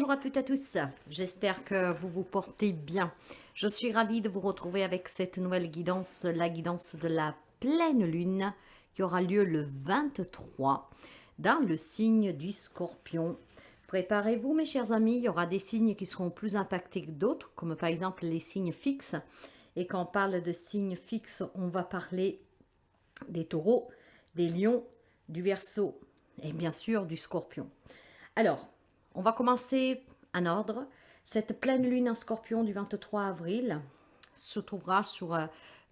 Bonjour à toutes et à tous, j'espère que vous vous portez bien. Je suis ravie de vous retrouver avec cette nouvelle guidance, la guidance de la pleine lune qui aura lieu le 23 dans le signe du Scorpion. Préparez-vous mes chers amis, il y aura des signes qui seront plus impactés que d'autres, comme par exemple les signes fixes. Et quand on parle de signes fixes, on va parler des taureaux, des lions, du Verseau et bien sûr du Scorpion. Alors, on va commencer en ordre. Cette pleine lune en Scorpion du 23 avril se trouvera sur un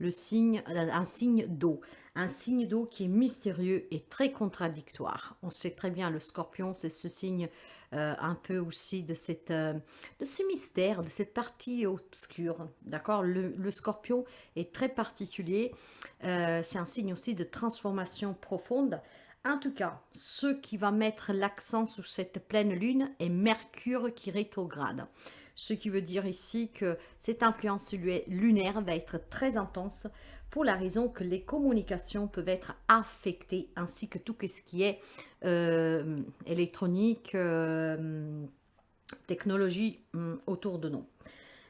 signe d'eau. Un signe d'eau qui est mystérieux et très contradictoire. On sait très bien, le Scorpion, c'est ce signe un peu aussi de ce mystère, de cette partie obscure. D'accord, le Scorpion est très particulier. C'est un signe aussi de transformation profonde. En tout cas, ce qui va mettre l'accent sur cette pleine lune est Mercure qui rétrograde. Ce qui veut dire ici que cette influence lunaire va être très intense pour la raison que les communications peuvent être affectées ainsi que tout ce qui est électronique, technologie autour de nous.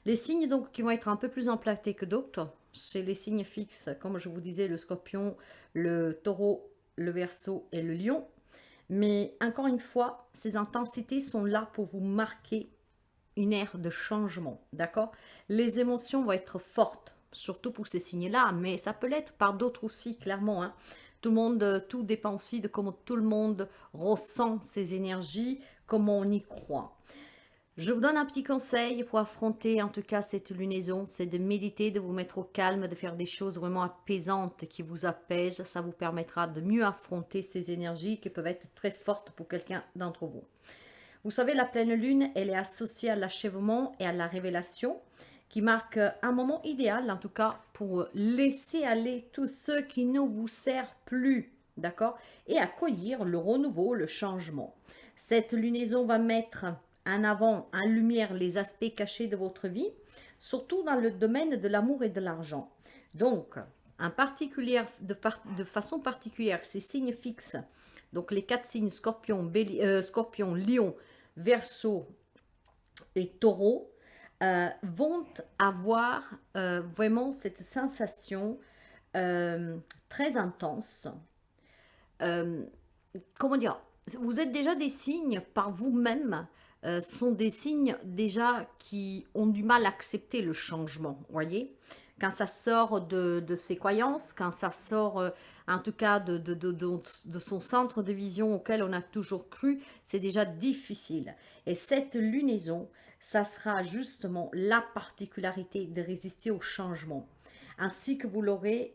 Les signes donc qui vont être un peu plus impactés que d'autres, c'est les signes fixes, comme je vous disais, le Scorpion, le Taureau, le Verseau et le Lion. Mais encore une fois, ces intensités sont là pour vous marquer une ère de changement, d'accord? Les émotions vont être fortes, surtout pour ces signes-là, mais ça peut l'être par d'autres aussi, clairement, hein. Tout dépend aussi de comment tout le monde ressent ces énergies, comment on y croit. Je vous donne un petit conseil pour affronter en tout cas cette lunaison, c'est de méditer, de vous mettre au calme, de faire des choses vraiment apaisantes qui vous apaisent. Ça vous permettra de mieux affronter ces énergies qui peuvent être très fortes pour quelqu'un d'entre vous. Vous savez, la pleine lune, elle est associée à l'achèvement et à la révélation, qui marque un moment idéal, en tout cas, pour laisser aller tout ce qui ne vous sert plus, d'accord? Et accueillir le renouveau, le changement. Cette lunaison va mettre en avant, en lumière, les aspects cachés de votre vie, surtout dans le domaine de l'amour et de l'argent. Donc, de façon particulière, ces signes fixes, donc les 4 signes Scorpion, Scorpion, Lion, Verseau et Taureau, vont avoir vraiment cette sensation très intense. Comment dire? Vous êtes déjà des signes par vous-même, sont des signes déjà qui ont du mal à accepter le changement, voyez? Quand ça sort de ses croyances, quand ça sort en tout cas de son centre de vision auquel on a toujours cru, c'est déjà difficile. Et cette lunaison, ça sera justement la particularité de résister au changement. Ainsi que vous l'aurez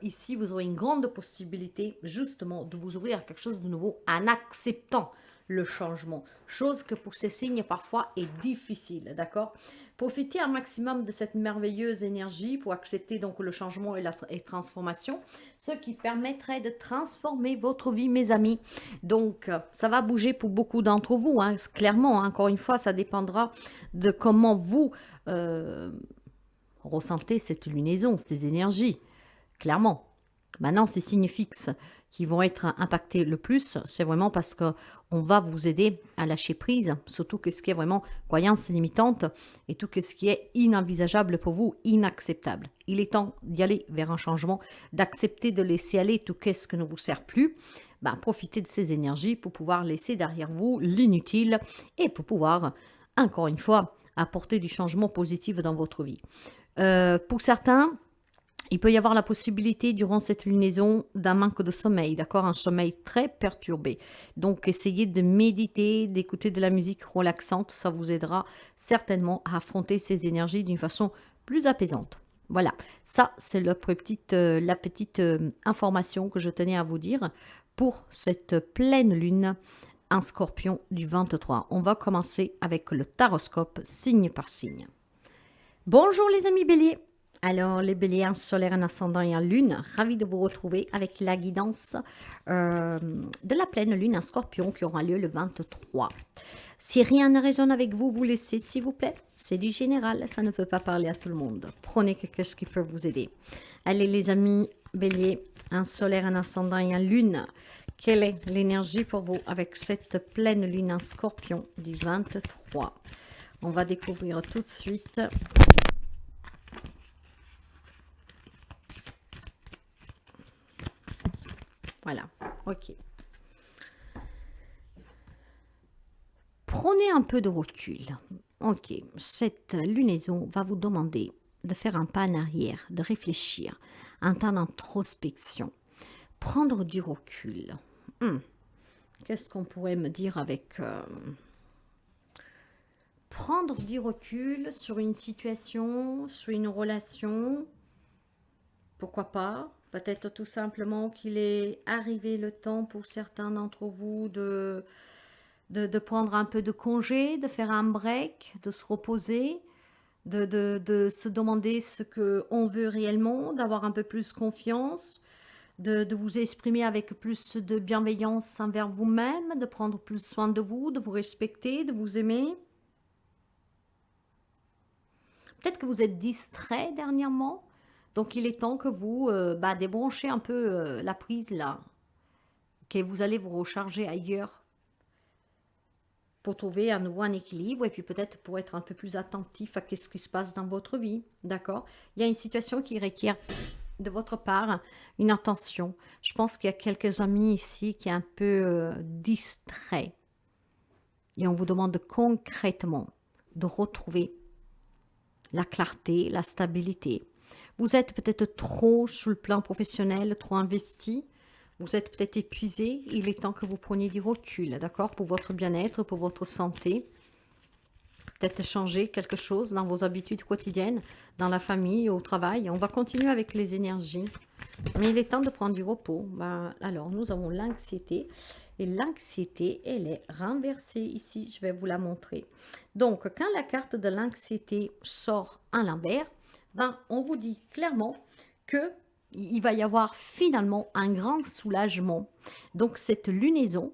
ici, vous aurez une grande possibilité justement de vous ouvrir à quelque chose de nouveau en acceptant le changement. Chose que pour ces signes parfois est difficile, d'accord? Profitez un maximum de cette merveilleuse énergie pour accepter donc le changement et la transformation, ce qui permettrait de transformer votre vie, mes amis. Donc, ça va bouger pour beaucoup d'entre vous, hein, clairement. Hein, encore une fois, ça dépendra de comment vous ressentez cette lunaison, ces énergies, clairement. Maintenant, ces signes fixes qui vont être impactés le plus, c'est vraiment parce qu'on va vous aider à lâcher prise, surtout que ce qui est vraiment croyance limitante et tout ce qui est inenvisageable pour vous, inacceptable. Il est temps d'y aller vers un changement, d'accepter de laisser aller tout ce qui ne vous sert plus. Profitez de ces énergies pour pouvoir laisser derrière vous l'inutile et pour pouvoir, encore une fois, apporter du changement positif dans votre vie. Pour certains, il peut y avoir la possibilité durant cette lunaison d'un manque de sommeil, d'accord? Un sommeil très perturbé. Donc, essayez de méditer, d'écouter de la musique relaxante. Ça vous aidera certainement à affronter ces énergies d'une façon plus apaisante. Voilà, ça c'est la petite information que je tenais à vous dire pour cette pleine lune en Scorpion du 23. On va commencer avec le taroscope signe par signe. Bonjour les amis béliers. Alors, les béliers en solaire, en ascendant et en lune, ravis de vous retrouver avec la guidance de la pleine lune en Scorpion qui aura lieu le 23. Si rien ne résonne avec vous, vous laissez s'il vous plaît. C'est du général, ça ne peut pas parler à tout le monde. Prenez quelque chose qui peut vous aider. Allez les amis béliers en solaire, en ascendant et en lune Quelle est l'énergie pour vous avec cette pleine lune en scorpion du 23? On va découvrir tout de suite. Voilà, ok. Prenez un peu de recul. Ok, cette lunaison va vous demander de faire un pas en arrière, de réfléchir, un temps d'introspection, prendre du recul. Qu'est-ce qu'on pourrait me dire avec prendre du recul sur une situation, sur une relation? Pourquoi pas? Peut-être tout simplement qu'il est arrivé le temps pour certains d'entre vous de prendre un peu de congé, de faire un break, de se reposer, de se demander ce qu'on veut réellement, d'avoir un peu plus confiance, de vous exprimer avec plus de bienveillance envers vous-même, de prendre plus soin de vous respecter, de vous aimer. Peut-être que vous êtes distrait dernièrement, donc il est temps que vous débranchez un peu la prise là, que vous allez vous recharger ailleurs pour trouver à nouveau un équilibre et puis peut-être pour être un peu plus attentif à ce qui se passe dans votre vie, d'accord? Il y a une situation qui requiert de votre part une attention. Je pense qu'il y a quelques amis ici qui est un peu distrait et on vous demande concrètement de retrouver la clarté, la stabilité. Vous êtes peut-être trop sur le plan professionnel, trop investi. Vous êtes peut-être épuisé. Il est temps que vous preniez du recul, d'accord, pour votre bien-être, pour votre santé. Peut-être changer quelque chose dans vos habitudes quotidiennes, dans la famille, au travail. On va continuer avec les énergies. Mais il est temps de prendre du repos. Alors, nous avons l'anxiété. Et l'anxiété, elle est renversée ici. Je vais vous la montrer. Donc, quand la carte de l'anxiété sort à l'envers, on vous dit clairement que il va y avoir finalement un grand soulagement. Donc, cette lunaison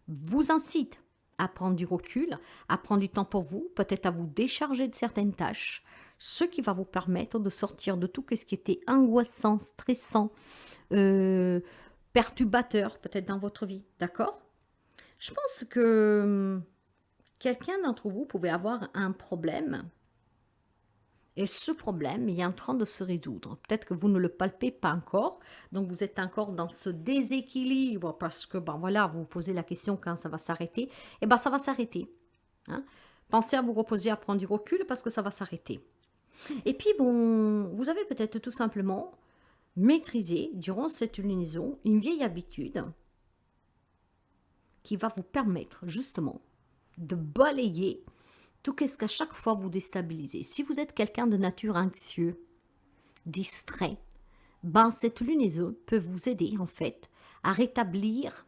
vous incite à prendre du recul, à prendre du temps pour vous, peut-être à vous décharger de certaines tâches, ce qui va vous permettre de sortir de tout ce qui était angoissant, stressant, perturbateur peut-être dans votre vie, d'accord? Je pense que quelqu'un d'entre vous pouvait avoir un problème et ce problème il est en train de se résoudre. Peut-être que vous ne le palpez pas encore, donc vous êtes encore dans ce déséquilibre parce que, voilà, vous vous posez la question quand ça va s'arrêter. Et ça va s'arrêter. Hein. Pensez à vous reposer, à prendre du recul parce que ça va s'arrêter. Et puis, vous avez peut-être tout simplement maîtrisé, durant cette lunaison, une vieille habitude qui va vous permettre justement de balayer tout ce qu'à chaque fois vous déstabilisez. Si vous êtes quelqu'un de nature anxieux, distrait, cette lunaison peut vous aider en fait à rétablir,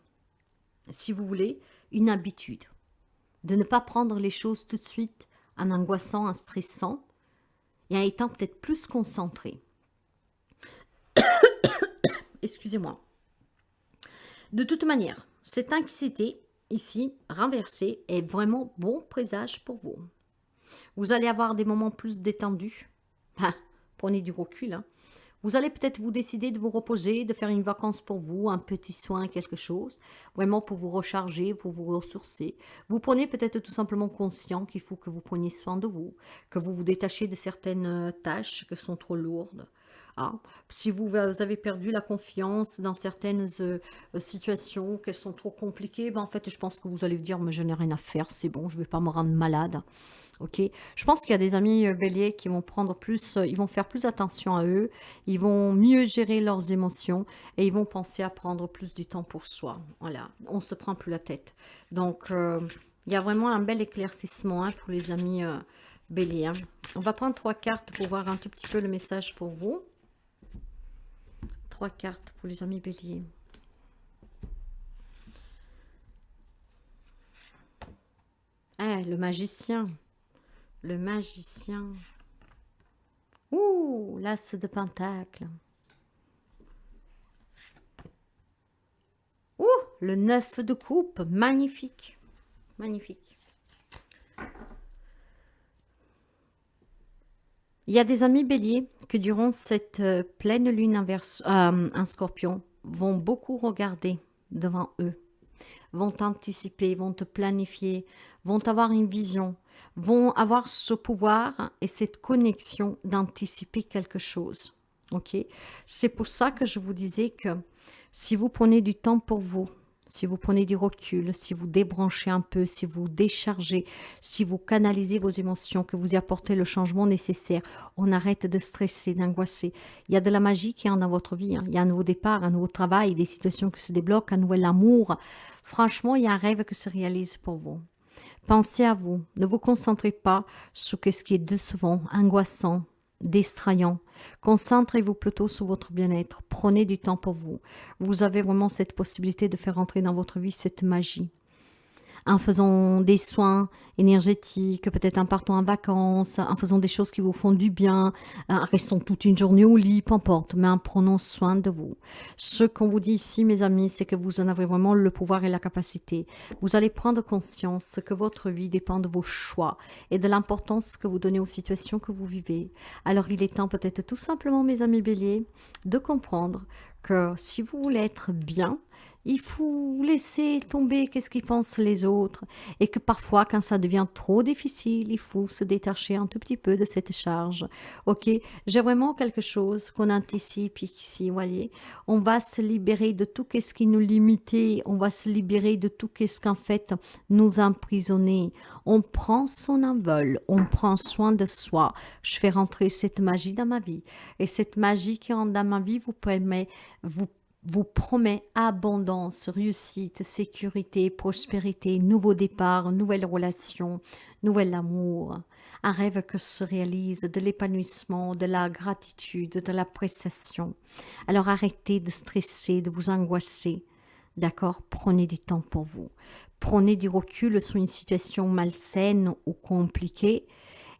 si vous voulez, une habitude. De ne pas prendre les choses tout de suite en angoissant, en stressant, et en étant peut-être plus concentré. Excusez-moi. De toute manière, cette anxiété ici, renversée, est vraiment bon présage pour vous. Vous allez avoir des moments plus détendus. Prenez du recul. Hein. Vous allez peut-être vous décider de vous reposer, de faire une vacance pour vous, un petit soin, quelque chose, vraiment pour vous recharger, pour vous ressourcer. Vous prenez peut-être tout simplement conscience qu'il faut que vous preniez soin de vous, que vous vous détachiez de certaines tâches qui sont trop lourdes. Hein. Si vous avez perdu la confiance dans certaines situations, qu'elles sont trop compliquées, en fait, je pense que vous allez vous dire, mais je n'ai rien à faire, c'est bon, je ne vais pas me rendre malade. Ok, je pense qu'il y a des amis béliers qui vont prendre plus, ils vont faire plus attention à eux, ils vont mieux gérer leurs émotions et ils vont penser à prendre plus du temps pour soi. Voilà, on se prend plus la tête. Donc, il y a vraiment un bel éclaircissement pour les amis béliers. Hein. On va prendre 3 cartes pour voir un tout petit peu le message pour vous. 3 cartes pour les amis béliers. Le magicien. Le magicien. Ouh, l'as de pentacle. Ouh, le 9 de coupe. Magnifique. Magnifique. Il y a des amis béliers que durant cette pleine lune en scorpion vont beaucoup regarder devant eux, vont anticiper, vont te planifier, vont avoir une vision, vont avoir ce pouvoir et cette connexion d'anticiper quelque chose. Ok? C'est pour ça que je vous disais que si vous prenez du temps pour vous, si vous prenez du recul, si vous débranchez un peu, si vous déchargez, si vous canalisez vos émotions, que vous y apportez le changement nécessaire, on arrête de stresser, d'angoisser. Il y a de la magie qui est dans votre vie. Hein. Il y a un nouveau départ, un nouveau travail, des situations qui se débloquent, un nouvel amour. Franchement, il y a un rêve qui se réalise pour vous. Pensez à vous. Ne vous concentrez pas sur ce qui est décevant, angoissant, distrayant. Concentrez-vous plutôt sur votre bien-être. Prenez du temps pour vous. Vous avez vraiment cette possibilité de faire entrer dans votre vie cette magie. En faisant des soins énergétiques, peut-être en partant en vacances, en faisant des choses qui vous font du bien, en restant toute une journée au lit, peu importe, mais en prenant soin de vous. Ce qu'on vous dit ici, mes amis, c'est que vous en avez vraiment le pouvoir et la capacité. Vous allez prendre conscience que votre vie dépend de vos choix et de l'importance que vous donnez aux situations que vous vivez. Alors il est temps peut-être tout simplement, mes amis béliers, de comprendre que si vous voulez être bien, il faut laisser tomber qu'est-ce qu'ils pensent les autres et que parfois quand ça devient trop difficile, il faut se détacher un tout petit peu de cette charge. Ok, j'ai vraiment quelque chose qu'on anticipe ici, vous voyez. On va se libérer de tout ce qui nous limitait, on va se libérer de tout ce qu'en fait nous emprisonnait. On prend son envol, on prend soin de soi. Je fais rentrer cette magie dans ma vie et cette magie qui rentre dans ma vie vous promet abondance, réussite, sécurité, prospérité, nouveau départ, nouvelle relation, nouvel amour, un rêve que se réalise, de l'épanouissement, de la gratitude, de l'appréciation. Alors arrêtez de stresser, de vous angoisser, d'accord? Prenez du temps pour vous. Prenez du recul sur une situation malsaine ou compliquée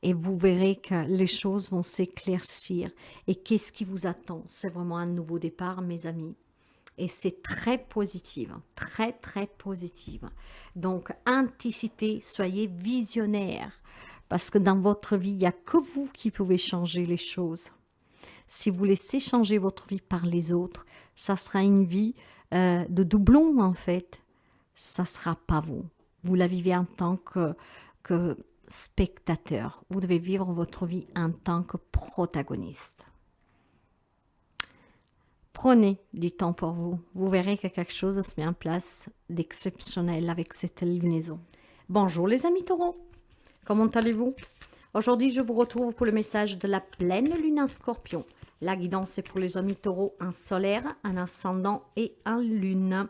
et vous verrez que les choses vont s'éclaircir. Et qu'est-ce qui vous attend? C'est vraiment un nouveau départ, mes amis. Et c'est très positive, très très positive. Donc anticipez, soyez visionnaire, parce que dans votre vie, il n'y a que vous qui pouvez changer les choses. Si vous laissez changer votre vie par les autres, ça sera une vie de doublon en fait. Ça ne sera pas vous. Vous la vivez en tant que spectateur. Vous devez vivre votre vie en tant que protagoniste. Prenez du temps pour vous. Vous verrez que quelque chose se met en place d'exceptionnel avec cette lunaison. Bonjour les amis taureaux. Comment allez-vous? Aujourd'hui, je vous retrouve pour le message de la pleine lune en scorpion. La guidance est pour les amis taureaux en solaire, en ascendant et en lune.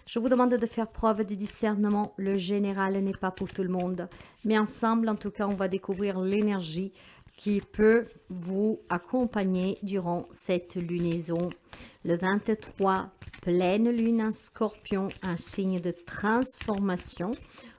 Je vous demande de faire preuve de discernement. Le général n'est pas pour tout le monde. Mais ensemble, en tout cas, on va découvrir l'énergie qui peut vous accompagner durant cette lunaison. Le 23, pleine lune en scorpion, un signe de transformation.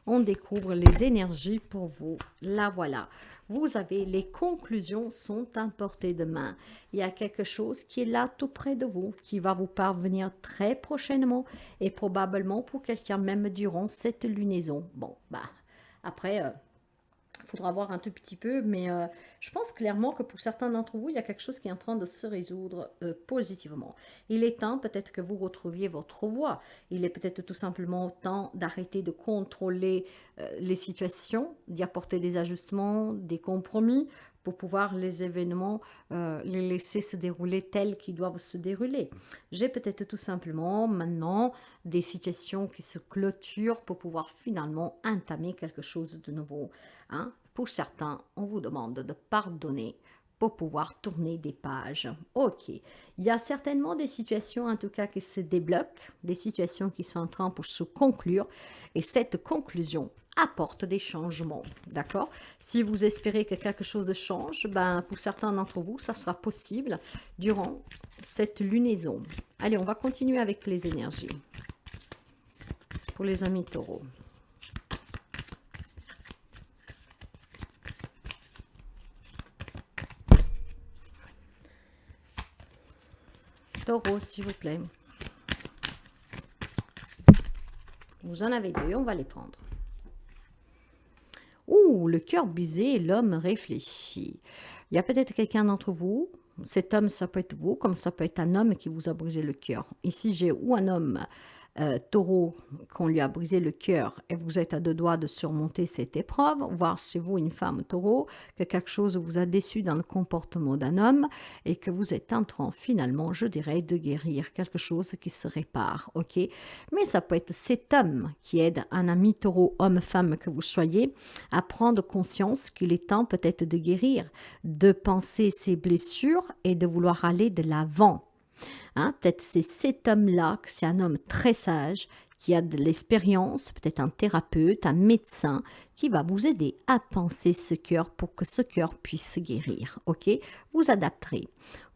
On découvre les énergies pour vous. La voilà. Vous avez les conclusions sont à portée de main. Il y a quelque chose qui est là tout près de vous, qui va vous parvenir très prochainement et probablement pour quelqu'un même durant cette lunaison. Bon, après... il faudra voir un tout petit peu, mais je pense clairement que pour certains d'entre vous, il y a quelque chose qui est en train de se résoudre positivement. Il est temps peut-être que vous retrouviez votre voie. Il est peut-être tout simplement temps d'arrêter de contrôler les situations, d'y apporter des ajustements, des compromis, pour pouvoir les événements, les laisser se dérouler tels qu'ils doivent se dérouler. J'ai peut-être tout simplement maintenant des situations qui se clôturent pour pouvoir finalement entamer quelque chose de nouveau. Hein? Pour certains, on vous demande de pardonner pour pouvoir tourner des pages. Ok, il y a certainement des situations en tout cas qui se débloquent, des situations qui sont en train pour se conclure et cette conclusion apporte des changements, d'accord? Si vous espérez que quelque chose change, pour certains d'entre vous, ça sera possible durant cette lunaison. Allez, on va continuer avec les énergies pour les amis taureaux. Taureau, s'il vous plaît. Vous en avez deux, on va les prendre. Ouh, le cœur brisé, l'homme réfléchit. Il y a peut-être quelqu'un d'entre vous, cet homme, ça peut être vous, comme ça peut être un homme qui vous a brisé le cœur. Ici, j'ai ou un homme taureau, qu'on lui a brisé le cœur et vous êtes à deux doigts de surmonter cette épreuve, voir chez vous une femme taureau, que quelque chose vous a déçu dans le comportement d'un homme et que vous êtes en train finalement, je dirais, de guérir quelque chose qui se répare, ok? Mais ça peut être cet homme qui aide un ami taureau, homme, femme que vous soyez, à prendre conscience qu'il est temps peut-être de guérir, de penser ses blessures et de vouloir aller de l'avant. Hein, peut-être c'est cet homme-là, que c'est un homme très sage, qui a de l'expérience, peut-être un thérapeute, un médecin, qui va vous aider à penser ce cœur pour que ce cœur puisse se guérir. Ok? Vous adapterez.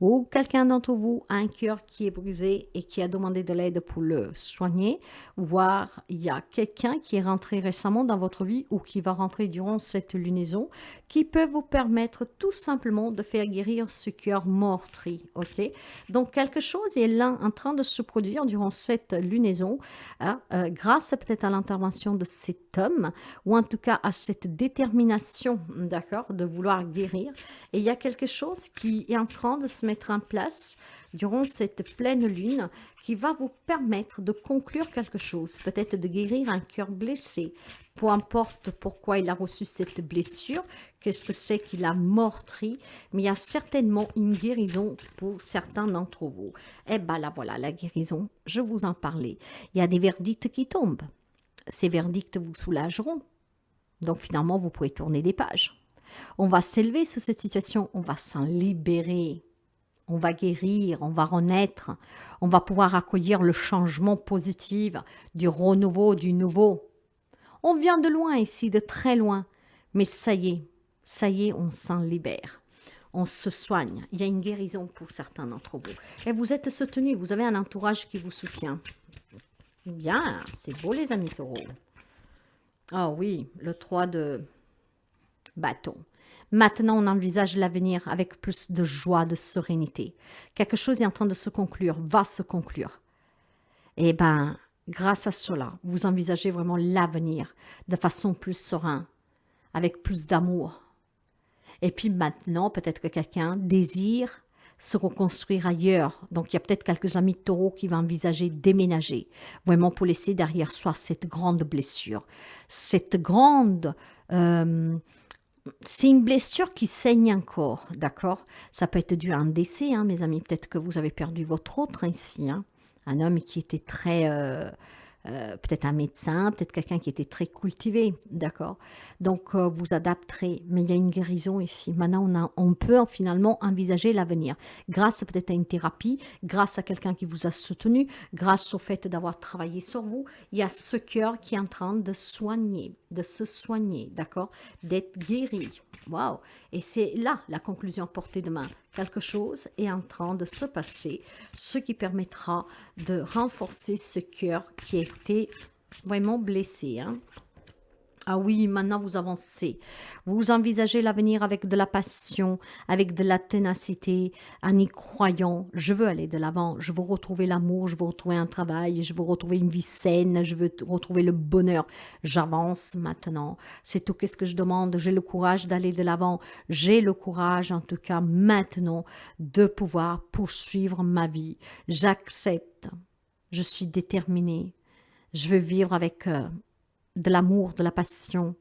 Ou quelqu'un d'entre vous a un cœur qui est brisé et qui a demandé de l'aide pour le soigner, voire il y a quelqu'un qui est rentré récemment dans votre vie ou qui va rentrer durant cette lunaison, qui peut vous permettre tout simplement de faire guérir ce cœur meurtri. Ok? Donc quelque chose est là en train de se produire durant cette lunaison, hein, grâce peut-être à l'intervention de cet homme, ou en tout cas à cette détermination, d'accord, de vouloir guérir. Et il y a quelque chose qui est en train de se mettre en place durant cette pleine lune qui va vous permettre de conclure quelque chose, peut-être de guérir un cœur blessé, peu importe pourquoi il a reçu cette blessure, qu'est-ce que c'est qu'il a meurtri, mais il y a certainement une guérison pour certains d'entre vous. Et bien là voilà, la guérison, je vous en parlais. Il y a des verdicts qui tombent. Ces verdicts vous soulageront. Donc finalement, vous pouvez tourner des pages. On va s'élever sur cette situation, on va s'en libérer. On va guérir, on va renaître, on va pouvoir accueillir le changement positif, du renouveau, du nouveau. On vient de loin ici, de très loin, mais ça y est, on s'en libère. On se soigne, il y a une guérison pour certains d'entre vous. Et vous êtes soutenus, vous avez un entourage qui vous soutient. Bien, c'est beau les amis taureaux. Ah oui, le 3 de bâton. Maintenant, on envisage l'avenir avec plus de joie, de sérénité. Quelque chose est en train de se conclure, va se conclure. Et bien, grâce à cela, vous envisagez vraiment l'avenir de façon plus sereine, avec plus d'amour. Et puis maintenant, peut-être que quelqu'un désire se reconstruire ailleurs. Donc, il y a peut-être quelques amis de taureau qui vont envisager déménager, vraiment pour laisser derrière soi cette grande blessure, cette grande... c'est une blessure qui saigne encore, d'accord? Ça peut être dû à un décès, hein, mes amis. Peut-être que vous avez perdu votre autre ici, hein. Un homme qui était très... peut-être un médecin, peut-être quelqu'un qui était très cultivé, d'accord? Donc, vous adapterez, mais il y a une guérison ici. Maintenant, on peut finalement envisager l'avenir, grâce peut-être à une thérapie, grâce à quelqu'un qui vous a soutenu, grâce au fait d'avoir travaillé sur vous. Il y a ce cœur qui est en train de soigner, de se soigner, d'accord? D'être guéri. Waouh! Et c'est là la conclusion portée de main. Quelque chose est en train de se passer, ce qui permettra de renforcer ce cœur qui a été vraiment blessé, hein. Ah oui, maintenant vous avancez. Vous envisagez l'avenir avec de la passion, avec de la ténacité, en y croyant. Je veux aller de l'avant, je veux retrouver l'amour, je veux retrouver un travail, je veux retrouver une vie saine, je veux retrouver le bonheur. J'avance maintenant. C'est tout qu'est-ce que je demande. J'ai le courage d'aller de l'avant. J'ai le courage, en tout cas maintenant, de pouvoir poursuivre ma vie. J'accepte. Je suis déterminée. Je veux vivre avec... de l'amour, de la passion.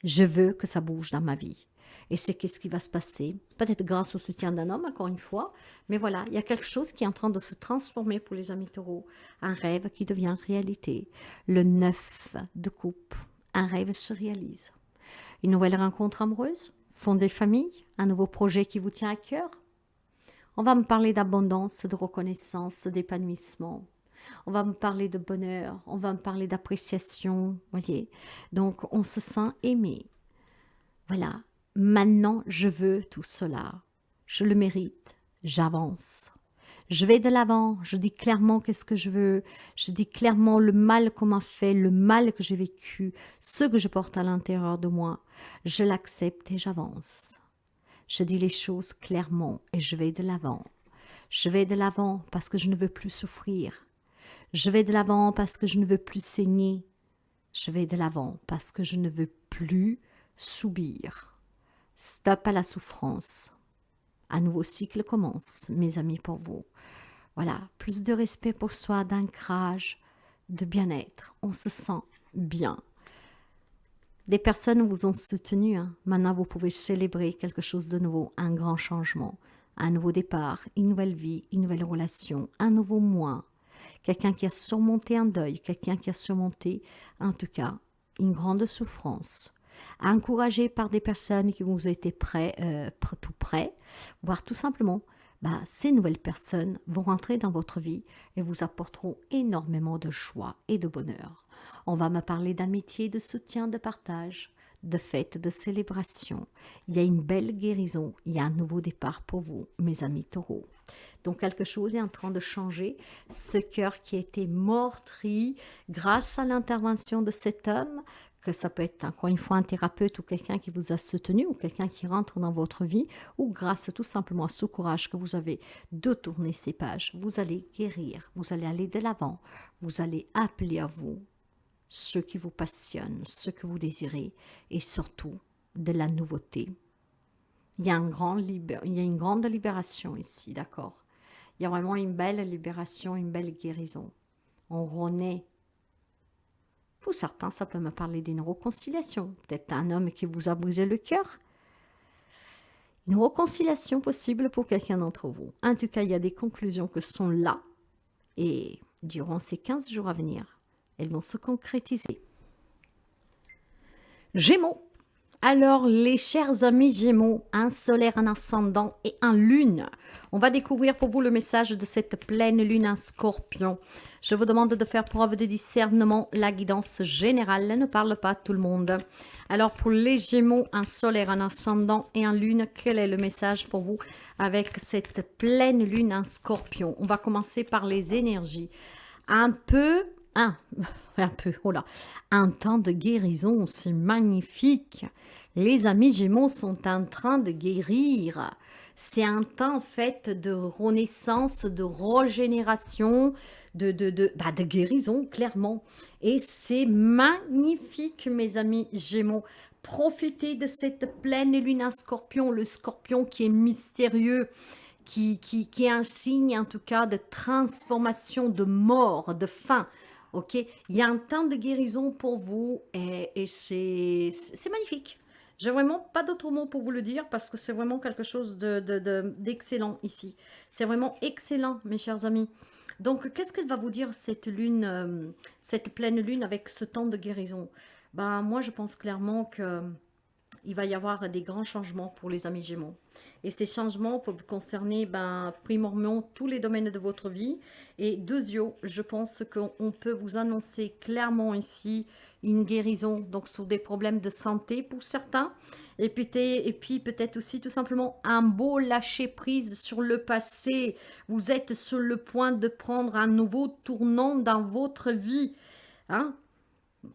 Je veux que ça bouge dans ma vie. Et c'est qu'est-ce qui va se passer. Peut-être grâce au soutien d'un homme, encore une fois. Mais voilà, il y a quelque chose qui est en train de se transformer pour les amis taureaux. Un rêve qui devient réalité. Le 9 de coupe. Un rêve se réalise. Une nouvelle rencontre amoureuse. Fonder famille. Un nouveau projet qui vous tient à cœur. On va me parler d'abondance, de reconnaissance, d'épanouissement. On va me parler de bonheur, on va me parler d'appréciation, voyez. Donc, on se sent aimé. Voilà. Maintenant, je veux tout cela. Je le mérite. J'avance. Je vais de l'avant. Je dis clairement qu'est-ce que je veux. Je dis clairement le mal qu'on m'a fait, le mal que j'ai vécu, ce que je porte à l'intérieur de moi. Je l'accepte et j'avance. Je dis les choses clairement et je vais de l'avant. Je vais de l'avant parce que je ne veux plus souffrir. Je vais de l'avant parce que je ne veux plus saigner. Je vais de l'avant parce que je ne veux plus subir. Stop à la souffrance. Un nouveau cycle commence, mes amis, pour vous. Voilà, plus de respect pour soi, d'ancrage, de bien-être. On se sent bien. Des personnes vous ont soutenu. Hein. Maintenant, vous pouvez célébrer quelque chose de nouveau, un grand changement, un nouveau départ, une nouvelle vie, une nouvelle relation, un nouveau moi. Quelqu'un qui a surmonté un deuil, quelqu'un qui a surmonté, en tout cas, une grande souffrance. Encouragé par des personnes qui vous étaient tout près, voire tout simplement, ces nouvelles personnes vont rentrer dans votre vie et vous apporteront énormément de joie et de bonheur. On va me parler d'amitié, de soutien, de partage, de fête, de célébration. Il y a une belle guérison, il y a un nouveau départ pour vous, mes amis taureaux. Donc quelque chose est en train de changer. Ce cœur qui a été meurtri grâce à l'intervention de cet homme, que ça peut être encore une fois un thérapeute ou quelqu'un qui vous a soutenu ou quelqu'un qui rentre dans votre vie, ou grâce tout simplement à ce courage que vous avez de tourner ces pages, vous allez guérir, vous allez aller de l'avant, vous allez appeler à vous ce qui vous passionne, ce que vous désirez et surtout de la nouveauté. Il y a une grande libération ici, d'accord? Il y a vraiment une belle libération, une belle guérison. On renaît. Pour certains, ça peut me parler d'une réconciliation. Peut-être un homme qui vous a brisé le cœur. Une réconciliation possible pour quelqu'un d'entre vous. En tout cas, il y a des conclusions qui sont là. Et durant ces 15 jours à venir, elles vont se concrétiser. Gémeaux. Alors, les chers amis Gémeaux, un solaire, un ascendant et un lune. On va découvrir pour vous le message de cette pleine lune en Scorpion. Je vous demande de faire preuve de discernement. La guidance générale ne parle pas à tout le monde. Alors, pour les Gémeaux, un solaire, un ascendant et un lune, quel est le message pour vous avec cette pleine lune en Scorpion? On va commencer par les énergies. Un temps de guérison, c'est magnifique. Les amis Gémeaux sont en train de guérir. C'est un temps en fait de renaissance, de régénération, de guérison, clairement. Et c'est magnifique, mes amis Gémeaux. Profitez de cette pleine lune en Scorpion, le Scorpion qui est mystérieux, qui est un signe en tout cas de transformation, de mort, de fin. Ok, il y a un temps de guérison pour vous et c'est magnifique. J'ai vraiment pas d'autre mot pour vous le dire parce que c'est vraiment quelque chose d'excellent ici. C'est vraiment excellent, mes chers amis. Donc, qu'est-ce qu'elle va vous dire cette lune, cette pleine lune avec ce temps de guérison? Moi, je pense clairement que il va y avoir des grands changements pour les amis Gémeaux. Et ces changements peuvent concerner primordialement tous les domaines de votre vie. Et deuxièmement, je pense qu'on peut vous annoncer clairement ici une guérison, donc sur des problèmes de santé pour certains. Et puis peut-être aussi tout simplement un beau lâcher-prise sur le passé. Vous êtes sur le point de prendre un nouveau tournant dans votre vie. Hein?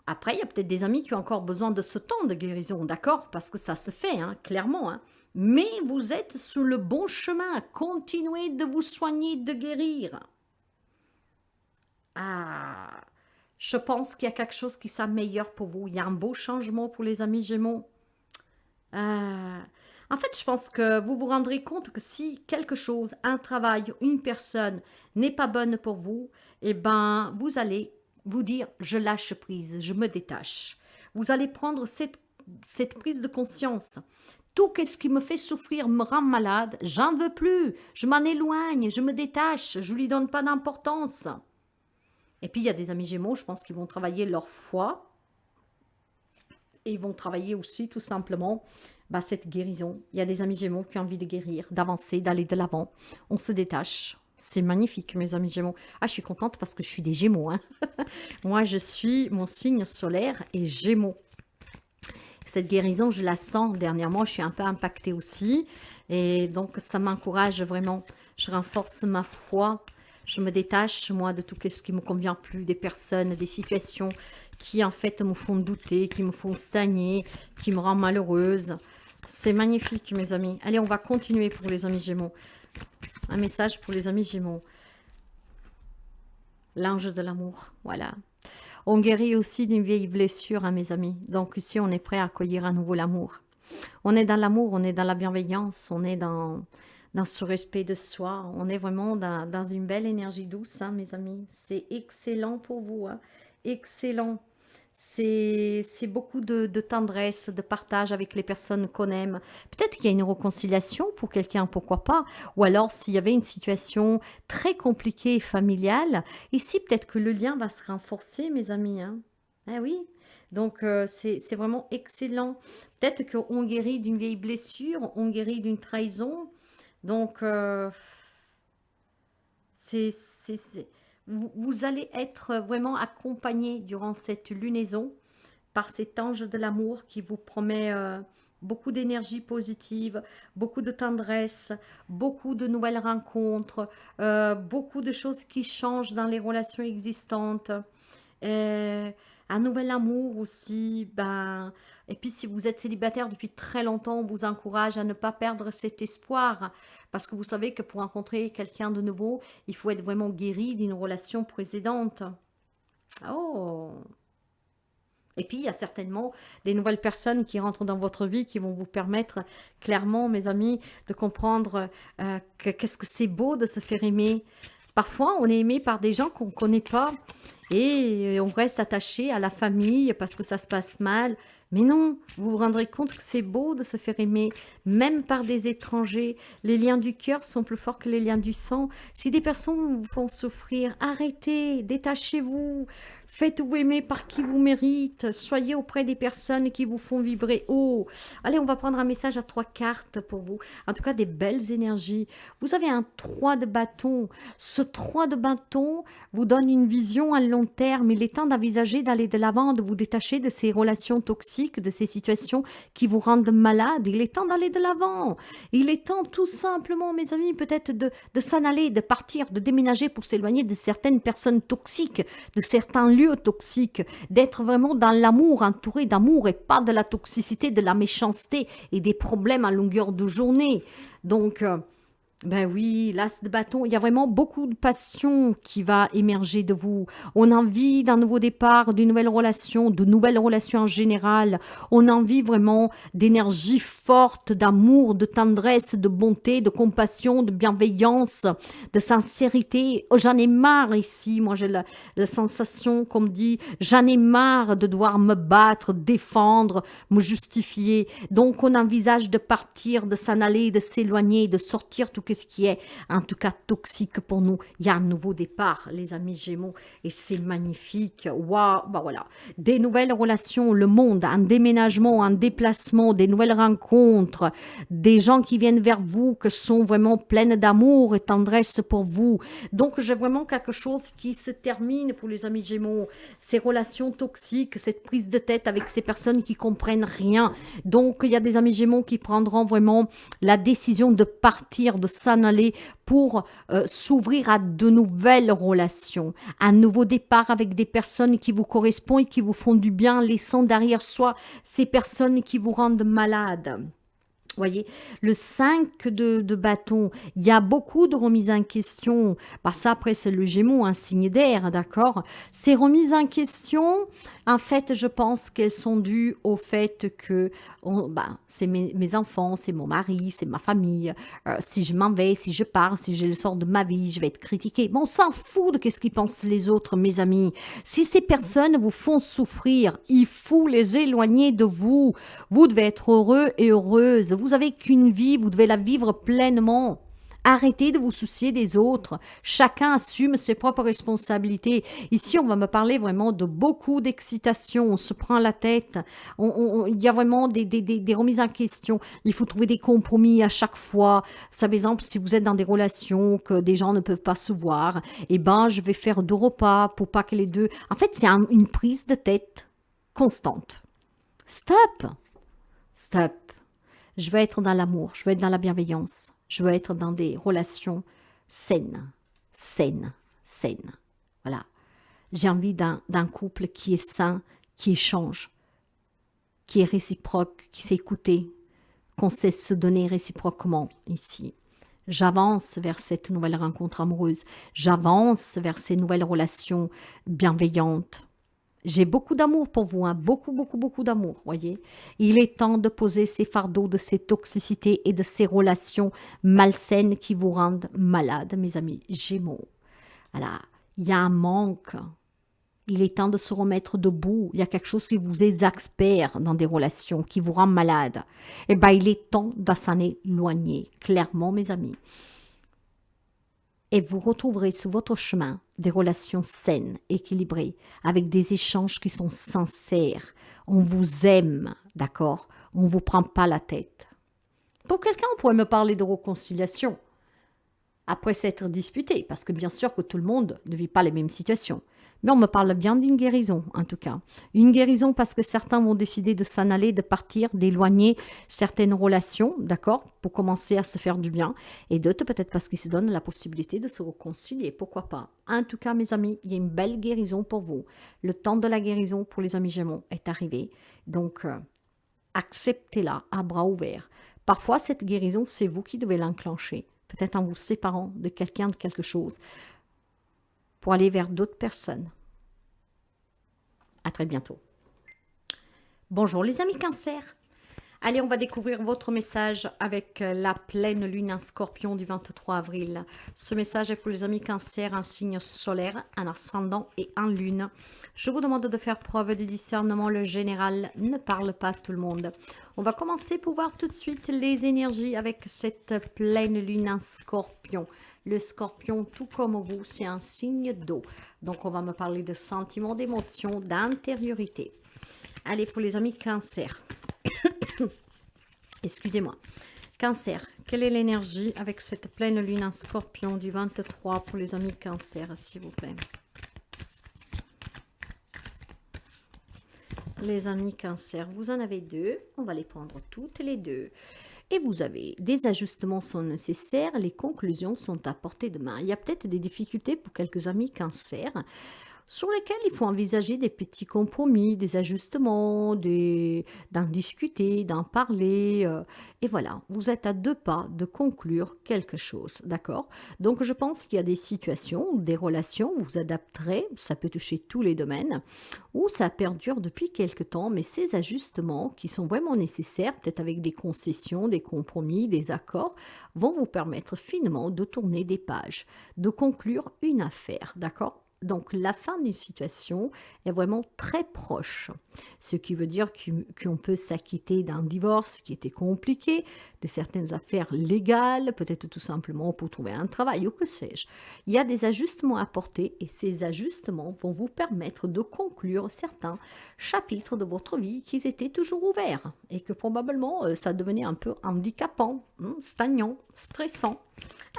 Après, il y a peut-être des amis qui ont encore besoin de ce temps de guérison, d'accord? Parce que ça se fait, hein, clairement. Hein. Mais vous êtes sur le bon chemin. Continuez de vous soigner, de guérir. Ah, je pense qu'il y a quelque chose qui s'améliore pour vous. Il y a un beau changement pour les amis Gémeaux. En fait, je pense que vous vous rendrez compte que si quelque chose, un travail, une personne n'est pas bonne pour vous, eh ben, vous allez vous dire, je lâche prise, je me détache. Vous allez prendre cette prise de conscience. Tout ce qui me fait souffrir me rend malade, j'en veux plus, je m'en éloigne, je me détache, je ne lui donne pas d'importance. Et puis, il y a des amis Gémeaux, je pense qu'ils vont travailler leur foi et ils vont travailler aussi tout simplement cette guérison. Il y a des amis Gémeaux qui ont envie de guérir, d'avancer, d'aller de l'avant. On se détache. C'est magnifique, mes amis Gémeaux. Ah, je suis contente parce que je suis des Gémeaux. Hein. Moi, mon signe solaire est Gémeaux. Cette guérison, je la sens dernièrement. Je suis un peu impactée aussi. Et donc, ça m'encourage vraiment. Je renforce ma foi. Je me détache, moi, de tout ce qui ne me convient plus, des personnes, des situations qui, en fait, me font douter, qui me font stagner, qui me rendent malheureuse. C'est magnifique, mes amis. Allez, on va continuer pour les amis Gémeaux. Un message pour les amis Gémeaux. L'ange de l'amour, voilà. On guérit aussi d'une vieille blessure, hein, mes amis. Donc ici, on est prêt à accueillir à nouveau l'amour. On est dans l'amour, on est dans la bienveillance, on est dans dans ce respect de soi. On est vraiment dans une belle énergie douce, hein, mes amis. C'est excellent pour vous, hein. Excellent. C'est beaucoup de tendresse, de partage avec les personnes qu'on aime. Peut-être qu'il y a une réconciliation pour quelqu'un, pourquoi pas. Ou alors, s'il y avait une situation très compliquée et familiale, ici, peut-être que le lien va se renforcer, mes amis, hein. Ah oui. Donc, c'est vraiment excellent. Peut-être qu'on guérit d'une vieille blessure, on guérit d'une trahison. Donc, vous allez être vraiment accompagné durant cette lunaison par cet ange de l'amour qui vous promet beaucoup d'énergie positive, beaucoup de tendresse, beaucoup de nouvelles rencontres, beaucoup de choses qui changent dans les relations existantes. Euh, un nouvel amour aussi. Ben, et puis si vous êtes célibataire depuis très longtemps, on vous encourage à ne pas perdre cet espoir. Parce que vous savez que pour rencontrer quelqu'un de nouveau, il faut être vraiment guéri d'une relation précédente. Oh! Et puis, il y a certainement des nouvelles personnes qui rentrent dans votre vie qui vont vous permettre clairement, mes amis, de comprendre qu'est-ce que c'est beau de se faire aimer. Parfois, on est aimé par des gens qu'on ne connaît pas et on reste attaché à la famille parce que ça se passe mal. Mais non, vous vous rendrez compte que c'est beau de se faire aimer, même par des étrangers. Les liens du cœur sont plus forts que les liens du sang. Si des personnes vous font souffrir, arrêtez, détachez-vous. Faites-vous aimer par qui vous mérite. Soyez auprès des personnes qui vous font vibrer haut. Allez, on va prendre un message à 3 cartes pour vous. En tout cas, des belles énergies. Vous avez un 3 de bâton. Ce 3 de bâton vous donne une vision à long terme. Il est temps d'envisager d'aller de l'avant, de vous détacher de ces relations toxiques, de ces situations qui vous rendent malade. Il est temps d'aller de l'avant. Il est temps tout simplement, mes amis, peut-être de s'en aller, de partir, de déménager pour s'éloigner de certaines personnes toxiques, de certains lieux toxiques, d'être vraiment dans l'amour, entouré d'amour et pas de la toxicité, de la méchanceté et des problèmes à longueur de journée. Donc, ben oui, l'as de bâton, il y a vraiment beaucoup de passion qui va émerger de vous. On a envie d'un nouveau départ, d'une nouvelle relation, de nouvelles relations en général. On a envie vraiment d'énergie forte, d'amour, de tendresse, de bonté, de compassion, de bienveillance, de sincérité. Oh, j'en ai marre ici, moi j'ai la sensation qu'on me dit, j'en ai marre de devoir me battre, défendre, me justifier. Donc on envisage de partir, de s'en aller, de s'éloigner, de sortir tout ce qui est en tout cas toxique pour nous. Il y a un nouveau départ, les amis Gémeaux, et c'est magnifique. Waouh, bah voilà, des nouvelles relations, le monde, un déménagement, un déplacement, des nouvelles rencontres, des gens qui viennent vers vous, qui sont vraiment pleines d'amour et tendresse pour vous. Donc j'ai vraiment quelque chose qui se termine pour les amis Gémeaux. Ces relations toxiques, cette prise de tête avec ces personnes qui comprennent rien. Donc il y a des amis Gémeaux qui prendront vraiment la décision de partir, de s'en aller pour s'ouvrir à de nouvelles relations, un nouveau départ avec des personnes qui vous correspondent et qui vous font du bien, laissant derrière soi ces personnes qui vous rendent malade. Voyez, le 5 de bâton, il y a beaucoup de remises en question. Bah ça, après, c'est le Gémeaux, un signe d'air, d'accord. Ces remises en question, en fait, je pense qu'elles sont dues au fait que c'est mes enfants, c'est mon mari, c'est ma famille. Si je m'en vais, si je pars, si je le sors de ma vie, je vais être critiquée. Mais on s'en fout de ce qu'ils pensent les autres, mes amis. Si ces personnes vous font souffrir, il faut les éloigner de vous. Vous devez être heureux et heureuse. Vous avez qu'une vie, vous devez la vivre pleinement. Arrêtez de vous soucier des autres. Chacun assume ses propres responsabilités. Ici, on va me parler vraiment de beaucoup d'excitation. On se prend la tête. Il y a vraiment des remises en question. Il faut trouver des compromis à chaque fois. Ça, par exemple, si vous êtes dans des relations que des gens ne peuvent pas se voir, eh ben, je vais faire 2 repas pour pas que les deux... En fait, c'est une prise de tête constante. Stop! Stop. Je veux être dans l'amour, je veux être dans la bienveillance, je veux être dans des relations saines, saines, saines. Voilà. J'ai envie d'un couple qui est sain, qui échange, qui est réciproque, qui sait écouter, qu'on sait se donner réciproquement ici. J'avance vers cette nouvelle rencontre amoureuse, j'avance vers ces nouvelles relations bienveillantes. J'ai beaucoup d'amour pour vous, hein, beaucoup, beaucoup, beaucoup d'amour, voyez. Il est temps de poser ces fardeaux de ces toxicités et de ces relations malsaines qui vous rendent malades, mes amis Gémeaux. Voilà, il y a un manque. Il est temps de se remettre debout. Il y a quelque chose qui vous exaspère dans des relations, qui vous rend malade. Eh bien, il est temps de s'en éloigner, clairement, mes amis. Et vous retrouverez sur votre chemin des relations saines, équilibrées, avec des échanges qui sont sincères. On vous aime, d'accord? On ne vous prend pas la tête. Pour quelqu'un, on pourrait me parler de réconciliation après s'être disputé, parce que bien sûr que tout le monde ne vit pas les mêmes situations. Mais on me parle bien d'une guérison, en tout cas. Une guérison parce que certains vont décider de s'en aller, de partir, d'éloigner certaines relations, d'accord, pour commencer à se faire du bien. Et d'autres, peut-être parce qu'ils se donnent la possibilité de se réconcilier. Pourquoi pas? En tout cas, mes amis, il y a une belle guérison pour vous. Le temps de la guérison pour les amis Gémeaux est arrivé. Donc, acceptez-la à bras ouverts. Parfois, cette guérison, c'est vous qui devez l'enclencher. Peut-être en vous séparant de quelqu'un, de quelque chose, pour aller vers d'autres personnes. À très bientôt. Bonjour les amis Cancer. Allez, on va découvrir votre message avec la pleine lune en Scorpion du 23 avril. Ce message est pour les amis Cancer en signe solaire, en ascendant et en lune. Je vous demande de faire preuve de discernement. Le général ne parle pas à tout le monde. On va commencer pour voir tout de suite les énergies avec cette pleine lune en Scorpion. Le Scorpion, tout comme vous, c'est un signe d'eau. Donc, on va me parler de sentiments, d'émotions, d'intériorité. Allez, pour les amis Cancer. Excusez-moi. Cancer, quelle est l'énergie avec cette pleine lune en Scorpion du 23 pour les amis Cancer, s'il vous plaît? Les amis Cancer, vous en avez deux. On va les prendre toutes les deux. Et vous avez des ajustements sont nécessaires, les conclusions sont à portée de main. Il y a peut-être des difficultés pour quelques amis Cancer sur lesquels il faut envisager des petits compromis, des ajustements, d'en discuter, d'en parler. Et voilà, vous êtes à 2 pas de conclure quelque chose, d'accord? Donc je pense qu'il y a des situations, des relations, vous vous adapterez, ça peut toucher tous les domaines, où ça perdure depuis quelque temps, mais ces ajustements qui sont vraiment nécessaires, peut-être avec des concessions, des compromis, des accords, vont vous permettre finalement de tourner des pages, de conclure une affaire, d'accord? Donc, la fin d'une situation est vraiment très proche. Ce qui veut dire qu'on peut s'acquitter d'un divorce qui était compliqué, de certaines affaires légales, peut-être tout simplement pour trouver un travail ou que sais-je. Il y a des ajustements à apporter et ces ajustements vont vous permettre de conclure certains chapitres de votre vie qui étaient toujours ouverts et que probablement ça devenait un peu handicapant, stagnant, stressant.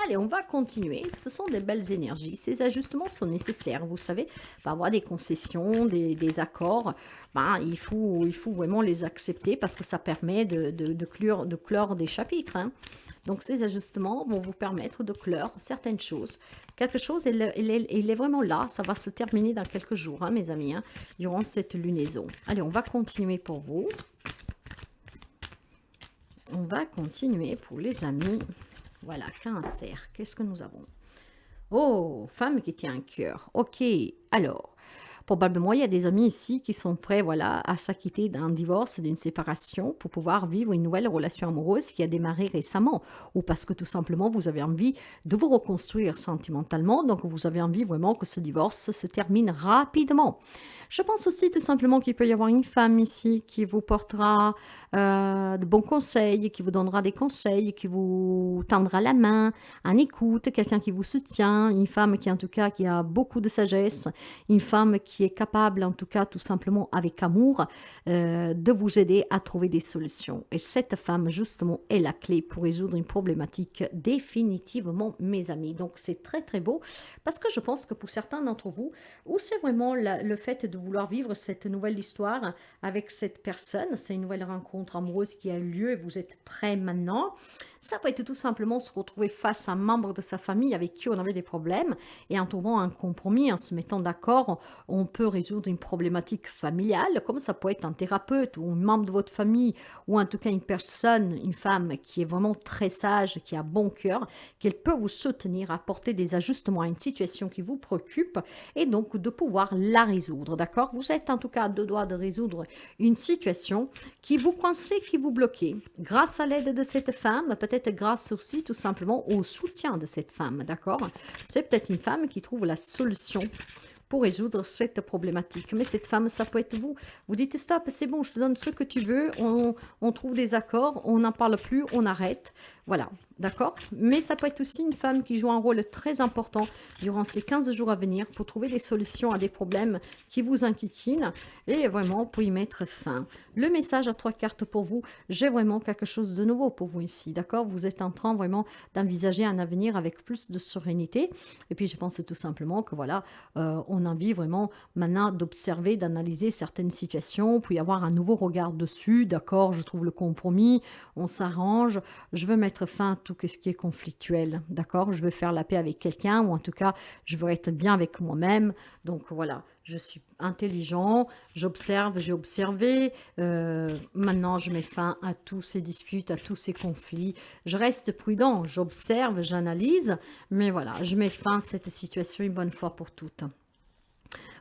Allez, on va continuer. Ce sont des belles énergies. Ces ajustements sont nécessaires. Vous savez, pour avoir des concessions, des accords, il faut vraiment les accepter parce que ça permet de clore des chapitres. Hein. Donc, ces ajustements vont vous permettre de clore certaines choses. Quelque chose, il est vraiment là. Ça va se terminer dans quelques jours, hein, mes amis, hein, durant cette lunaison. Allez, on va continuer pour vous. On va continuer pour les amis. Voilà, Cancer. Qu'est-ce que nous avons? Oh, femme qui tient un cœur. Ok, alors, probablement il y a des amis ici qui sont prêts, voilà, à s'acquitter d'un divorce, d'une séparation pour pouvoir vivre une nouvelle relation amoureuse qui a démarré récemment. Ou parce que tout simplement vous avez envie de vous reconstruire sentimentalement, donc vous avez envie vraiment que ce divorce se termine rapidement. Je pense aussi tout simplement qu'il peut y avoir une femme ici qui vous portera de bons conseils, qui vous donnera des conseils, qui vous tendra la main, en écoute, quelqu'un qui vous soutient, une femme qui en tout cas qui a beaucoup de sagesse, une femme qui est capable en tout cas tout simplement avec amour de vous aider à trouver des solutions. Et cette femme justement est la clé pour résoudre une problématique définitivement, mes amis. Donc c'est très très beau parce que je pense que pour certains d'entre vous, où c'est vraiment le fait de vouloir vivre cette nouvelle histoire avec cette personne, c'est une nouvelle rencontre amoureuse qui a eu lieu et vous êtes prêts maintenant. Ça peut être tout simplement se retrouver face à un membre de sa famille avec qui on avait des problèmes et en trouvant un compromis, en se mettant d'accord, on peut résoudre une problématique familiale, comme ça peut être un thérapeute ou un membre de votre famille ou en tout cas une personne, une femme qui est vraiment très sage, qui a bon cœur, qu'elle peut vous soutenir, apporter des ajustements à une situation qui vous préoccupe et donc de pouvoir la résoudre, d'accord? Vous êtes en tout cas à deux doigts de résoudre une situation qui vous coincez, qui vous bloquez. Grâce à l'aide de cette femme, peut-être grâce aussi tout simplement au soutien de cette femme, d'accord? C'est peut-être une femme qui trouve la solution pour résoudre cette problématique. Mais cette femme, ça peut être vous. Vous dites stop, c'est bon, je te donne ce que tu veux, on trouve des accords, on n'en parle plus, on arrête. Voilà, d'accord? Mais ça peut être aussi une femme qui joue un rôle très important durant ces 15 jours à venir pour trouver des solutions à des problèmes qui vous inquiétinent et vraiment pour y mettre fin. Le message à 3 cartes pour vous, j'ai vraiment quelque chose de nouveau pour vous ici, d'accord? Vous êtes en train vraiment d'envisager un avenir avec plus de sérénité. Et puis je pense tout simplement que voilà, on a envie vraiment maintenant d'observer, d'analyser certaines situations, puis avoir un nouveau regard dessus, d'accord? Je trouve le compromis, on s'arrange, je veux mettre fin à tout ce qui est conflictuel, d'accord? Je veux faire la paix avec quelqu'un ou en tout cas, je veux être bien avec moi-même. Donc voilà, je suis intelligent, j'observe, j'ai observé. Maintenant, je mets fin à tous ces disputes, à tous ces conflits. Je reste prudent, j'observe, j'analyse, mais voilà, je mets fin à cette situation une bonne fois pour toutes.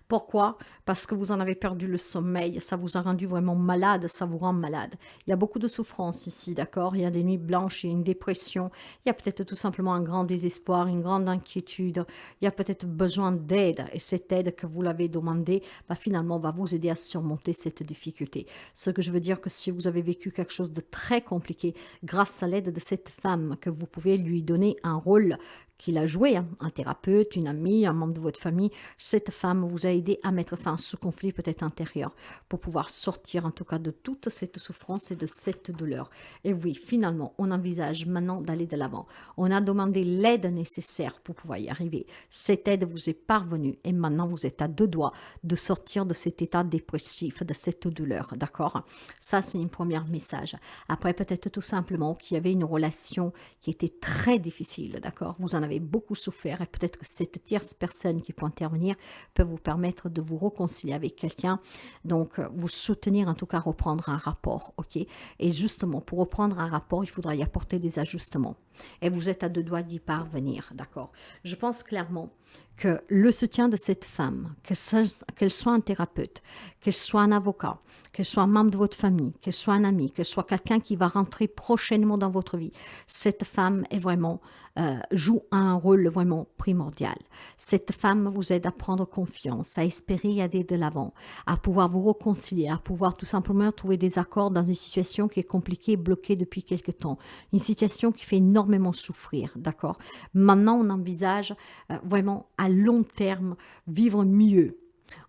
Pourquoi? Parce que vous en avez perdu le sommeil, ça vous a rendu vraiment malade, ça vous rend malade. Il y a beaucoup de souffrance ici, d'accord? Il y a des nuits blanches et une dépression. Il y a peut-être tout simplement un grand désespoir, une grande inquiétude. Il y a peut-être besoin d'aide et cette aide que vous l'avez demandée, finalement, va vous aider à surmonter cette difficulté. Ce que je veux dire que si vous avez vécu quelque chose de très compliqué, grâce à l'aide de cette femme, que vous pouvez lui donner un rôle qu'il a joué, hein, un thérapeute, une amie, un membre de votre famille, cette femme vous a aidé à mettre fin à ce conflit peut-être intérieur pour pouvoir sortir en tout cas de toute cette souffrance et de cette douleur. Et oui, finalement, on envisage maintenant d'aller de l'avant. On a demandé l'aide nécessaire pour pouvoir y arriver. Cette aide vous est parvenue et maintenant vous êtes à deux doigts de sortir de cet état dépressif, de cette douleur, d'accord? Ça, c'est un premier message. Après, peut-être tout simplement qu'il y avait une relation qui était très difficile, d'accord? Vous en avez beaucoup souffert et peut-être que cette tierce personne qui peut intervenir peut vous permettre de vous réconcilier avec quelqu'un, donc vous soutenir, en tout cas reprendre un rapport, ok? Et justement, pour reprendre un rapport, il faudra y apporter des ajustements et vous êtes à deux doigts d'y parvenir, d'accord? Je pense clairement que le soutien de cette femme, qu'elle soit un thérapeute, qu'elle soit un avocat, qu'elle soit un membre de votre famille, qu'elle soit un ami, qu'elle soit quelqu'un qui va rentrer prochainement dans votre vie, cette femme est vraiment joue un rôle vraiment primordial. Cette femme vous aide à prendre confiance, à espérer et à aller de l'avant, à pouvoir vous réconcilier, à pouvoir tout simplement trouver des accords dans une situation qui est compliquée et bloquée depuis quelque temps. Une situation qui fait énormément souffrir, d'accord? Maintenant, on envisage vraiment à long terme vivre mieux.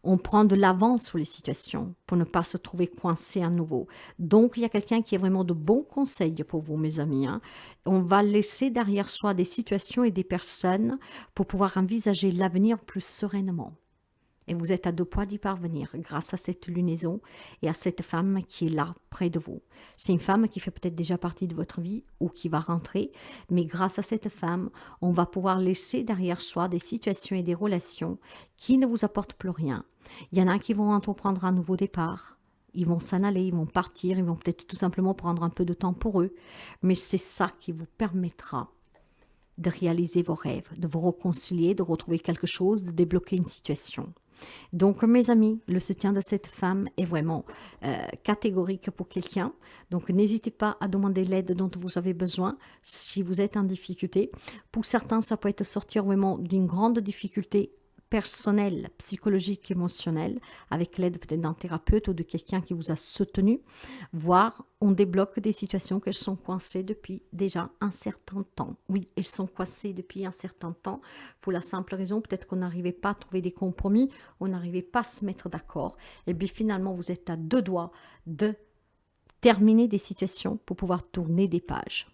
On prend de l'avance sur les situations pour ne pas se trouver coincé à nouveau. Donc, il y a quelqu'un qui a vraiment de bons conseils pour vous, mes amis, hein. On va laisser derrière soi des situations et des personnes pour pouvoir envisager l'avenir plus sereinement. Et vous êtes à deux poids d'y parvenir grâce à cette lunaison et à cette femme qui est là, près de vous. C'est une femme qui fait peut-être déjà partie de votre vie ou qui va rentrer, mais grâce à cette femme, on va pouvoir laisser derrière soi des situations et des relations qui ne vous apportent plus rien. Il y en a qui vont entreprendre un nouveau départ. Ils vont s'en aller, ils vont partir, ils vont peut-être tout simplement prendre un peu de temps pour eux. Mais c'est ça qui vous permettra de réaliser vos rêves, de vous réconcilier, de retrouver quelque chose, de débloquer une situation. Donc, mes amis, le soutien de cette femme est vraiment catégorique pour quelqu'un. Donc, n'hésitez pas à demander l'aide dont vous avez besoin si vous êtes en difficulté. Pour certains, ça peut être sortir vraiment d'une grande difficulté personnelle, psychologique, émotionnelle, avec l'aide peut-être d'un thérapeute ou de quelqu'un qui vous a soutenu, voire on débloque des situations qu'elles sont coincées depuis déjà un certain temps. Oui, elles sont coincées depuis un certain temps pour la simple raison, peut-être qu'on n'arrivait pas à trouver des compromis, on n'arrivait pas à se mettre d'accord, et bien finalement vous êtes à deux doigts de terminer des situations pour pouvoir tourner des pages.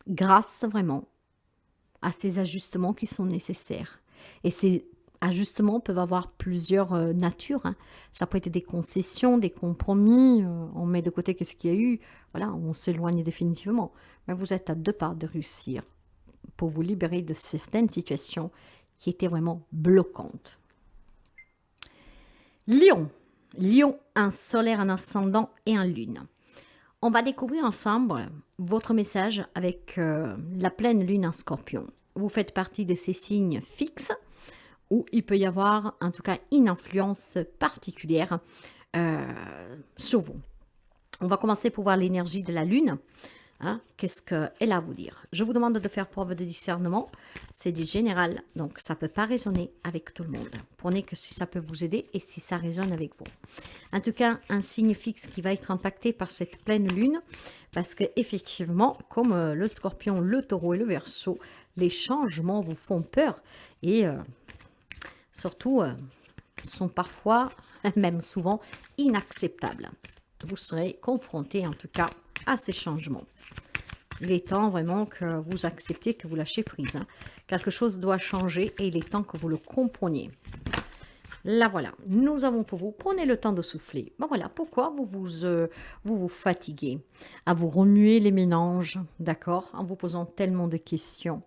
Grâce vraiment à ces ajustements qui sont nécessaires. Et c'est ajustements peuvent avoir plusieurs natures, hein. Ça peut être des concessions, des compromis, on met de côté qu'est-ce qu'il y a eu, voilà, on s'éloigne définitivement. Mais vous êtes à deux pas de réussir pour vous libérer de certaines situations qui étaient vraiment bloquantes. Lion. Lion, un solaire, un ascendant et un lune. On va découvrir ensemble votre message avec la pleine lune en scorpion. Vous faites partie de ces signes fixes où il peut y avoir en tout cas une influence particulière sur vous. On va commencer pour voir l'énergie de la lune. Hein, qu'est-ce qu'elle a à vous dire? Je vous demande de faire preuve de discernement. C'est du général, donc ça ne peut pas résonner avec tout le monde. Prenez que si ça peut vous aider et si ça résonne avec vous. En tout cas, un signe fixe qui va être impacté par cette pleine lune, parce que effectivement, comme le scorpion, le taureau et le verseau, les changements vous font peur et surtout sont parfois, même souvent, inacceptables. Vous serez confronté en tout cas à ces changements. Il est temps vraiment que vous acceptiez, que vous lâchez prise. Hein. Quelque chose doit changer et il est temps que vous le compreniez. Là voilà, nous avons pour vous, prenez le temps de souffler. Ben voilà, pourquoi vous fatiguez à vous remuer les méninges, d'accord, en vous posant tellement de questions.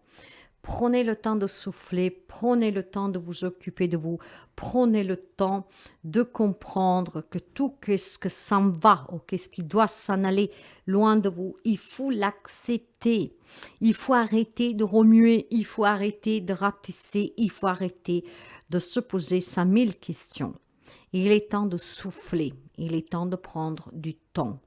Prenez le temps de souffler, prenez le temps de vous occuper de vous, prenez le temps de comprendre que tout ce que s'en va ou qu'est-ce qui doit s'en aller loin de vous, il faut l'accepter. Il faut arrêter de remuer, il faut arrêter de ratisser, il faut arrêter de se poser 5000 questions. Il est temps de souffler, il est temps de prendre du temps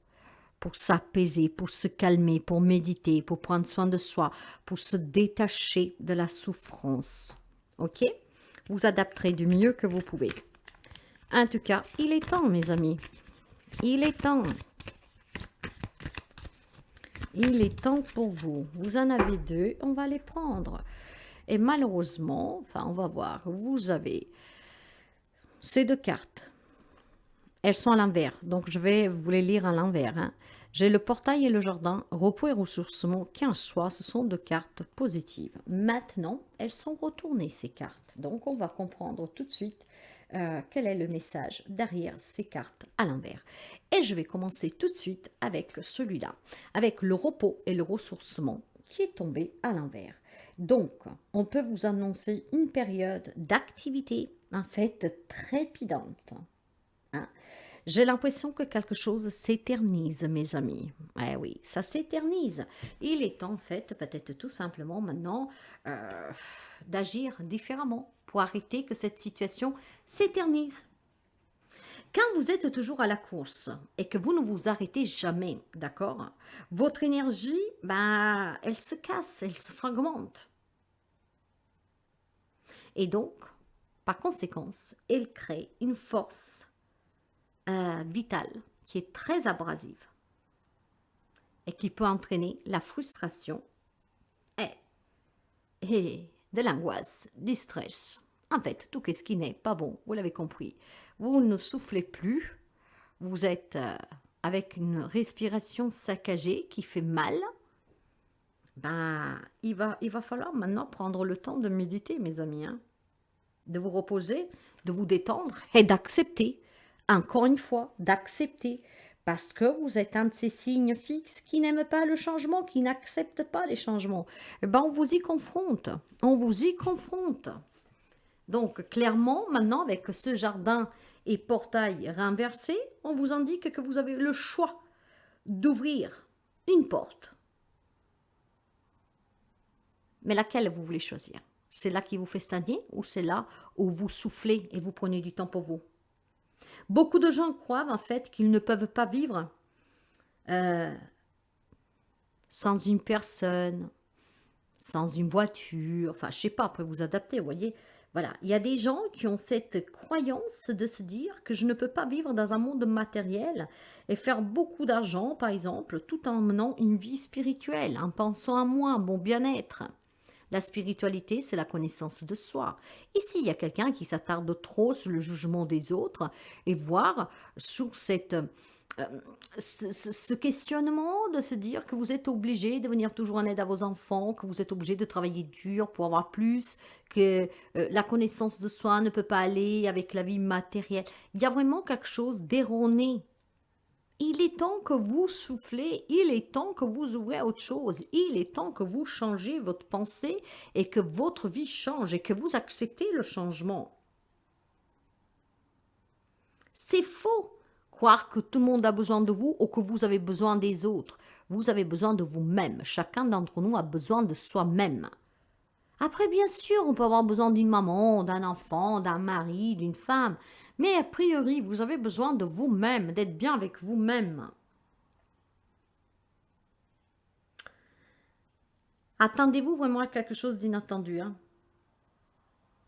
pour s'apaiser, pour se calmer, pour méditer, pour prendre soin de soi, pour se détacher de la souffrance. Ok? Vous adapterez du mieux que vous pouvez. En tout cas, il est temps, mes amis. Il est temps. Il est temps pour vous. Vous en avez deux, on va les prendre. Et malheureusement, enfin, on va voir, vous avez ces deux cartes. Elles sont à l'envers, donc je vais vous les lire à l'envers. Hein. J'ai le portail et le jardin, repos et ressourcement, qui en soi, ce sont deux cartes positives. Maintenant, elles sont retournées, ces cartes. Donc, on va comprendre tout de suite quel est le message derrière ces cartes à l'envers. Et je vais commencer tout de suite avec celui-là, avec le repos et le ressourcement qui est tombé à l'envers. Donc, on peut vous annoncer une période d'activité, en fait, trépidante. Hein. J'ai l'impression que quelque chose s'éternise, mes amis. Eh oui, ça s'éternise. Il est temps, en fait, peut-être tout simplement maintenant, d'agir différemment pour arrêter que cette situation s'éternise. Quand vous êtes toujours à la course et que vous ne vous arrêtez jamais, d'accord, votre énergie, ben, elle se casse, elle se fragmente. Et donc, par conséquence, elle crée une force vitale qui est très abrasive et qui peut entraîner la frustration et de l'angoisse, du stress. En fait, tout ce qui n'est pas bon, vous l'avez compris. Vous ne soufflez plus, vous êtes avec une respiration saccagée qui fait mal. Ben, il va falloir maintenant prendre le temps de méditer, mes amis, hein, de vous reposer, de vous détendre et d'accepter. Encore une fois, d'accepter, parce que vous êtes un de ces signes fixes qui n'aiment pas le changement, qui n'acceptent pas les changements. Eh ben, on vous y confronte, on vous y confronte. Donc, clairement, maintenant, avec ce jardin et portail renversé, on vous indique que vous avez le choix d'ouvrir une porte. Mais laquelle vous voulez choisir? C'est là qui vous fait stagner ou c'est là où vous soufflez et vous prenez du temps pour vous? Beaucoup de gens croient en fait qu'ils ne peuvent pas vivre sans une personne, sans une voiture, enfin je sais pas, après vous adaptez, vous voyez. Voilà, il y a des gens qui ont cette croyance de se dire que je ne peux pas vivre dans un monde matériel et faire beaucoup d'argent, par exemple, tout en menant une vie spirituelle, en pensant à moi, à mon bien-être. La spiritualité, c'est la connaissance de soi. Ici, il y a quelqu'un qui s'attarde trop sur le jugement des autres et voire sur cette ce questionnement de se dire que vous êtes obligé de venir toujours en aide à vos enfants, que vous êtes obligé de travailler dur pour avoir plus, que la connaissance de soi ne peut pas aller avec la vie matérielle. Il y a vraiment quelque chose d'erroné. Il est temps que vous soufflez, il est temps que vous ouvrez à autre chose, il est temps que vous changez votre pensée et que votre vie change et que vous acceptez le changement. C'est faux croire que tout le monde a besoin de vous ou que vous avez besoin des autres. Vous avez besoin de vous-même. Chacun d'entre nous a besoin de soi-même. Après, bien sûr, on peut avoir besoin d'une maman, d'un enfant, d'un mari, d'une femme. Mais a priori, vous avez besoin de vous-même, d'être bien avec vous-même. Attendez-vous vraiment à quelque chose d'inattendu, hein?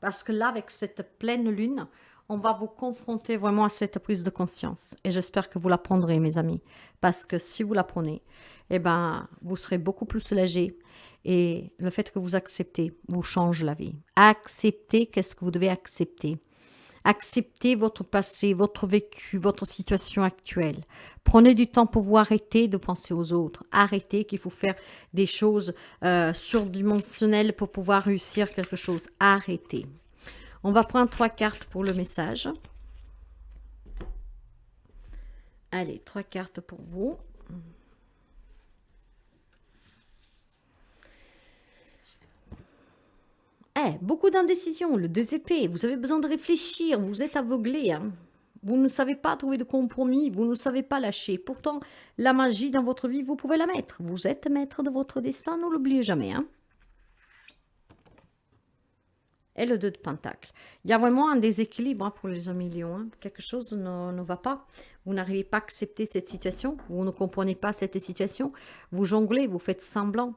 Parce que là, avec cette pleine lune, on va vous confronter vraiment à cette prise de conscience. Et j'espère que vous la prendrez, mes amis. Parce que si vous la prenez, eh ben, vous serez beaucoup plus soulagés. Et le fait que vous acceptez vous change la vie. Acceptez qu'est-ce que vous devez accepter. Acceptez votre passé, votre vécu, votre situation actuelle. Prenez du temps pour vous arrêter de penser aux autres. Arrêtez qu'il faut faire des choses surdimensionnelles pour pouvoir réussir quelque chose. Arrêtez. On va prendre 3 cartes pour le message. Allez, 3 cartes pour vous. Beaucoup d'indécision, le 2 épées. Vous avez besoin de réfléchir, vous êtes aveuglé. Hein. Vous ne savez pas trouver de compromis, vous ne savez pas lâcher. Pourtant, la magie dans votre vie, vous pouvez la mettre. Vous êtes maître de votre destin, ne l'oubliez jamais. Hein. Et le 2 de Pentacle. Il y a vraiment un déséquilibre pour les amis lions. Hein. Quelque chose ne va pas. Vous n'arrivez pas à accepter cette situation. Vous ne comprenez pas cette situation. Vous jonglez, vous faites semblant.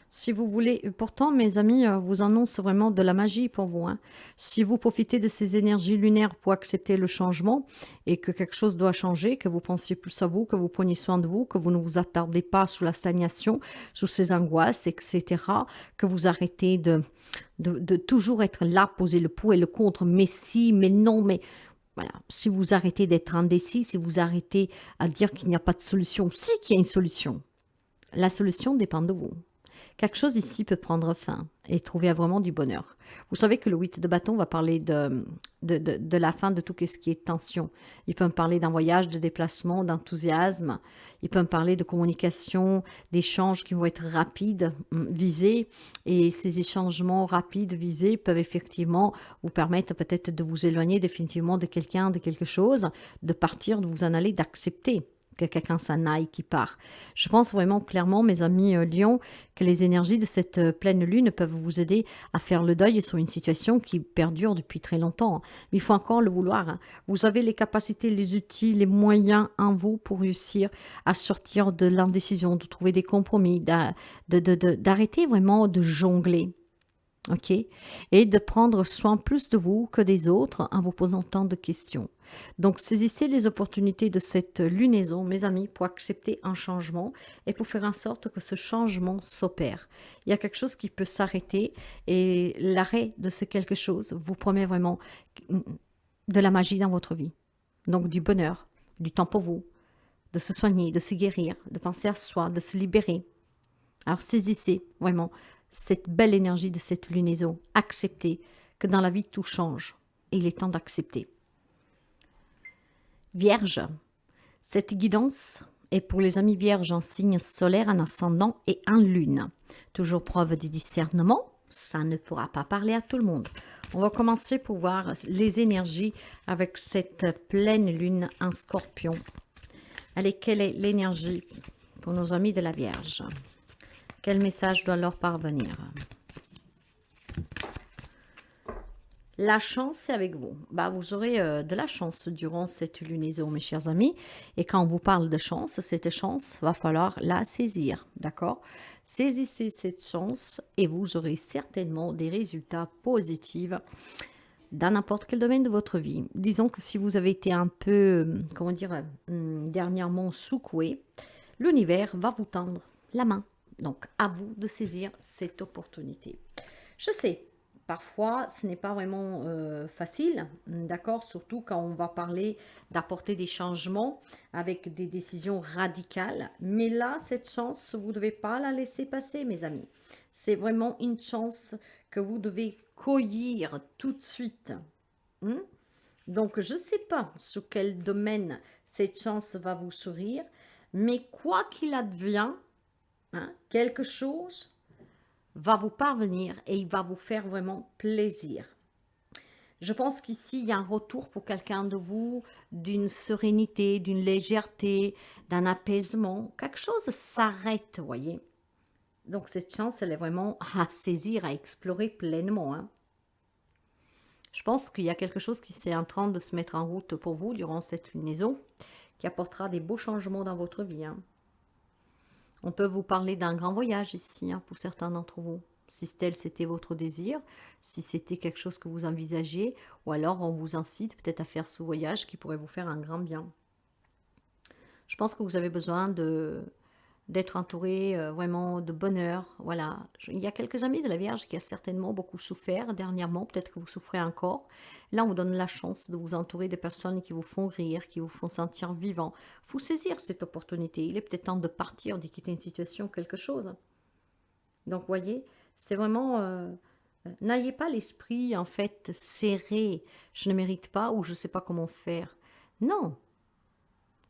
Si vous voulez, pourtant mes amis vous annoncent vraiment de la magie pour vous. Hein. Si vous profitez de ces énergies lunaires pour accepter le changement et que quelque chose doit changer, que vous pensiez plus à vous, que vous preniez soin de vous, que vous ne vous attardez pas sous la stagnation, sous ces angoisses, etc., que vous arrêtez de toujours être là, poser le pour et le contre, mais si, mais non, mais... Voilà, si vous arrêtez d'être indécis, si vous arrêtez à dire qu'il n'y a pas de solution, si qu'il y a une solution, la solution dépend de vous. Quelque chose ici peut prendre fin et trouver vraiment du bonheur. Vous savez que le 8 de bâton va parler de la fin de tout ce qui est tension. Il peut me parler d'un voyage, de déplacement, d'enthousiasme. Il peut me parler de communication, d'échanges qui vont être rapides, visés. Et ces échangements rapides, visés, peuvent effectivement vous permettre peut-être de vous éloigner définitivement de quelqu'un, de quelque chose, de partir, de vous en aller, d'accepter que quelqu'un s'en aille, qui part. Je pense vraiment clairement, mes amis Lions, que les énergies de cette pleine lune peuvent vous aider à faire le deuil sur une situation qui perdure depuis très longtemps. Mais il faut encore le vouloir. Hein. Vous avez les capacités, les outils, les moyens en vous pour réussir à sortir de l'indécision, de trouver des compromis, d'arrêter vraiment de jongler. Ok, et de prendre soin plus de vous que des autres en vous posant tant de questions. Donc, saisissez les opportunités de cette lunaison, mes amis, pour accepter un changement et pour faire en sorte que ce changement s'opère. Il y a quelque chose qui peut s'arrêter et l'arrêt de ce quelque chose vous promet vraiment de la magie dans votre vie. Donc, du bonheur, du temps pour vous, de se soigner, de se guérir, de penser à soi, de se libérer. Alors, saisissez vraiment cette belle énergie de cette lunaison. Acceptez que dans la vie, tout change. Et il est temps d'accepter. Vierge, cette guidance est pour les amis vierges en signe solaire, en ascendant et en lune. Toujours preuve de discernement, ça ne pourra pas parler à tout le monde. On va commencer pour voir les énergies avec cette pleine lune en scorpion. Allez, quelle est l'énergie pour nos amis de la Vierge ? Quel message doit leur parvenir? La chance est avec vous. Vous aurez de la chance durant cette lunaison, mes chers amis. Et quand on vous parle de chance, cette chance, va falloir la saisir. D'accord? Saisissez cette chance et vous aurez certainement des résultats positifs dans n'importe quel domaine de votre vie. Disons que si vous avez été un peu, dernièrement secoué, l'univers va vous tendre la main. Donc, à vous de saisir cette opportunité. Je sais parfois, ce n'est pas vraiment facile, d'accord? Surtout quand on va parler d'apporter des changements avec des décisions radicales. Mais là, cette chance, vous ne devez pas la laisser passer, mes amis. C'est vraiment une chance que vous devez cueillir tout de suite. Hmm? Donc, je ne sais pas sur quel domaine cette chance va vous sourire, mais quoi qu'il advient, hein, quelque chose va vous parvenir et il va vous faire vraiment plaisir. Je pense qu'ici, il y a un retour pour quelqu'un de vous, d'une sérénité, d'une légèreté, d'un apaisement. Quelque chose s'arrête, vous voyez. Donc, cette chance, elle est vraiment à saisir, à explorer pleinement. Hein. Je pense qu'il y a quelque chose qui est en train de se mettre en route pour vous durant cette lunaison, qui apportera des beaux changements dans votre vie. Hein. On peut vous parler d'un grand voyage ici, hein, pour certains d'entre vous. Si tel c'était votre désir, si c'était quelque chose que vous envisagez, ou alors on vous incite peut-être à faire ce voyage qui pourrait vous faire un grand bien. Je pense que vous avez besoin d'être entouré vraiment de bonheur. Voilà. Il y a quelques amis de la Vierge qui a certainement beaucoup souffert dernièrement, peut-être que vous souffrez encore. Là, on vous donne la chance de vous entourer de personnes qui vous font rire, qui vous font sentir vivant. Il faut saisir cette opportunité. Il est peut-être temps de partir, de quitter une situation, quelque chose. Donc, voyez, c'est vraiment... n'ayez pas l'esprit, en fait, serré. Je ne mérite pas ou je ne sais pas comment faire. Non.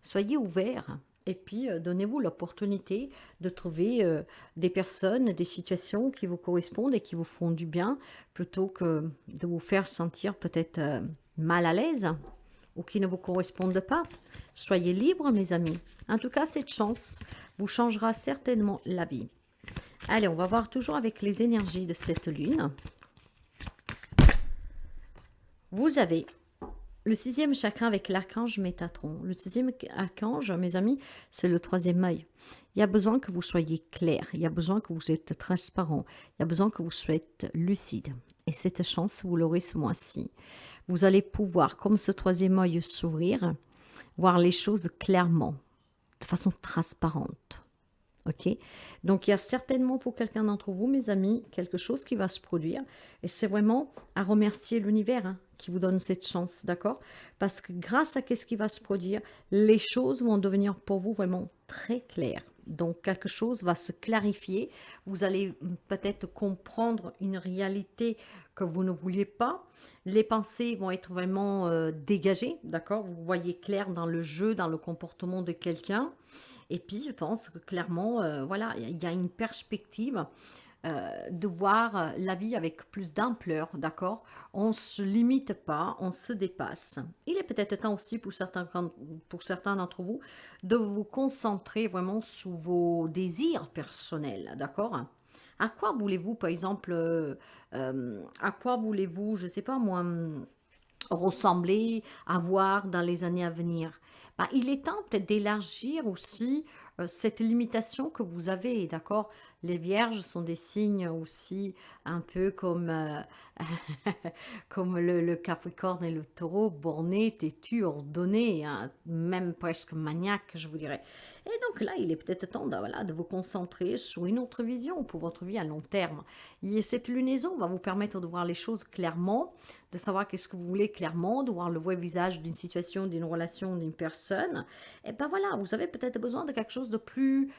Soyez ouverts. Et puis, donnez-vous l'opportunité de trouver des personnes, des situations qui vous correspondent et qui vous font du bien, plutôt que de vous faire sentir peut-être mal à l'aise ou qui ne vous correspondent pas. Soyez libres, mes amis. En tout cas, cette chance vous changera certainement la vie. Allez, on va voir toujours avec les énergies de cette lune. Vous avez le 6e chakra avec l'archange Métatron. Le 6e archange, mes amis, c'est le 3e œil. Il y a besoin que vous soyez clair. Il y a besoin que vous êtes transparent. Il y a besoin que vous soyez lucide. Et cette chance, vous l'aurez ce mois-ci. Vous allez pouvoir, comme ce 3e œil s'ouvrir, voir les choses clairement, de façon transparente. Ok, donc il y a certainement pour quelqu'un d'entre vous, mes amis, quelque chose qui va se produire. Et c'est vraiment à remercier l'univers hein, qui vous donne cette chance, d'accord? Parce que grâce à ce qui va se produire, les choses vont devenir pour vous vraiment très claires. Donc quelque chose va se clarifier. Vous allez peut-être comprendre une réalité que vous ne vouliez pas. Les pensées vont être vraiment dégagées, d'accord? Vous voyez clair dans le jeu, dans le comportement de quelqu'un. Et puis, je pense que clairement, voilà, il y a une perspective de voir la vie avec plus d'ampleur, d'accord? On ne se limite pas, on se dépasse. Il est peut-être temps aussi pour certains d'entre vous de vous concentrer vraiment sur vos désirs personnels, d'accord? À quoi voulez-vous, par exemple, à quoi voulez-vous, je ne sais pas moi, ressembler, avoir dans les années à venir? Ben, il est temps peut-être d'élargir aussi cette limitation que vous avez, d'accord? Les vierges sont des signes aussi un peu comme, comme le Capricorne et le Taureau, bornés, têtus, ordonnés, hein, même presque maniaques, je vous dirais. Et donc là, il est peut-être temps de, voilà, de vous concentrer sur une autre vision pour votre vie à long terme. Et cette lunaison va vous permettre de voir les choses clairement, de savoir qu'est-ce que vous voulez clairement, de voir le vrai visage d'une situation, d'une relation, d'une personne. Et ben voilà, vous avez peut-être besoin de quelque chose de plus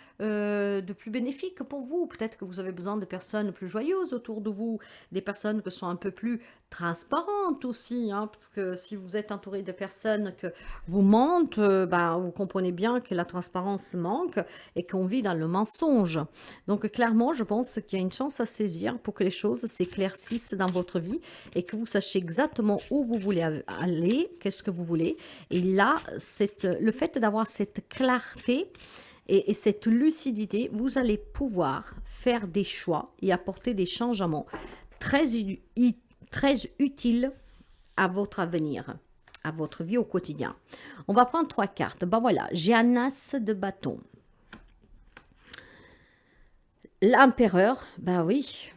bénéfique pour vous. Peut-être que vous avez besoin de personnes plus joyeuses autour de vous, des personnes qui sont un peu plus transparentes aussi, hein, parce que si vous êtes entouré de personnes que vous mentent, ben, vous comprenez bien que la transparence manque et qu'on vit dans le mensonge. Donc clairement, je pense qu'il y a une chance à saisir pour que les choses s'éclaircissent dans votre vie et que vous sachiez exactement où vous voulez aller, qu'est-ce que vous voulez. Et là, le fait d'avoir cette clarté et cette lucidité, vous allez pouvoir faire des choix et apporter des changements très utiles à votre avenir, à votre vie au quotidien. On va prendre 3 cartes. Ben voilà, j'ai un as de bâton. L'empereur, ben oui.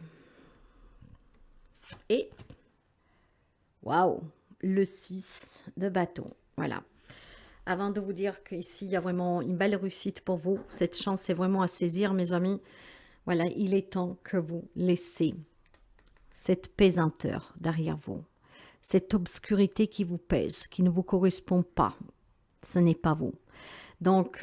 Et, waouh, le 6 de bâton. Voilà. Avant de vous dire qu'ici, il y a vraiment une belle réussite pour vous, cette chance est vraiment à saisir, mes amis. Voilà, il est temps que vous laissiez cette pesanteur derrière vous, cette obscurité qui vous pèse, qui ne vous correspond pas. Ce n'est pas vous. Donc,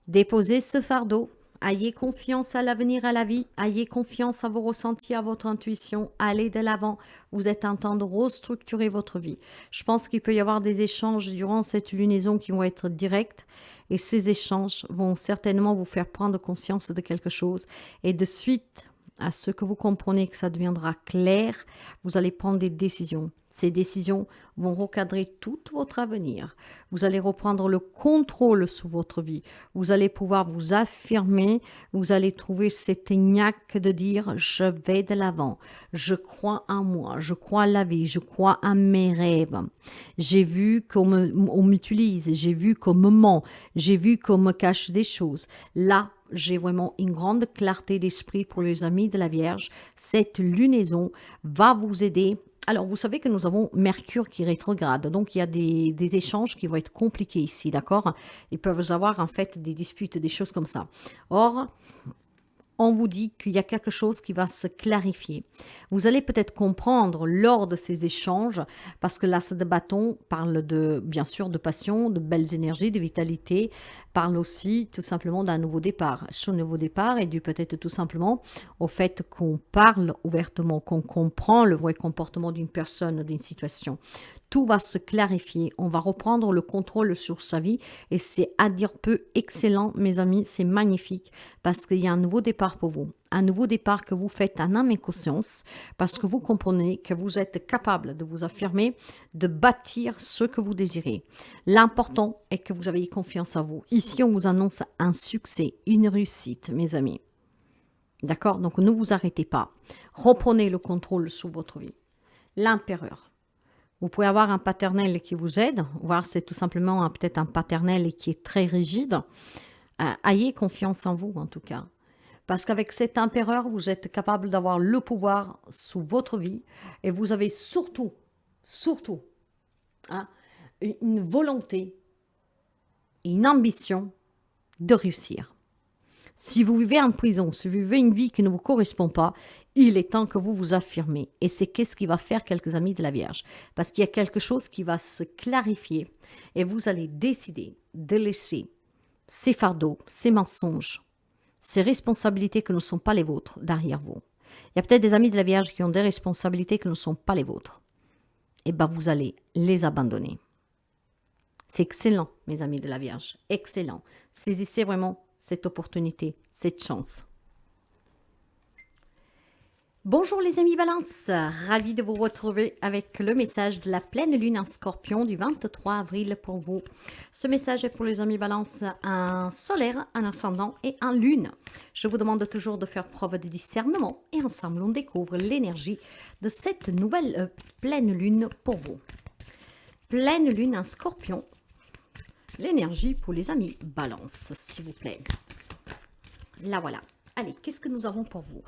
déposez ce fardeau. Ayez confiance à l'avenir, à la vie. Ayez confiance à vos ressentis, à votre intuition. Allez de l'avant. Vous êtes en train de restructurer votre vie. Je pense qu'il peut y avoir des échanges durant cette lunaison qui vont être directs. Et ces échanges vont certainement vous faire prendre conscience de quelque chose. Et de suite à ce que vous comprenez que ça deviendra clair, vous allez prendre des décisions. Ces décisions vont recadrer tout votre avenir. Vous allez reprendre le contrôle sur votre vie. Vous allez pouvoir vous affirmer. Vous allez trouver cette niaque de dire « je vais de l'avant ». Je crois en moi. Je crois à la vie. Je crois à mes rêves. J'ai vu qu'on m'utilise. J'ai vu qu'on me ment. J'ai vu qu'on me cache des choses. Là, j'ai vraiment une grande clarté d'esprit pour les amis de la Vierge. Cette lunaison va vous aider. Alors, vous savez que nous avons Mercure qui rétrograde, donc il y a des échanges qui vont être compliqués ici, d'accord? Ils peuvent avoir en fait des disputes, des choses comme ça. Or, on vous dit qu'il y a quelque chose qui va se clarifier. Vous allez peut-être comprendre lors de ces échanges, parce que l'as de bâton parle de, bien sûr, de passion, de belles énergies, de vitalité, parle aussi tout simplement d'un nouveau départ. Ce nouveau départ est dû peut-être tout simplement au fait qu'on parle ouvertement, qu'on comprend le vrai comportement d'une personne, d'une situation. Tout va se clarifier, on va reprendre le contrôle sur sa vie et c'est à dire peu excellent, mes amis, c'est magnifique parce qu'il y a un nouveau départ pour vous. Un nouveau départ que vous faites en âme et conscience parce que vous comprenez que vous êtes capable de vous affirmer, de bâtir ce que vous désirez. L'important est que vous ayez confiance en vous. Ici, on vous annonce un succès, une réussite, mes amis. D'accord? Donc, ne vous arrêtez pas. Reprenez le contrôle sur votre vie. L'empereur. Vous pouvez avoir un paternel qui vous aide, voire c'est tout simplement peut-être un paternel qui est très rigide. Ayez confiance en vous en tout cas. Parce qu'avec cet empereur, vous êtes capable d'avoir le pouvoir sous votre vie et vous avez surtout, hein, une volonté, une ambition de réussir. Si vous vivez en prison, si vous vivez une vie qui ne vous correspond pas, il est temps que vous vous affirmez. Et c'est qu'est-ce qui va faire quelques amis de la Vierge. Parce qu'il y a quelque chose qui va se clarifier et vous allez décider de laisser ces fardeaux, ces mensonges, ces responsabilités qui ne sont pas les vôtres derrière vous. Il y a peut-être des amis de la Vierge qui ont des responsabilités qui ne sont pas les vôtres. Et bien vous allez les abandonner. C'est excellent, mes amis de la Vierge. Excellent. Saisissez vraiment cette opportunité, cette chance. Bonjour les amis Balance, ravi de vous retrouver avec le message de la pleine lune en Scorpion du 23 avril pour vous. Ce message est pour les amis Balance en solaire, en ascendant et en lune. Je vous demande toujours de faire preuve de discernement et ensemble on découvre l'énergie de cette nouvelle pleine lune pour vous. Pleine lune en Scorpion. L'énergie pour les amis Balance, s'il vous plaît. Là, voilà. Allez, qu'est-ce que nous avons pour vous?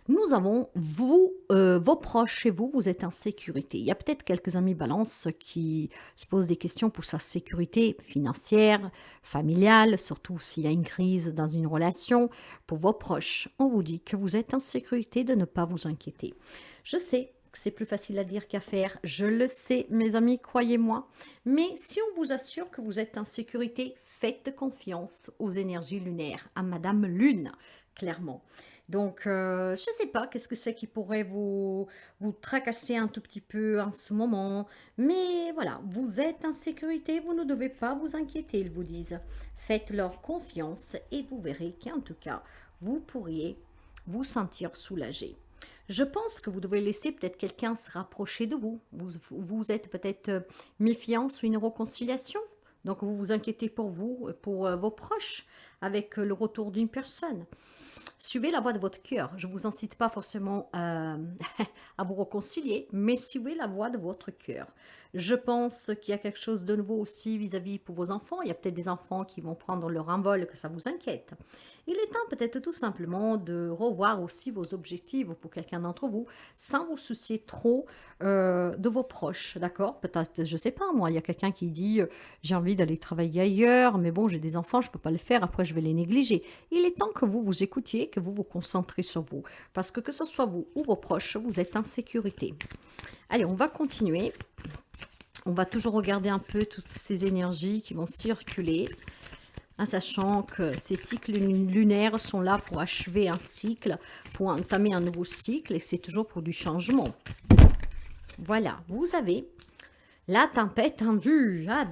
Nous avons vous, vos proches chez vous, vous êtes en sécurité. Il y a peut-être quelques amis Balance qui se posent des questions pour sa sécurité financière, familiale, surtout s'il y a une crise dans une relation. Pour vos proches, on vous dit que vous êtes en sécurité, de ne pas vous inquiéter. Je sais que c'est plus facile à dire qu'à faire, je le sais mes amis, croyez-moi, mais si on vous assure que vous êtes en sécurité, faites confiance aux énergies lunaires, à Madame Lune, clairement. Donc, je ne sais pas qu'est-ce que c'est qui pourrait vous tracasser un tout petit peu en ce moment, mais voilà, vous êtes en sécurité, vous ne devez pas vous inquiéter, ils vous disent. Faites-leur confiance et vous verrez qu'en tout cas, vous pourriez vous sentir soulagé. Je pense que vous devez laisser peut-être quelqu'un se rapprocher de vous. Vous êtes peut-être méfiant sur une réconciliation. Donc, vous vous inquiétez pour vous, pour vos proches, avec le retour d'une personne. Suivez la voie de votre cœur. Je ne vous incite pas forcément à vous réconcilier, mais suivez la voie de votre cœur. Je pense qu'il y a quelque chose de nouveau aussi vis-à-vis pour vos enfants. Il y a peut-être des enfants qui vont prendre leur envol, que ça vous inquiète. Il est temps peut-être tout simplement de revoir aussi vos objectifs pour quelqu'un d'entre vous, sans vous soucier trop de vos proches, d'accord? Peut-être, je sais pas moi, il y a quelqu'un qui dit j'ai envie d'aller travailler ailleurs, mais bon, j'ai des enfants, je peux pas le faire, après je vais les négliger. Il est temps que vous vous écoutiez, que vous vous concentrez sur vous, parce que ce soit vous ou vos proches, vous êtes en sécurité. Allez, on va continuer. On va toujours regarder un peu toutes ces énergies qui vont circuler, en sachant que ces cycles lunaires sont là pour achever un cycle, pour entamer un nouveau cycle, et c'est toujours pour du changement. Voilà, vous avez la tempête en vue. Ah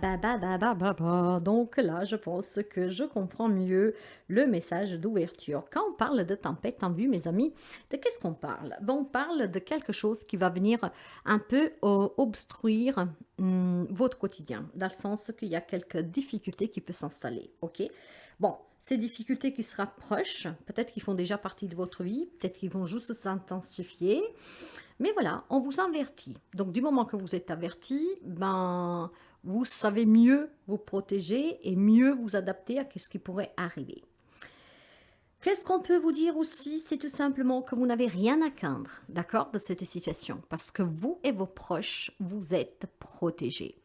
Donc là, je pense que je comprends mieux le message d'ouverture. Quand on parle de tempête en vue, mes amis, de qu'est-ce qu'on parle? On parle de quelque chose qui va venir un peu obstruire votre quotidien, dans le sens qu'il y a quelques difficultés qui peuvent s'installer. Ok. Bon, ces difficultés qui se rapprochent, peut-être qu'ils font déjà partie de votre vie, peut-être qu'ils vont juste s'intensifier. Mais voilà, on vous avertit. Donc, du moment que vous êtes averti, ben, vous savez mieux vous protéger et mieux vous adapter à ce qui pourrait arriver. Qu'est-ce qu'on peut vous dire aussi? C'est tout simplement que vous n'avez rien à craindre, d'accord, de cette situation. Parce que vous et vos proches, vous êtes protégés.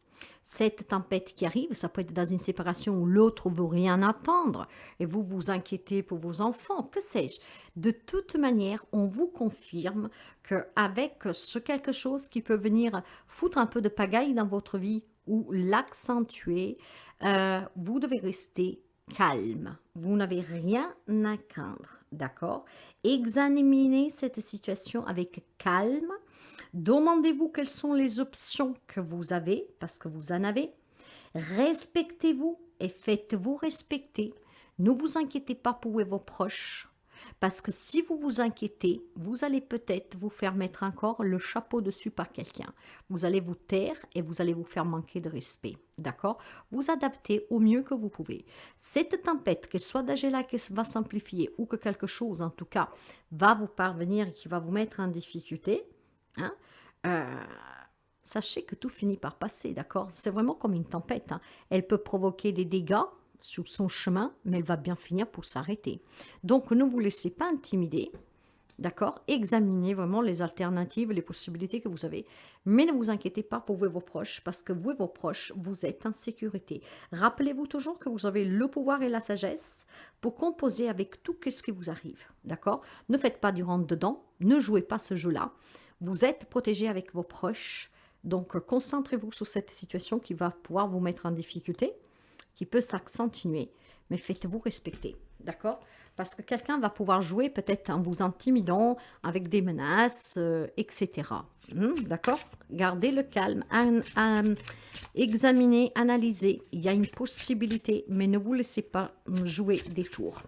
Cette tempête qui arrive, ça peut être dans une séparation où l'autre ne veut rien attendre et vous vous inquiétez pour vos enfants, que sais-je. De toute manière, on vous confirme qu'avec ce quelque chose qui peut venir foutre un peu de pagaille dans votre vie ou l'accentuer, vous devez rester calme. Vous n'avez rien à craindre, d'accord? Examinez cette situation avec calme. Demandez-vous quelles sont les options que vous avez, parce que vous en avez. Respectez-vous et faites-vous respecter. Ne vous inquiétez pas pour vos proches, parce que si vous vous inquiétez, vous allez peut-être vous faire mettre encore le chapeau dessus par quelqu'un. Vous allez vous taire et vous allez vous faire manquer de respect, d'accord? Vous adaptez au mieux que vous pouvez. Cette tempête, qu'elle soit d'Agela qui va s'amplifier ou que quelque chose, en tout cas, va vous parvenir et qui va vous mettre en difficulté, hein, sachez que tout finit par passer, d'accord? C'est vraiment comme une tempête, hein. Elle peut provoquer des dégâts sur son chemin, mais elle va bien finir pour s'arrêter. Donc, ne vous laissez pas intimider, d'accord? Examinez vraiment les alternatives, les possibilités que vous avez, mais ne vous inquiétez pas pour vous et vos proches, parce que vous et vos proches, vous êtes en sécurité. Rappelez-vous toujours que vous avez le pouvoir et la sagesse pour composer avec tout ce qui vous arrive, d'accord? Ne faites pas du rentre-dedans, ne jouez pas ce jeu-là. Vous êtes protégé avec vos proches, donc concentrez-vous sur cette situation qui va pouvoir vous mettre en difficulté, qui peut s'accentuer, mais faites-vous respecter, d'accord? Parce que quelqu'un va pouvoir jouer peut-être en vous intimidant avec des menaces, etc. D'accord? Gardez le calme, examinez, analysez. Il y a une possibilité, mais ne vous laissez pas jouer des tours.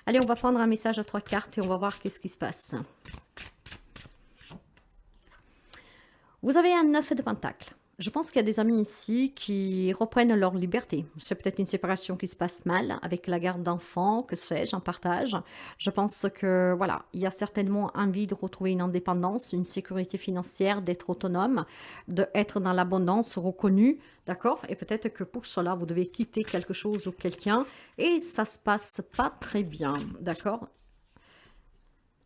Allez, on va prendre un message à 3 cartes et on va voir qu'est-ce qui se passe. Vous avez un 9 de pentacle. Je pense qu'il y a des amis ici qui reprennent leur liberté. C'est peut-être une séparation qui se passe mal avec la garde d'enfants, que sais-je, en partage. Je pense que, voilà, il y a certainement envie de retrouver une indépendance, une sécurité financière, d'être autonome, d'être dans l'abondance reconnue, d'accord? Et peut-être que pour cela, vous devez quitter quelque chose ou quelqu'un et ça se passe pas très bien, d'accord?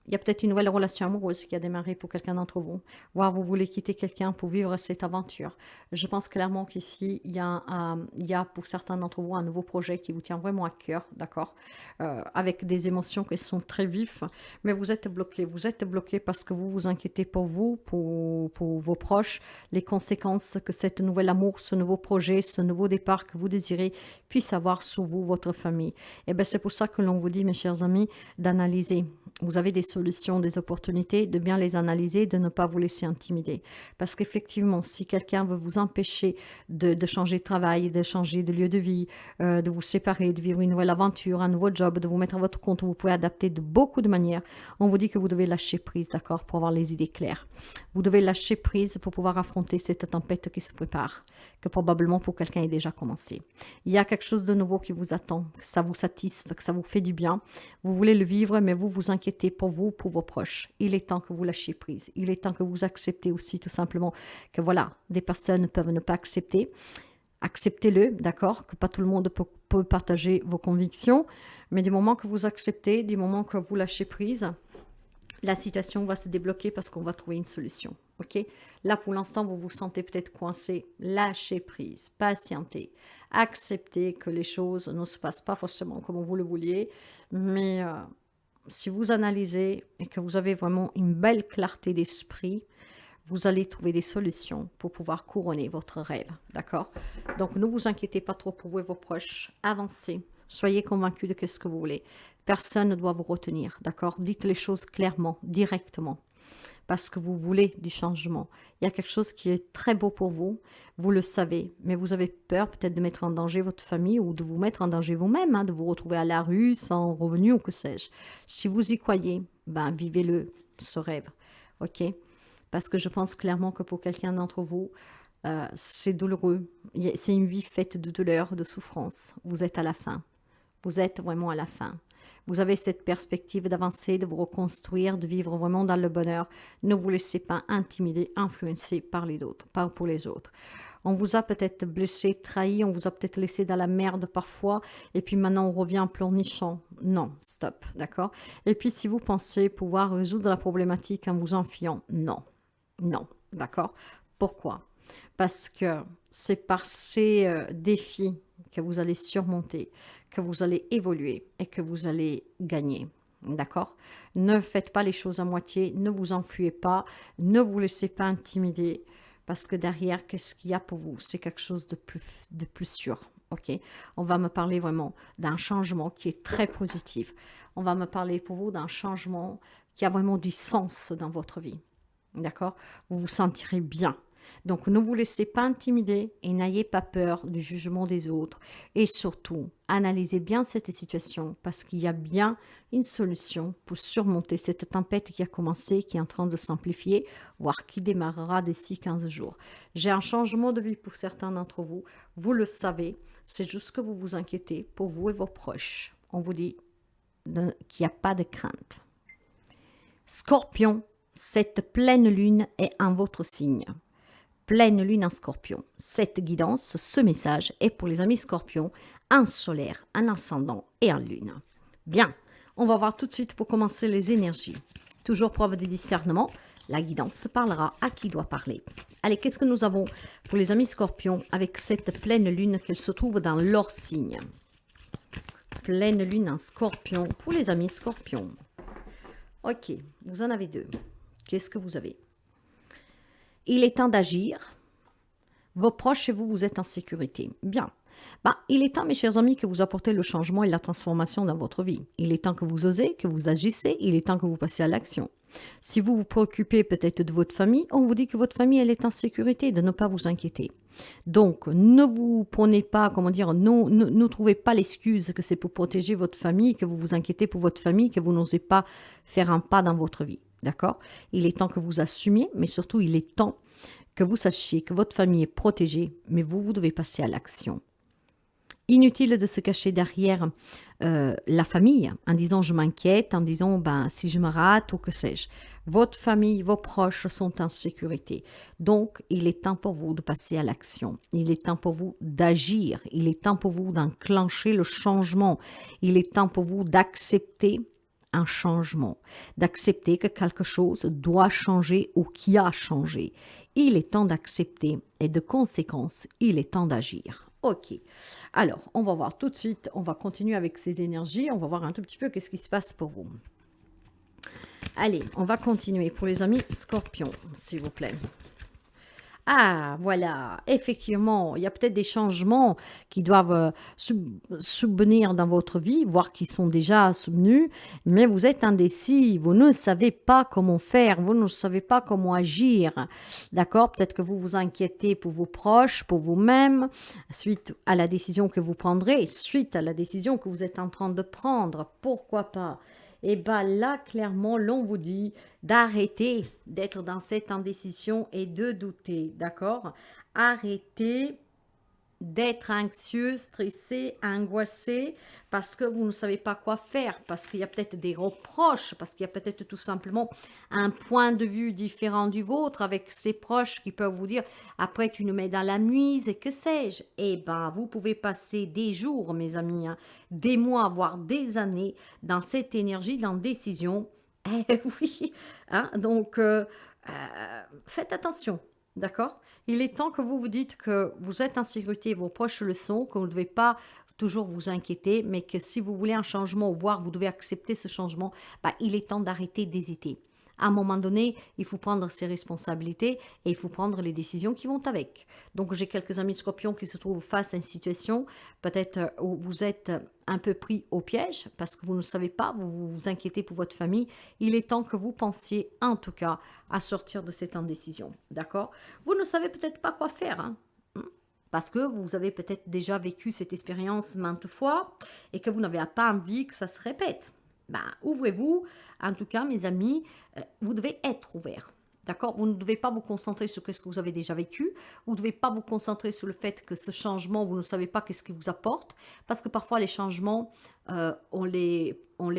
Il y a peut-être une nouvelle relation amoureuse qui a démarré pour quelqu'un d'entre vous. Voire vous voulez quitter quelqu'un pour vivre cette aventure. Je pense clairement qu'ici, il y a pour certains d'entre vous un nouveau projet qui vous tient vraiment à cœur, d'accord? Avec des émotions qui sont très vives. Mais vous êtes bloqué. Vous êtes bloqué parce que vous vous inquiétez pour vous, pour vos proches, les conséquences que cet nouvel amour, ce nouveau projet, ce nouveau départ que vous désirez puisse avoir sur vous, votre famille. Et bien, c'est pour ça que l'on vous dit, mes chers amis, d'analyser. Vous avez des solutions, des opportunités, de bien les analyser, de ne pas vous laisser intimider. Parce qu'effectivement, si quelqu'un veut vous empêcher de changer de travail, de changer de lieu de vie, de vous séparer, de vivre une nouvelle aventure, un nouveau job, de vous mettre à votre compte, vous pouvez adapter de beaucoup de manières. On vous dit que vous devez lâcher prise, d'accord, pour avoir les idées claires. Vous devez lâcher prise pour pouvoir affronter cette tempête qui se prépare, que probablement pour quelqu'un ait déjà commencé. Il y a quelque chose de nouveau qui vous attend, que ça vous satisfait, que ça vous fait du bien. Vous voulez le vivre, mais vous vous inquiétez pour vous, pour vos proches. Il est temps que vous lâchiez prise. Il est temps que vous acceptez aussi tout simplement que voilà, des personnes peuvent ne pas accepter. Acceptez-le, d'accord, que pas tout le monde peut partager vos convictions, mais du moment que vous acceptez, du moment que vous lâchez prise, la situation va se débloquer parce qu'on va trouver une solution. Ok? Là, pour l'instant, vous vous sentez peut-être coincé. Lâchez prise, patientez, acceptez que les choses ne se passent pas forcément comme vous le vouliez, mais si vous analysez et que vous avez vraiment une belle clarté d'esprit, vous allez trouver des solutions pour pouvoir couronner votre rêve, d'accord? Donc, ne vous inquiétez pas trop pour vous et vos proches. Avancez. Soyez convaincus de ce que vous voulez. Personne ne doit vous retenir, d'accord? Dites les choses clairement, directement, parce que vous voulez du changement. Il y a quelque chose qui est très beau pour vous, vous le savez, mais vous avez peur peut-être de mettre en danger votre famille ou de vous mettre en danger vous-même, hein, de vous retrouver à la rue sans revenu ou que sais-je. Si vous y croyez, ben vivez-le, ce rêve, ok? Parce que je pense clairement que pour quelqu'un d'entre vous, c'est douloureux. C'est une vie faite de douleur, de souffrance. Vous êtes à la fin. Vous êtes vraiment à la fin. Vous avez cette perspective d'avancer, de vous reconstruire, de vivre vraiment dans le bonheur. Ne vous laissez pas intimider, influencer par les autres, par pour les autres. On vous a peut-être blessé, trahi, on vous a peut-être laissé dans la merde parfois, et puis maintenant on revient en pleurnichant. Non, stop, d'accord? Et puis si vous pensez pouvoir résoudre la problématique en vous enfuyant, non, non, d'accord? Pourquoi? Parce que c'est par ces défis que vous allez surmonter, que vous allez évoluer et que vous allez gagner. D'accord? Ne faites pas les choses à moitié, ne vous enfuyez pas, ne vous laissez pas intimider, parce que derrière, qu'est-ce qu'il y a pour vous? C'est quelque chose de plus sûr. Ok? On va me parler vraiment d'un changement qui est très positif. On va me parler pour vous d'un changement qui a vraiment du sens dans votre vie. D'accord? Vous vous sentirez bien. Donc, ne vous laissez pas intimider et n'ayez pas peur du jugement des autres. Et surtout, analysez bien cette situation parce qu'il y a bien une solution pour surmonter cette tempête qui a commencé, qui est en train de s'amplifier, voire qui démarrera d'ici 15 jours. J'ai un changement de vie pour certains d'entre vous. Vous le savez, c'est juste que vous vous inquiétez pour vous et vos proches. On vous dit qu'il n'y a pas de crainte. Scorpion, cette pleine lune est en votre signe. Pleine lune en Scorpion. Cette guidance, ce message est pour les amis Scorpions en solaire, en ascendant et en lune. Bien, on va voir tout de suite pour commencer les énergies. Toujours preuve de discernement, la guidance parlera à qui doit parler. Allez, qu'est-ce que nous avons pour les amis Scorpions avec cette pleine lune qu'elle se trouve dans leur signe? Pleine lune en Scorpion pour les amis Scorpions. Ok, vous en avez deux. Qu'est-ce que vous avez? Il est temps d'agir. Vos proches et vous, vous êtes en sécurité. Bien. Il est temps, mes chers amis, que vous apportez le changement et la transformation dans votre vie. Il est temps que vous osez, que vous agissez. Il est temps que vous passiez à l'action. Si vous vous préoccupez peut-être de votre famille, on vous dit que votre famille, elle est en sécurité, de ne pas vous inquiéter. Donc, ne vous prenez pas, ne trouvez pas l'excuse que c'est pour protéger votre famille, que vous vous inquiétez pour votre famille, que vous n'osez pas faire un pas dans votre vie. D'accord? Il est temps que vous assumiez, mais surtout, il est temps que vous sachiez que votre famille est protégée, mais vous devez passer à l'action. Inutile de se cacher derrière la famille en disant je m'inquiète, en disant si je me rate ou que sais-je. Votre famille, vos proches sont en sécurité. Donc, il est temps pour vous de passer à l'action. Il est temps pour vous d'agir. Il est temps pour vous d'enclencher le changement. Il est temps pour vous d'accepter un changement, d'accepter que quelque chose doit changer ou qui a changé. Il est temps d'accepter et de conséquence, il est temps d'agir. Ok, alors on va voir tout de suite, on va continuer avec ces énergies, on va voir un tout petit peu qu'est-ce qui se passe pour vous. Allez, on va continuer pour les amis Scorpions, s'il vous plaît. Ah, voilà, effectivement, il y a peut-être des changements qui doivent subvenir dans votre vie, voire qui sont déjà subvenus, mais vous êtes indécis, vous ne savez pas comment faire, vous ne savez pas comment agir, d'accord? Peut-être que vous vous inquiétez pour vos proches, pour vous-même, suite à la décision que vous prendrez, suite à la décision que vous êtes en train de prendre, pourquoi pas? Et là, clairement, l'on vous dit d'arrêter d'être dans cette indécision et de douter, d'accord? Arrêtez d'être anxieux, stressé, angoissé parce que vous ne savez pas quoi faire, parce qu'il y a peut-être des reproches, parce qu'il y a peut-être tout simplement un point de vue différent du vôtre avec ses proches qui peuvent vous dire après tu nous mets dans la nuise et que sais-je. Vous pouvez passer des jours, mes amis, des mois, voire des années dans cette énergie d'indécision. Eh oui, hein, donc faites attention, d'accord? Il est temps que vous vous dites que vous êtes en sécurité, vos proches le sont, que vous ne devez pas toujours vous inquiéter, mais que si vous voulez un changement, voire vous devez accepter ce changement, bah, il est temps d'arrêter d'hésiter. À un moment donné, il faut prendre ses responsabilités et il faut prendre les décisions qui vont avec. Donc, j'ai quelques amis de Scorpion qui se trouvent face à une situation, peut-être où vous êtes un peu pris au piège parce que vous ne savez pas, vous vous inquiétez pour votre famille. Il est temps que vous pensiez, en tout cas, à sortir de cette indécision. D'accord? Vous ne savez peut-être pas quoi faire, hein, parce que vous avez peut-être déjà vécu cette expérience maintes fois et que vous n'avez pas envie que ça se répète. Ben, ouvrez-vous. En tout cas, mes amis, vous devez être ouvert. D'accord? Vous ne devez pas vous concentrer sur ce que vous avez déjà vécu. Vous ne devez pas vous concentrer sur le fait que ce changement, vous ne savez pas qu'est-ce qu'il vous apporte. Parce que parfois, les changements, on les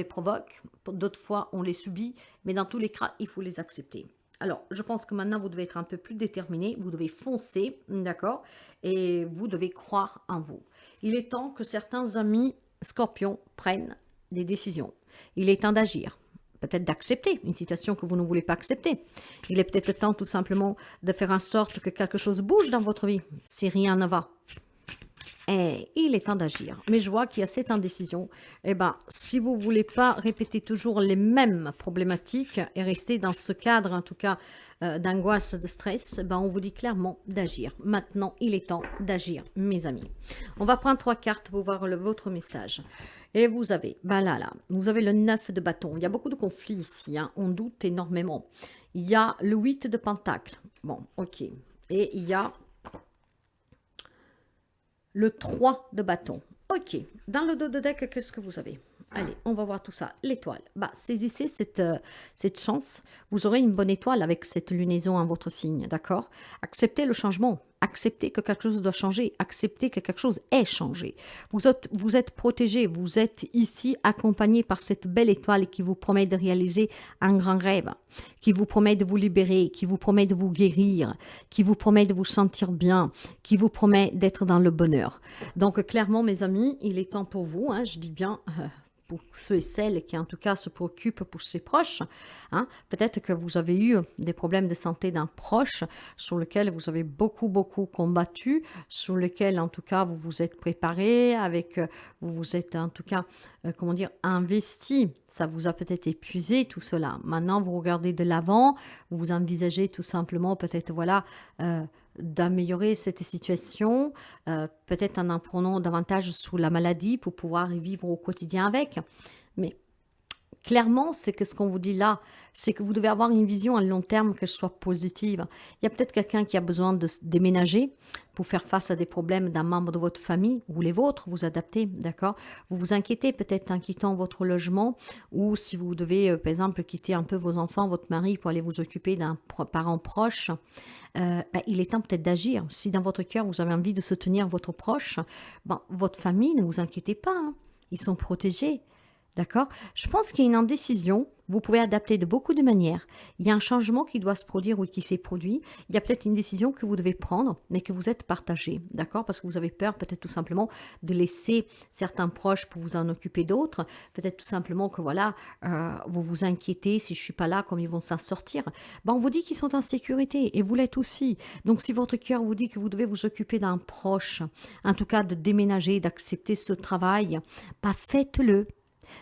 provoque. D'autres fois, on les subit. Mais dans tous les cas, il faut les accepter. Alors, je pense que maintenant, vous devez être un peu plus déterminé. Vous devez foncer, d'accord? Et vous devez croire en vous. Il est temps que certains amis scorpions prennent des décisions. Il est temps d'agir, peut-être d'accepter une situation que vous ne voulez pas accepter. Il est peut-être temps tout simplement de faire en sorte que quelque chose bouge dans votre vie, si rien ne va. Et il est temps d'agir. Mais je vois qu'il y a cette indécision. Eh bien, si vous ne voulez pas répéter toujours les mêmes problématiques et rester dans ce cadre, en tout cas, d'angoisse, de stress, ben on vous dit clairement d'agir. Maintenant, il est temps d'agir, mes amis. On va prendre 3 cartes pour voir votre message. Et vous avez, ben là, vous avez le 9 de bâton. Il y a beaucoup de conflits ici, hein. On doute énormément. Il y a le 8 de pentacle. Bon, ok. Et il y a le 3 de bâton. Ok. Dans le dos de deck, qu'est-ce que vous avez? Allez, on va voir tout ça. L'étoile. Bah, saisissez cette chance. Vous aurez une bonne étoile avec cette lunaison en votre signe, d'accord? Acceptez le changement. Acceptez que quelque chose doit changer. Acceptez que quelque chose est changé. Vous êtes protégé. Vous êtes ici accompagné par cette belle étoile qui vous promet de réaliser un grand rêve, qui vous promet de vous libérer, qui vous promet de vous guérir, qui vous promet de vous sentir bien, qui vous promet d'être dans le bonheur. Donc, clairement, mes amis, il est temps pour vous, hein, je dis bien... pour ceux et celles qui en tout cas se préoccupent pour ses proches. Hein. Peut-être que vous avez eu des problèmes de santé d'un proche sur lequel vous avez beaucoup combattu, sur lequel en tout cas vous vous êtes préparé, vous vous êtes en tout cas, comment dire, investi. Ça vous a peut-être épuisé tout cela. Maintenant vous regardez de l'avant, vous envisagez tout simplement peut-être voilà... d'améliorer cette situation, peut-être en prenant davantage sur la maladie pour pouvoir y vivre au quotidien avec. Mais clairement, c'est que ce qu'on vous dit là, c'est que vous devez avoir une vision à long terme que soit positive. Il y a peut-être quelqu'un qui a besoin de déménager pour faire face à des problèmes d'un membre de votre famille ou les vôtres, vous adaptez, d'accord? Vous vous inquiétez peut-être en quittant votre logement ou si vous devez, par exemple, quitter un peu vos enfants, votre mari pour aller vous occuper d'un parent proche. Il est temps peut-être d'agir. Si dans votre cœur, vous avez envie de soutenir votre proche, votre famille, ne vous inquiétez pas, hein. Ils sont protégés. D'accord? Je pense qu'il y a une indécision. Vous pouvez adapter de beaucoup de manières. Il y a un changement qui doit se produire ou qui s'est produit. Il y a peut-être une décision que vous devez prendre, mais que vous êtes partagé. D'accord? Parce que vous avez peur peut-être tout simplement de laisser certains proches pour vous en occuper d'autres. Peut-être tout simplement que voilà, vous vous inquiétez si je ne suis pas là, comment ils vont s'en sortir. On vous dit qu'ils sont en sécurité et vous l'êtes aussi. Donc si votre cœur vous dit que vous devez vous occuper d'un proche, en tout cas de déménager, d'accepter ce travail, faites-le.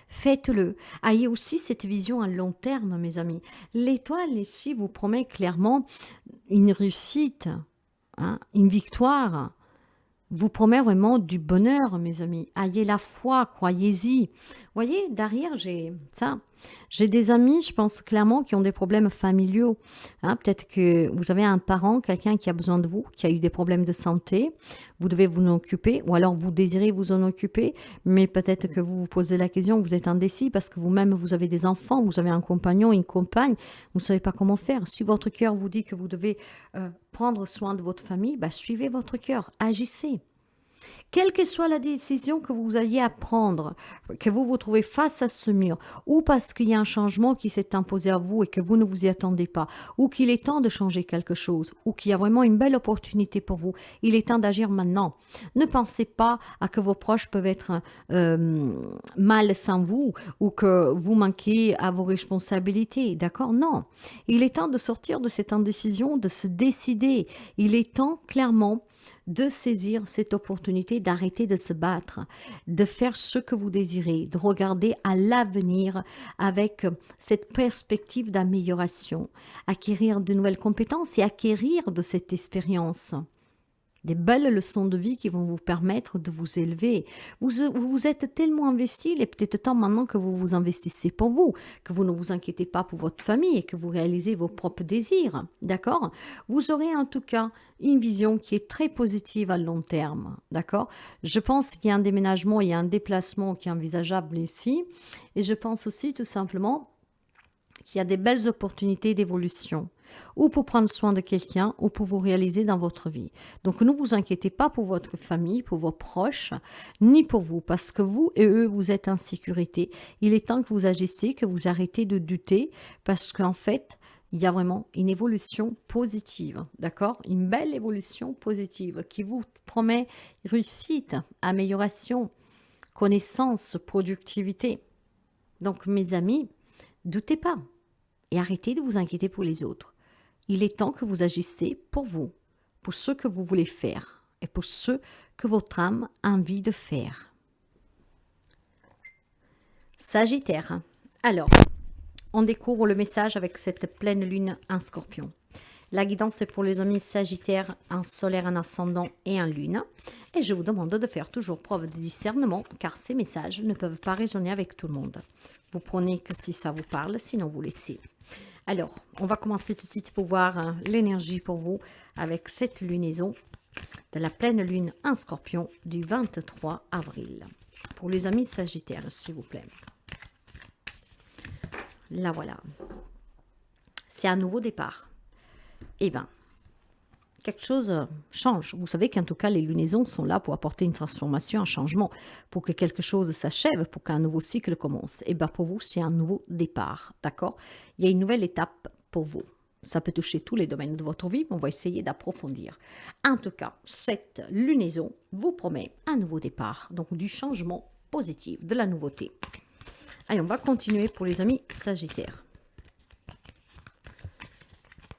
Faites-le. Ayez aussi cette vision à long terme, mes amis. L'étoile ici vous promet clairement une réussite, hein, une victoire. Vous promet vraiment du bonheur, mes amis. Ayez la foi, croyez-y. Voyez, derrière, j'ai ça. J'ai des amis, je pense clairement, qui ont des problèmes familiaux. Hein, peut-être que vous avez un parent, quelqu'un qui a besoin de vous, qui a eu des problèmes de santé. Vous devez vous en occuper, ou alors vous désirez vous en occuper, mais peut-être que vous vous posez la question, vous êtes indécis parce que vous-même, vous avez des enfants, vous avez un compagnon, une compagne, vous ne savez pas comment faire. Si votre cœur vous dit que vous devez prendre soin de votre famille, suivez votre cœur, agissez. Quelle que soit la décision que vous ayez à prendre, que vous vous trouvez face à ce mur, ou parce qu'il y a un changement qui s'est imposé à vous et que vous ne vous y attendez pas, ou qu'il est temps de changer quelque chose, ou qu'il y a vraiment une belle opportunité pour vous, il est temps d'agir maintenant. Ne pensez pas à que vos proches peuvent être mal sans vous, ou que vous manquez à vos responsabilités, d'accord? Non. Il est temps de sortir de cette indécision, de se décider. Il est temps, clairement, de saisir cette opportunité, d'arrêter de se battre, de faire ce que vous désirez, de regarder à l'avenir avec cette perspective d'amélioration, acquérir de nouvelles compétences et acquérir de cette expérience. Des belles leçons de vie qui vont vous permettre de vous élever. Vous êtes tellement investi, il est peut-être temps maintenant que vous vous investissez pour vous, que vous ne vous inquiétez pas pour votre famille et que vous réalisez vos propres désirs, d'accord? Vous aurez en tout cas une vision qui est très positive à long terme, d'accord? Je pense qu'il y a un déménagement, il y a un déplacement qui est envisageable ici, et je pense aussi tout simplement qu'il y a des belles opportunités d'évolution, ou pour prendre soin de quelqu'un, ou pour vous réaliser dans votre vie. Donc ne vous inquiétez pas pour votre famille, pour vos proches, ni pour vous, parce que vous et eux, vous êtes en sécurité. Il est temps que vous agissiez, que vous arrêtez de douter, parce qu'en fait, il y a vraiment une évolution positive, d'accord? Une belle évolution positive qui vous promet réussite, amélioration, connaissance, productivité. Donc mes amis, doutez pas et arrêtez de vous inquiéter pour les autres. Il est temps que vous agissez pour vous, pour ce que vous voulez faire et pour ce que votre âme a envie de faire. Sagittaire. Alors, on découvre le message avec cette pleine lune en Scorpion. La guidance est pour les amis Sagittaires, en solaire, en ascendant et en lune. Et je vous demande de faire toujours preuve de discernement, car ces messages ne peuvent pas résonner avec tout le monde. Vous prenez que si ça vous parle, sinon vous laissez. Alors, on va commencer tout de suite pour voir l'énergie pour vous avec cette lunaison de la pleine lune en Scorpion du 23 avril. Pour les amis Sagittaires, s'il vous plaît. Là, voilà. C'est un nouveau départ. Eh bien, quelque chose change. Vous savez qu'en tout cas, les lunaisons sont là pour apporter une transformation, un changement, pour que quelque chose s'achève, pour qu'un nouveau cycle commence. Et bien, pour vous, c'est un nouveau départ, d'accord? Il y a une nouvelle étape pour vous. Ça peut toucher tous les domaines de votre vie, mais on va essayer d'approfondir. En tout cas, cette lunaison vous promet un nouveau départ, donc du changement positif, de la nouveauté. Allez, on va continuer pour les amis Sagittaires.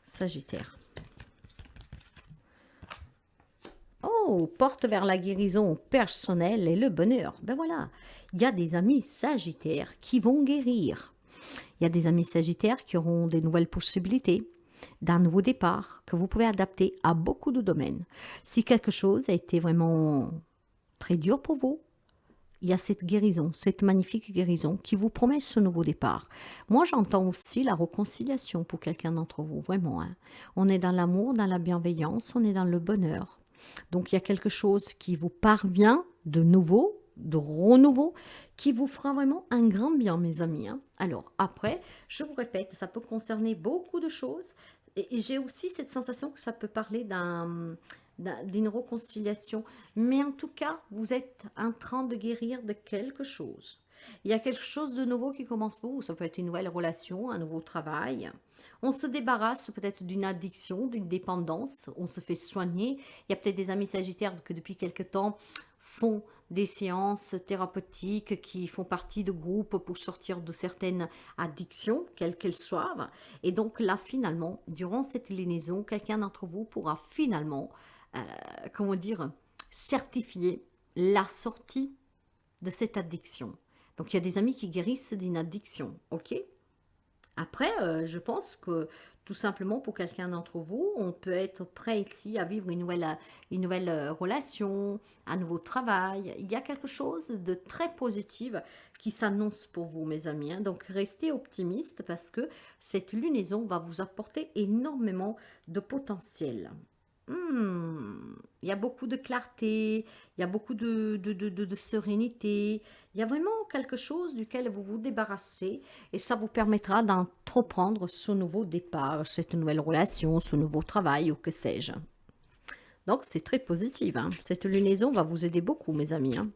Sagittaire. Oh, porte vers la guérison personnelle et le bonheur. Ben voilà, il y a des amis Sagittaires qui vont guérir. Il y a des amis Sagittaires qui auront des nouvelles possibilités, d'un nouveau départ que vous pouvez adapter à beaucoup de domaines. Si quelque chose a été vraiment très dur pour vous, il y a cette guérison, cette magnifique guérison qui vous promet ce nouveau départ. Moi, j'entends aussi la réconciliation pour quelqu'un d'entre vous, vraiment. Hein. On est dans l'amour, dans la bienveillance, on est dans le bonheur. Donc, il y a quelque chose qui vous parvient de nouveau, de renouveau, qui vous fera vraiment un grand bien, mes amis. Hein. Alors, après, je vous répète, ça peut concerner beaucoup de choses. Et j'ai aussi cette sensation que ça peut parler d'une réconciliation. Mais en tout cas, vous êtes en train de guérir de quelque chose. Il y a quelque chose de nouveau qui commence pour vous. Ça peut être une nouvelle relation, un nouveau travail. On se débarrasse peut-être d'une addiction, d'une dépendance. On se fait soigner. Il y a peut-être des amis sagittaires que depuis quelque temps font des séances thérapeutiques, qui font partie de groupes pour sortir de certaines addictions, quelles qu'elles soient. Et donc là, finalement, durant cette lunaison, quelqu'un d'entre vous pourra finalement, comment dire, certifier la sortie de cette addiction. Donc, il y a des amis qui guérissent d'une addiction, ok? Après, je pense que tout simplement pour quelqu'un d'entre vous, on peut être prêt ici à vivre une nouvelle relation, un nouveau travail. Il y a quelque chose de très positif qui s'annonce pour vous, mes amis. Hein. Donc, restez optimistes parce que cette lunaison va vous apporter énormément de potentiel. Il y a beaucoup de clarté, il y a beaucoup de sérénité, il y a vraiment quelque chose duquel vous vous débarrassez et ça vous permettra d'entreprendre ce nouveau départ, cette nouvelle relation, ce nouveau travail ou que sais-je. Donc, c'est très positif, hein. Cette lunaison va vous aider beaucoup, mes amis, hein.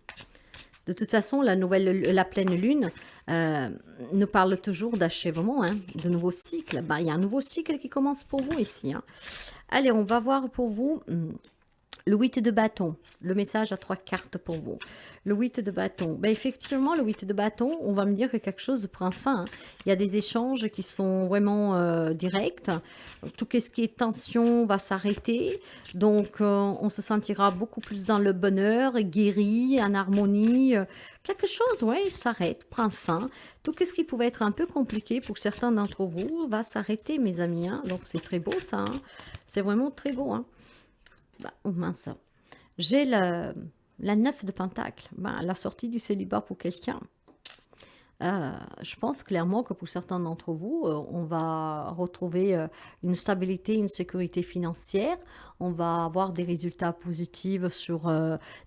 De toute façon, la pleine lune nous parle toujours d'achèvement, hein, de nouveaux cycles. Ben, il y a un nouveau cycle qui commence pour vous ici, hein. Allez, on va voir pour vous le 8 de bâton. Le message à 3 cartes pour vous. Le 8 de bâton. Ben, effectivement, le 8 de bâton, on va me dire que quelque chose prend fin, hein. Il y a des échanges qui sont vraiment directs. Tout ce qui est tension va s'arrêter. Donc, on se sentira beaucoup plus dans le bonheur, guéri, en harmonie. Quelque chose, ouais, s'arrête, prend fin. Tout ce qui pouvait être un peu compliqué pour certains d'entre vous va s'arrêter, mes amis, hein. Donc, c'est très beau, ça, hein. C'est vraiment très beau, hein. Bah, oh mince. J'ai la 9 de Pentacle. Ben, la sortie du célibat pour quelqu'un. Je pense clairement que pour certains d'entre vous, on va retrouver une stabilité, une sécurité financière. On va avoir des résultats positifs sur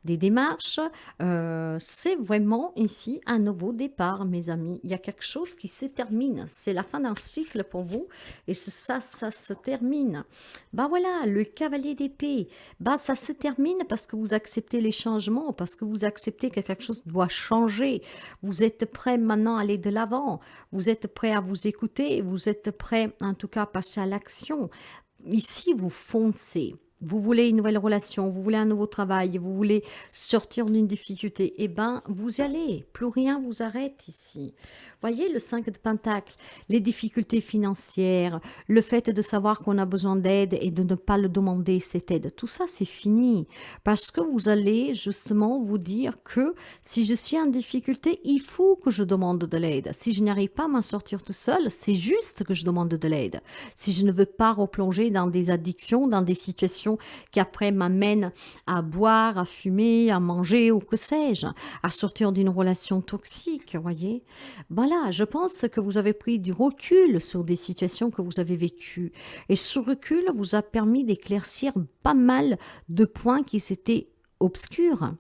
des démarches. C'est vraiment ici un nouveau départ, mes amis. Il y a quelque chose qui se termine. C'est la fin d'un cycle pour vous. Et ça se termine. Ben voilà, le cavalier d'épée. Ben, ça se termine parce que vous acceptez les changements, parce que vous acceptez que quelque chose doit changer. Vous êtes prêt maintenant à aller de l'avant. Vous êtes prêt à vous écouter. Vous êtes prêt, en tout cas, à passer à l'action. Ici, vous foncez. Vous voulez une nouvelle relation, vous voulez un nouveau travail, vous voulez sortir d'une difficulté, eh bien, vous y allez. Plus rien vous arrête ici. Voyez le 5 de Pentacle, les difficultés financières, le fait de savoir qu'on a besoin d'aide et de ne pas le demander, cette aide, tout ça, c'est fini. Parce que vous allez justement vous dire que si je suis en difficulté, il faut que je demande de l'aide. Si je n'arrive pas à m'en sortir tout seul, c'est juste que je demande de l'aide. Si je ne veux pas replonger dans des addictions, dans des situations qui après m'amènent à boire, à fumer, à manger ou que sais-je, à sortir d'une relation toxique, voyez. Voilà, je pense que vous avez pris du recul sur des situations que vous avez vécues. Et ce recul vous a permis d'éclaircir pas mal de points qui s'étaient obscurs.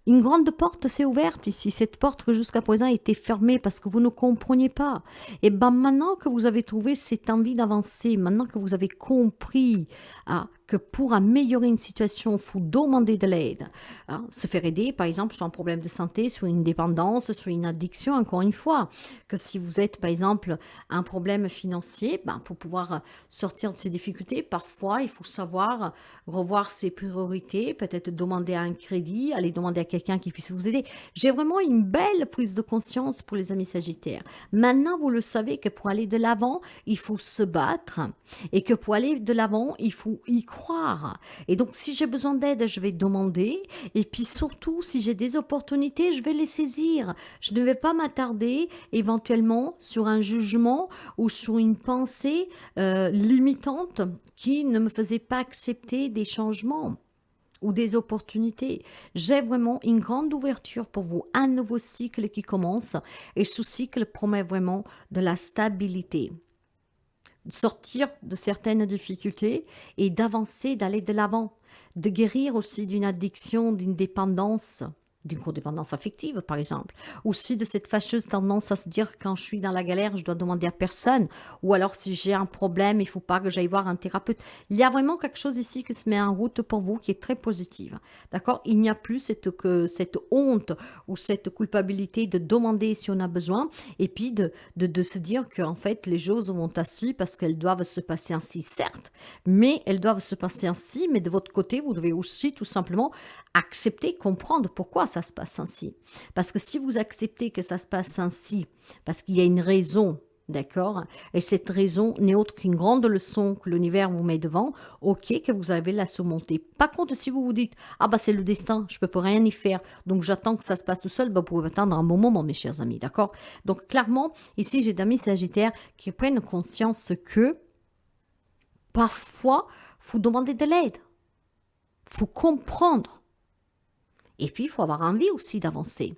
Une grande porte s'est ouverte ici. Cette porte que jusqu'à présent était fermée parce que vous ne compreniez pas. Et bien maintenant que vous avez trouvé cette envie d'avancer, maintenant que vous avez compris que pour améliorer une situation, il faut demander de l'aide. Se faire aider, par exemple, sur un problème de santé, sur une dépendance, sur une addiction, encore une fois. Que si vous êtes, par exemple, un problème financier, pour pouvoir sortir de ces difficultés, parfois, il faut savoir revoir ses priorités, peut-être demander un crédit, aller demander à quelqu'un qui puisse vous aider. J'ai vraiment une belle prise de conscience pour les amis sagittaires. Maintenant, vous le savez que pour aller de l'avant, il faut se battre et que pour aller de l'avant, il faut y croire. Et donc, si j'ai besoin d'aide, je vais demander. Et puis surtout, si j'ai des opportunités, je vais les saisir. Je ne vais pas m'attarder éventuellement sur un jugement ou sur une pensée limitante qui ne me faisait pas accepter des changements ou des opportunités. J'ai vraiment une grande ouverture pour vous, un nouveau cycle qui commence et ce cycle promet vraiment de la stabilité. Sortir de certaines difficultés et d'avancer, d'aller de l'avant, de guérir aussi d'une addiction, d'une dépendance, d'une codépendance affective par exemple, aussi de cette fâcheuse tendance à se dire quand je suis dans la galère, je dois demander à personne, ou alors si j'ai un problème, il ne faut pas que j'aille voir un thérapeute. Il y a vraiment quelque chose ici qui se met en route pour vous qui est très positive, d'accord? Il n'y a plus cette honte ou cette culpabilité de demander si on a besoin, et puis de se dire qu'en fait les choses vont ainsi parce qu'elles doivent se passer ainsi, certes, mais elles doivent se passer ainsi, mais de votre côté, vous devez aussi tout simplement accepter, comprendre pourquoi ça se passe ainsi. Parce que si vous acceptez que ça se passe ainsi, parce qu'il y a une raison, d'accord, et cette raison n'est autre qu'une grande leçon que l'univers vous met devant, ok, que vous avez la surmonter. Par contre, si vous vous dites, c'est le destin, je ne peux rien y faire, donc j'attends que ça se passe tout seul, vous pouvez attendre un bon moment, mes chers amis, d'accord? Donc clairement, ici, j'ai d'amis sagittaires qui prennent conscience que parfois, il faut demander de l'aide, il faut comprendre. Et puis, il faut avoir envie aussi d'avancer.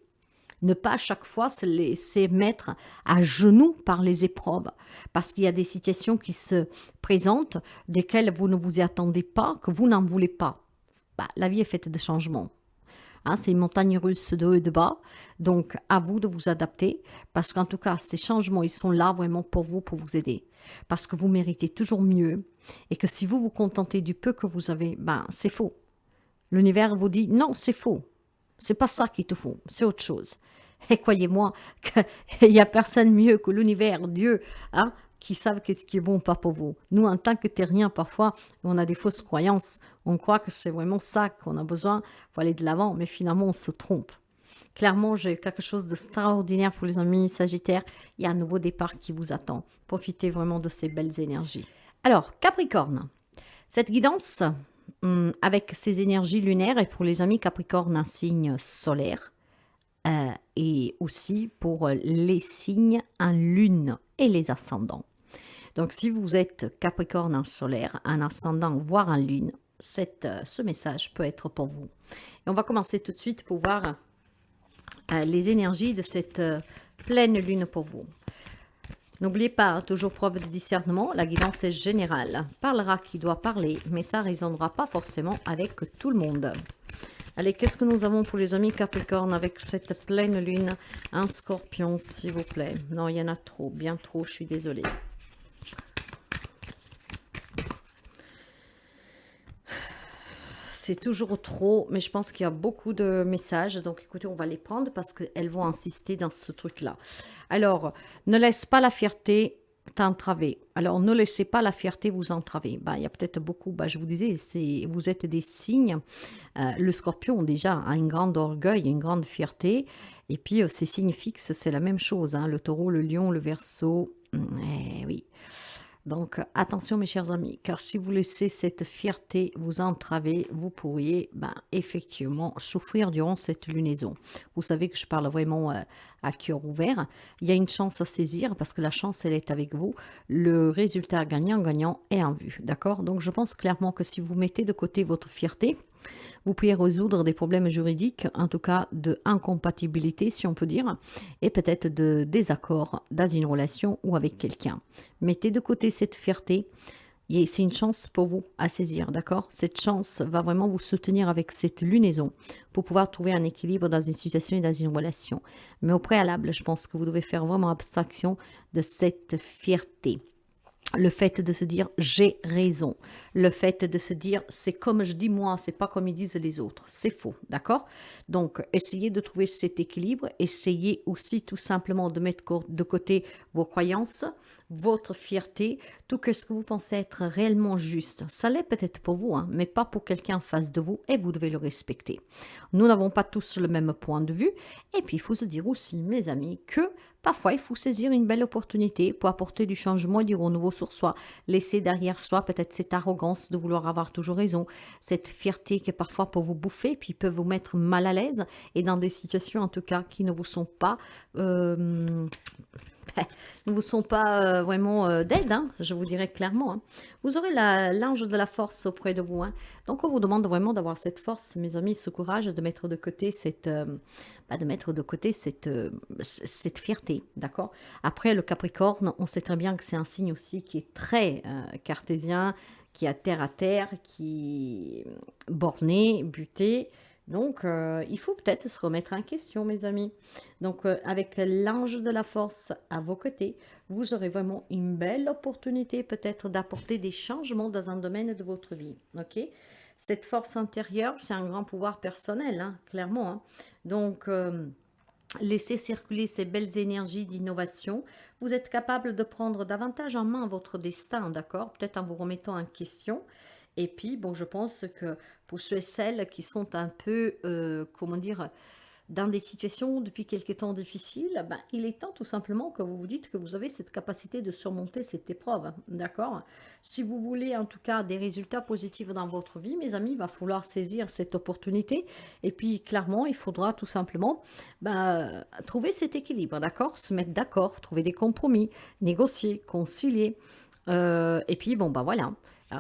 Ne pas à chaque fois se laisser mettre à genoux par les épreuves. Parce qu'il y a des situations qui se présentent, desquelles vous ne vous y attendez pas, que vous n'en voulez pas. La vie est faite de changements. Hein, c'est une montagne russe de haut et de bas. Donc, à vous de vous adapter. Parce qu'en tout cas, ces changements, ils sont là vraiment pour vous aider. Parce que vous méritez toujours mieux. Et que si vous vous contentez du peu que vous avez, ben, c'est faux. L'univers vous dit, non, c'est faux. C'est pas ça qu'il te faut, c'est autre chose. Et croyez-moi qu'il n'y a personne mieux que l'univers, Dieu, hein, qui savent qu'est-ce qui est bon ou pas pour vous. Nous, en tant que terriens, parfois, on a des fausses croyances. On croit que c'est vraiment ça qu'on a besoin pour aller de l'avant, mais finalement, on se trompe. Clairement, j'ai quelque chose d'extraordinaire pour les amis Sagittaires. Il y a un nouveau départ qui vous attend. Profitez vraiment de ces belles énergies. Alors, Capricorne, cette guidance avec ces énergies lunaires et pour les amis Capricorne, un signe solaire. Et aussi pour les signes en lune et les ascendants. Donc, si vous êtes Capricorne en solaire, un ascendant, voire en lune, ce message peut être pour vous. Et on va commencer tout de suite pour voir les énergies de cette pleine lune pour vous. N'oubliez pas, toujours preuve de discernement, la guidance est générale. Parlera qui doit parler, mais ça ne résonnera pas forcément avec tout le monde. Allez, qu'est-ce que nous avons pour les amis Capricorne avec cette pleine lune? Un scorpion, s'il vous plaît. Non, il y en a trop, bien trop, je suis désolée. C'est toujours trop, mais je pense qu'il y a beaucoup de messages. Donc, écoutez, on va les prendre parce qu'elles vont insister dans ce truc-là. Alors, ne laisse pas la fierté t'entraver. Alors, ne laissez pas la fierté vous entraver. Ben, il y a peut-être beaucoup, ben, je vous disais, vous êtes des signes. Le scorpion, déjà, a un grand orgueil, une grande fierté. Et puis, ces signes fixes, c'est la même chose. Hein, le taureau, le lion, le verseau. Oui. Donc, attention mes chers amis, car si vous laissez cette fierté vous entraver, vous pourriez effectivement souffrir durant cette lunaison. Vous savez que je parle vraiment à cœur ouvert. Il y a une chance à saisir parce que la chance, elle est avec vous. Le résultat gagnant-gagnant est en vue, d'accord? Donc, je pense clairement que si vous mettez de côté votre fierté, vous pouvez résoudre des problèmes juridiques, en tout cas de incompatibilité, si on peut dire, et peut-être de désaccord dans une relation ou avec quelqu'un. Mettez de côté cette fierté, c'est une chance pour vous à saisir, d'accord? Cette chance va vraiment vous soutenir avec cette lunaison pour pouvoir trouver un équilibre dans une situation et dans une relation. Mais au préalable, je pense que vous devez faire vraiment abstraction de cette fierté. Le fait de se dire j'ai raison, le fait de se dire c'est comme je dis moi, c'est pas comme ils disent les autres, c'est faux, d'accord? Donc essayez de trouver cet équilibre, essayez aussi tout simplement de mettre de côté vos croyances, votre fierté, tout ce que vous pensez être réellement juste. Ça l'est peut-être pour vous, hein, mais pas pour quelqu'un en face de vous et vous devez le respecter. Nous n'avons pas tous le même point de vue et puis il faut se dire aussi, mes amis, que parfois, il faut saisir une belle opportunité pour apporter du changement et du renouveau sur soi. Laisser derrière soi peut-être cette arrogance de vouloir avoir toujours raison, cette fierté qui est parfois pour vous bouffer, puis peut vous mettre mal à l'aise et dans des situations en tout cas qui ne vous sont pas... ne vous sont pas vraiment d'aide, hein, je vous dirais clairement. Hein. Vous aurez l'ange de la force auprès de vous. Hein. Donc, on vous demande vraiment d'avoir cette force, mes amis, ce courage de mettre de côté cette, cette fierté, d'accord? Après, le Capricorne, on sait très bien que c'est un signe aussi qui est très cartésien, qui est à terre, qui est borné, buté. Donc, il faut peut-être se remettre en question, mes amis. Donc, avec l'ange de la force à vos côtés, vous aurez vraiment une belle opportunité peut-être d'apporter des changements dans un domaine de votre vie. Ok? Cette force intérieure, c'est un grand pouvoir personnel, hein, clairement. Hein. Donc, laissez circuler ces belles énergies d'innovation. Vous êtes capable de prendre davantage en main votre destin, d'accord? Peut-être en vous remettant en question. Et puis, bon, je pense que pour ceux et celles qui sont un peu, comment dire, dans des situations depuis quelque temps difficiles, il est temps tout simplement que vous vous dites que vous avez cette capacité de surmonter cette épreuve, d'accord? Si vous voulez en tout cas des résultats positifs dans votre vie, mes amis, il va falloir saisir cette opportunité. Et puis, clairement, il faudra tout simplement trouver cet équilibre, d'accord? Se mettre d'accord, trouver des compromis, négocier, concilier. Et puis, bon, voilà.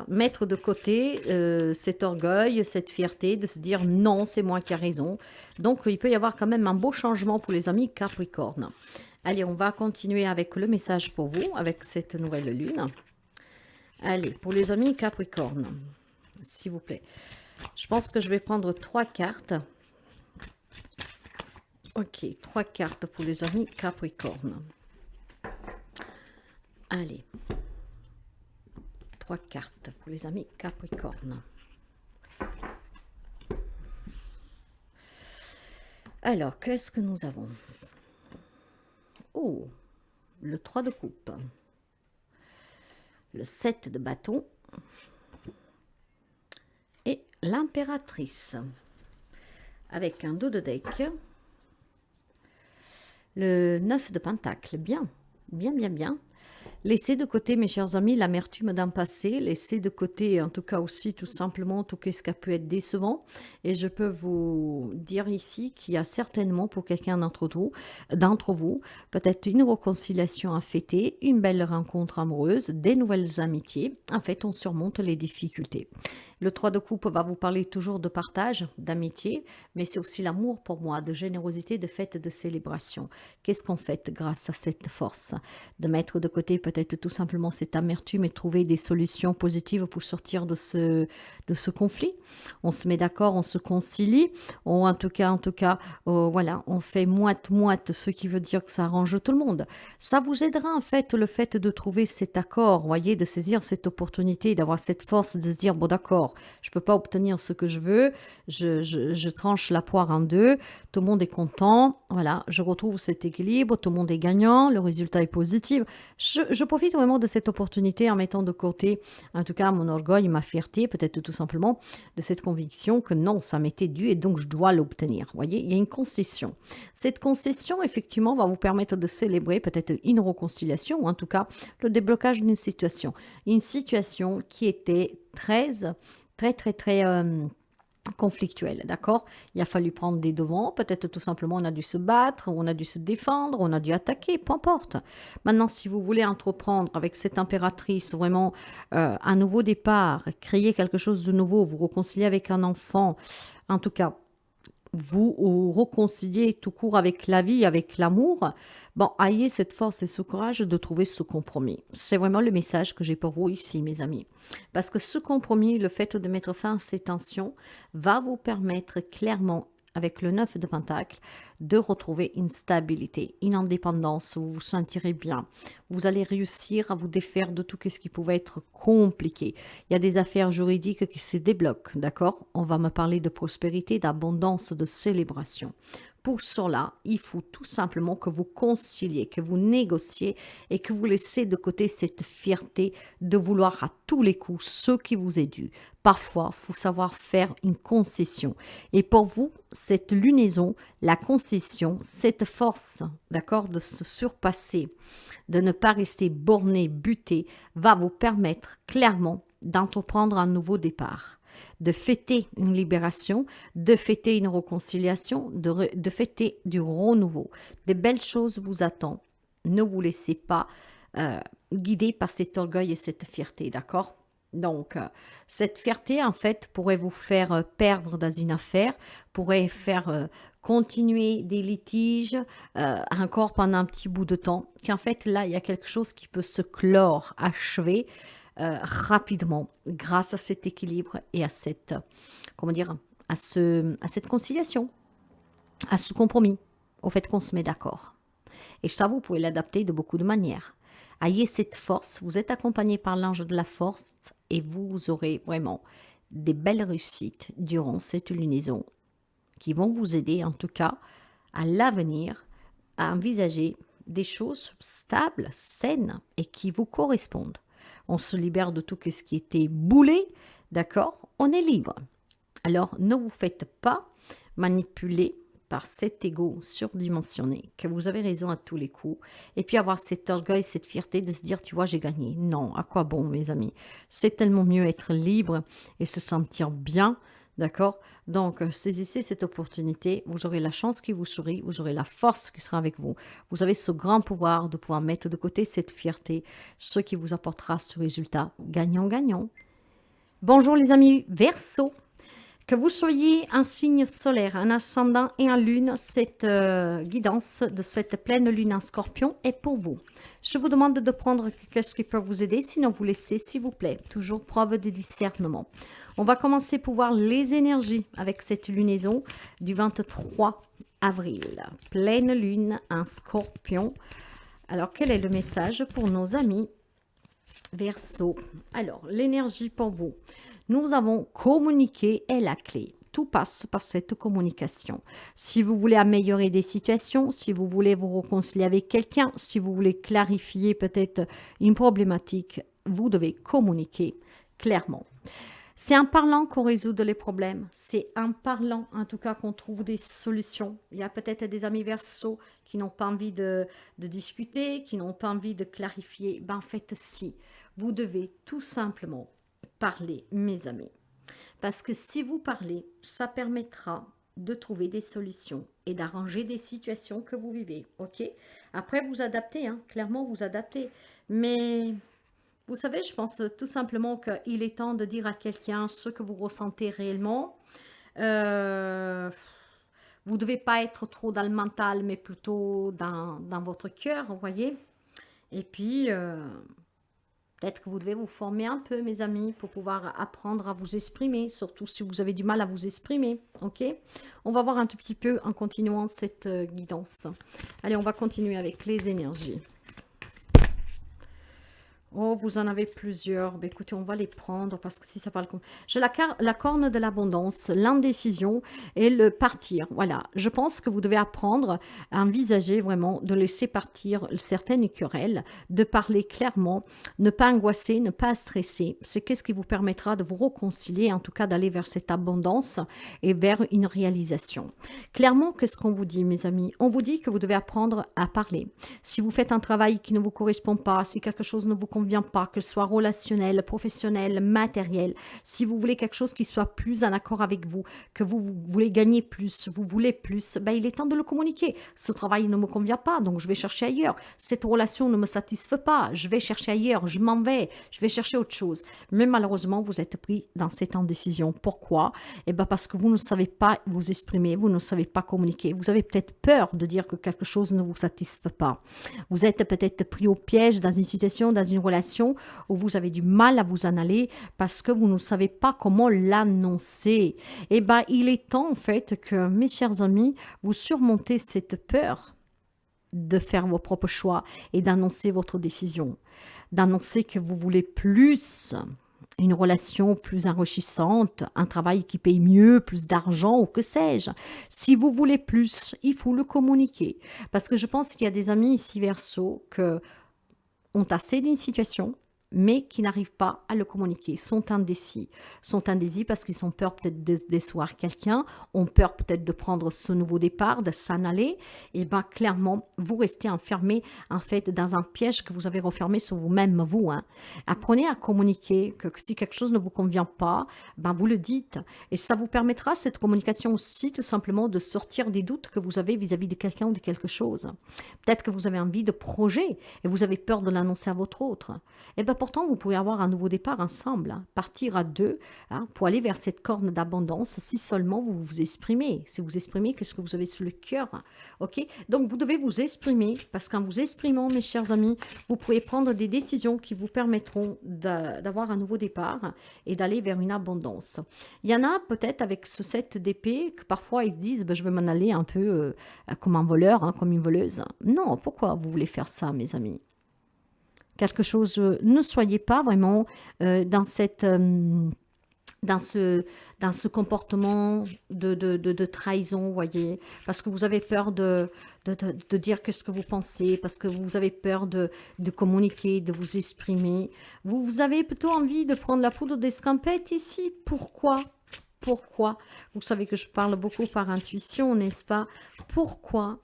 Mettre de côté cet orgueil, cette fierté de se dire non, c'est moi qui ai raison. Donc, il peut y avoir quand même un beau changement pour les amis Capricorne. Allez, on va continuer avec le message pour vous, avec cette nouvelle lune. Allez, pour les amis Capricorne, s'il vous plaît. Je pense que je vais prendre 3 cartes. Ok, 3 cartes pour les amis Capricorne. Allez. 3 cartes pour les amis Capricorne. Alors, qu'est-ce que nous avons? Oh, le 3 de coupe. Le 7 de bâton. Et l'impératrice. Avec un dos de deck. Le 9 de pentacle. Bien, bien, bien, bien. Laissez de côté, mes chers amis, l'amertume d'un passé. Laissez de côté, en tout cas aussi, tout simplement, tout ce qui a pu être décevant. Et je peux vous dire ici qu'il y a certainement, pour quelqu'un d'entre vous, peut-être une réconciliation à fêter, une belle rencontre amoureuse, des nouvelles amitiés. En fait, on surmonte les difficultés. Le 3 de coupe va vous parler toujours de partage, d'amitié, mais c'est aussi l'amour pour moi, de générosité, de fête, de célébration. Qu'est-ce qu'on fait grâce à cette force? De mettre de côté peut-être tout simplement cette amertume et trouver des solutions positives pour sortir de ce conflit. On se met d'accord, on se concilie, ou en tout cas, voilà, on fait moite-moite, ce qui veut dire que ça arrange tout le monde. Ça vous aidera en fait, le fait de trouver cet accord, voyez, de saisir cette opportunité, d'avoir cette force de se dire, bon d'accord, je ne peux pas obtenir ce que je veux, je tranche la poire en deux, tout le monde est content, voilà, je retrouve cet équilibre, tout le monde est gagnant, le résultat est positif. Je profite vraiment de cette opportunité en mettant de côté, en tout cas, mon orgueil, ma fierté, peut-être tout simplement, de cette conviction que non, ça m'était dû et donc je dois l'obtenir. Vous voyez, il y a une concession. Cette concession, effectivement, va vous permettre de célébrer peut-être une réconciliation ou en tout cas le déblocage d'une situation. Une situation qui était très conflictuelle, d'accord? Il a fallu prendre des devants, peut-être tout simplement on a dû se battre, on a dû se défendre, on a dû attaquer, peu importe. Maintenant, si vous voulez entreprendre avec cette impératrice vraiment un nouveau départ, créer quelque chose de nouveau, vous réconcilier avec un enfant, en tout cas, vous réconcilier tout court avec la vie, avec l'amour, bon, ayez cette force et ce courage de trouver ce compromis. C'est vraiment le message que j'ai pour vous ici, mes amis. Parce que ce compromis, le fait de mettre fin à ces tensions, va vous permettre clairement, avec le 9 de Pentacle, de retrouver une stabilité, une indépendance, où vous vous sentirez bien. Vous allez réussir à vous défaire de tout ce qui pouvait être compliqué. Il y a des affaires juridiques qui se débloquent, d'accord? On va me parler de prospérité, d'abondance, de célébration. Pour cela, il faut tout simplement que vous conciliez, que vous négociez et que vous laissez de côté cette fierté de vouloir à tous les coups ce qui vous est dû. Parfois, il faut savoir faire une concession. Et pour vous, cette lunaison, la concession, cette force, d'accord, de se surpasser, de ne pas rester borné, buté, va vous permettre clairement d'entreprendre un nouveau départ, de fêter une libération, de fêter une réconciliation, de fêter du renouveau. Des belles choses vous attendent. Ne vous laissez pas guider par cet orgueil et cette fierté, d'accord? Donc, cette fierté, en fait, pourrait vous faire perdre dans une affaire, pourrait faire continuer des litiges encore pendant un petit bout de temps, qu'en fait, là, il y a quelque chose qui peut se clore, achever, rapidement grâce à cet équilibre et à cette, comment dire, à cette conciliation, à ce compromis, au fait qu'on se met d'accord. Et ça, vous pouvez l'adapter de beaucoup de manières. Ayez cette force, vous êtes accompagné par l'ange de la force et vous aurez vraiment des belles réussites durant cette lunaison qui vont vous aider en tout cas à l'avenir à envisager des choses stables, saines et qui vous correspondent. On se libère de tout ce qui était boulé, d'accord? On est libre. Alors, ne vous faites pas manipuler par cet ego surdimensionné, que vous avez raison à tous les coups, et puis avoir cet orgueil, cette fierté de se dire, tu vois, j'ai gagné. Non, à quoi bon, mes amis? C'est tellement mieux être libre et se sentir bien, d'accord? Donc, saisissez cette opportunité, vous aurez la chance qui vous sourit, vous aurez la force qui sera avec vous. Vous avez ce grand pouvoir de pouvoir mettre de côté cette fierté, ce qui vous apportera ce résultat gagnant-gagnant. Bonjour les amis Verseau. Que vous soyez un signe solaire, un ascendant et un lune, cette guidance de cette pleine lune en scorpion est pour vous. Je vous demande de prendre ce qui peut vous aider, sinon vous laissez, s'il vous plaît, toujours preuve de discernement. On va commencer pour voir les énergies avec cette lunaison du 23 avril. Pleine lune, un scorpion. Alors, quel est le message pour nos amis Verseau? Alors, l'énergie pour vous. Nous avons communiqué est la clé. Tout passe par cette communication. Si vous voulez améliorer des situations, si vous voulez vous réconcilier avec quelqu'un, si vous voulez clarifier peut-être une problématique, vous devez communiquer clairement. C'est en parlant qu'on résout les problèmes. C'est en parlant, en tout cas, qu'on trouve des solutions. Il y a peut-être des amis Verseau qui n'ont pas envie de discuter, qui n'ont pas envie de clarifier. Ben, en fait, si. Vous devez tout simplement parler, mes amis. Parce que si vous parlez, ça permettra de trouver des solutions et d'arranger des situations que vous vivez. Ok? Après, vous adaptez, hein, clairement, vous adaptez. Mais vous savez, je pense tout simplement qu'il est temps de dire à quelqu'un ce que vous ressentez réellement. Vous ne devez pas être trop dans le mental, mais plutôt dans votre cœur, vous voyez. Et puis, peut-être que vous devez vous former un peu, mes amis, pour pouvoir apprendre à vous exprimer, surtout si vous avez du mal à vous exprimer, ok? On va voir un tout petit peu en continuant cette guidance. Allez, on va continuer avec les énergies. Oh, vous en avez plusieurs. Ben, écoutez, on va les prendre parce que si ça parle comme... J'ai la corne de l'abondance, l'indécision et le partir. Voilà, je pense que vous devez apprendre à envisager vraiment de laisser partir certaines querelles, de parler clairement, ne pas angoisser, ne pas stresser. C'est qu'est-ce qui vous permettra de vous réconcilier, en tout cas d'aller vers cette abondance et vers une réalisation. Clairement, qu'est-ce qu'on vous dit, mes amis? On vous dit que vous devez apprendre à parler. Si vous faites un travail qui ne vous correspond pas, si quelque chose ne vous convient pas, que ce soit relationnel, professionnel, matériel, si vous voulez quelque chose qui soit plus en accord avec vous, que vous voulez gagner plus, vous voulez plus, ben il est temps de le communiquer. Ce travail ne me convient pas, donc je vais chercher ailleurs. Cette relation ne me satisfait pas, je vais chercher ailleurs, je m'en vais, je vais chercher autre chose. Mais malheureusement, vous êtes pris dans cette indécision. Pourquoi? Eh ben parce que vous ne savez pas vous exprimer, vous ne savez pas communiquer. Vous avez peut-être peur de dire que quelque chose ne vous satisfait pas. Vous êtes peut-être pris au piège dans une situation, dans une relation où vous avez du mal à vous en aller parce que vous ne savez pas comment l'annoncer. Eh bien, il est temps en fait que, mes chers amis, vous surmontez cette peur de faire vos propres choix et d'annoncer votre décision, d'annoncer que vous voulez plus, une relation plus enrichissante, un travail qui paye mieux, plus d'argent ou que sais-je. Si vous voulez plus, il faut le communiquer. Parce que je pense qu'il y a des amis ici Verseau que ont assez d'une situation, mais qui n'arrivent pas à le communiquer, sont indécis parce qu'ils ont peur peut-être de décevoir quelqu'un, ont peur peut-être de prendre ce nouveau départ, de s'en aller, et bien clairement, vous restez enfermé en fait dans un piège que vous avez refermé sur vous-même, vous. Hein. Apprenez à communiquer, que si quelque chose ne vous convient pas, ben vous le dites, et ça vous permettra, cette communication aussi, tout simplement, de sortir des doutes que vous avez vis-à-vis de quelqu'un ou de quelque chose. Peut-être que vous avez envie de projet, et vous avez peur de l'annoncer à votre autre. Et bien pourtant, vous pouvez avoir un nouveau départ ensemble, hein, partir à deux pour aller vers cette corne d'abondance si seulement vous vous exprimez. Si vous exprimez qu'est-ce que vous avez sur le cœur. Ok? Donc, vous devez vous exprimer parce qu'en vous exprimant, mes chers amis, vous pouvez prendre des décisions qui vous permettront d'avoir un nouveau départ et d'aller vers une abondance. Il y en a peut-être avec ce 7 d'épée que parfois ils disent ben, je vais m'en aller un peu comme un voleur, hein, comme une voleuse. Non, pourquoi vous voulez faire ça, mes amis? Quelque chose, ne soyez pas vraiment dans cette... dans ce comportement de trahison, vous voyez, parce que vous avez peur de dire qu'est-ce que vous pensez, parce que vous avez peur de communiquer, de vous exprimer. Vous avez plutôt envie de prendre la poudre d'escampette ici. Pourquoi? Pourquoi? Vous savez que je parle beaucoup par intuition, n'est-ce pas? Pourquoi?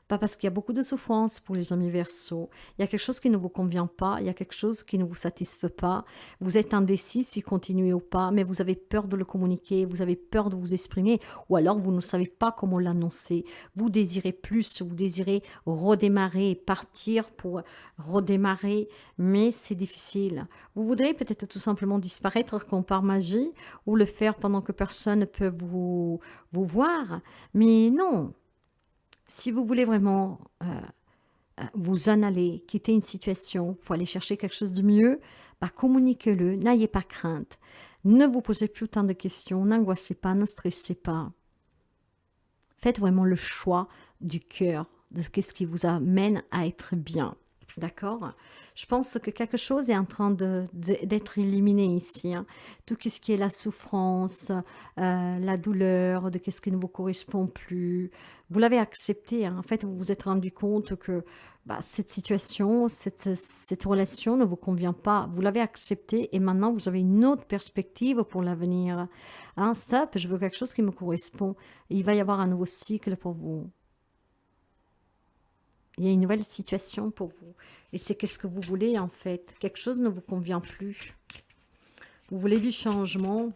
Pas parce qu'il y a beaucoup de souffrance pour les amis Verseau. Il y a quelque chose qui ne vous convient pas, il y a quelque chose qui ne vous satisfait pas. Vous êtes indécis si continuez ou pas, mais vous avez peur de le communiquer, vous avez peur de vous exprimer, ou alors vous ne savez pas comment l'annoncer. Vous désirez plus, vous désirez redémarrer, partir pour redémarrer, mais c'est difficile. Vous voudrez peut-être tout simplement disparaître comme par magie, ou le faire pendant que personne ne peut vous voir, mais non. Si vous voulez vraiment vous en aller, quitter une situation pour aller chercher quelque chose de mieux, bah, communiquez-le, n'ayez pas crainte. Ne vous posez plus tant de questions, n'angoissez pas, ne stressez pas. Faites vraiment le choix du cœur, de ce qui vous amène à être bien. D'accord? Je pense que quelque chose est en train d'être éliminé ici. Hein. Tout ce qui est la souffrance, la douleur, de ce qui ne vous correspond plus. Vous l'avez accepté. Hein. En fait, vous vous êtes rendu compte que cette situation, cette relation ne vous convient pas. Vous l'avez accepté et maintenant, vous avez une autre perspective pour l'avenir. Hein, stop, je veux quelque chose qui me correspond. Il va y avoir un nouveau cycle pour vous. Il y a une nouvelle situation pour vous. Et c'est qu'est-ce que vous voulez en fait. Quelque chose ne vous convient plus. Vous voulez du changement.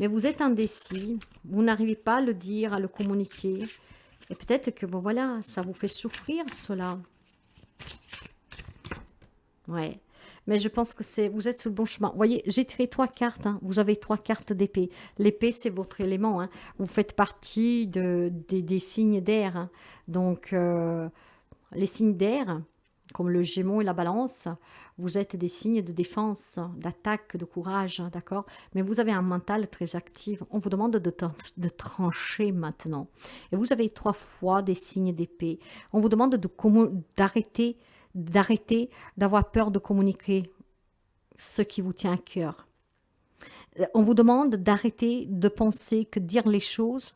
Mais vous êtes indécis. Vous n'arrivez pas à le dire, à le communiquer. Et peut-être que, bon voilà, ça vous fait souffrir cela. Ouais. Mais je pense que vous êtes sur le bon chemin. Vous voyez, j'ai tiré 3 cartes. Hein. Vous avez 3 cartes d'épée. L'épée, c'est votre élément. Hein. Vous faites partie des signes d'air. Hein. Donc... les signes d'air, comme le Gémeaux et la Balance, vous êtes des signes de défense, d'attaque, de courage, d'accord? Mais vous avez un mental très actif. On vous demande de trancher maintenant. Et vous avez 3 fois des signes d'épée. On vous demande d'arrêter d'avoir peur de communiquer ce qui vous tient à cœur. On vous demande d'arrêter de penser que dire les choses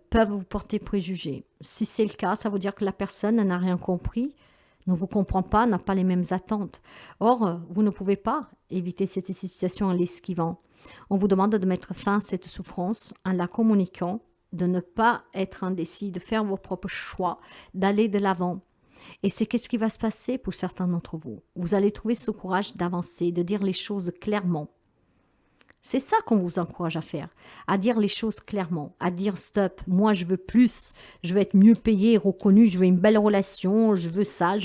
peuvent vous porter préjugés. Si c'est le cas, ça veut dire que la personne n'a rien compris, ne vous comprend pas, n'a pas les mêmes attentes. Or, vous ne pouvez pas éviter cette situation en l'esquivant. On vous demande de mettre fin à cette souffrance en la communiquant, de ne pas être indécis, de faire vos propres choix, d'aller de l'avant. Et c'est qu'est-ce qui va se passer pour certains d'entre vous. Vous allez trouver ce courage d'avancer, de dire les choses clairement. C'est ça qu'on vous encourage à faire, à dire les choses clairement, à dire stop, moi je veux plus, je veux être mieux payé, reconnu, je veux une belle relation, je veux ça,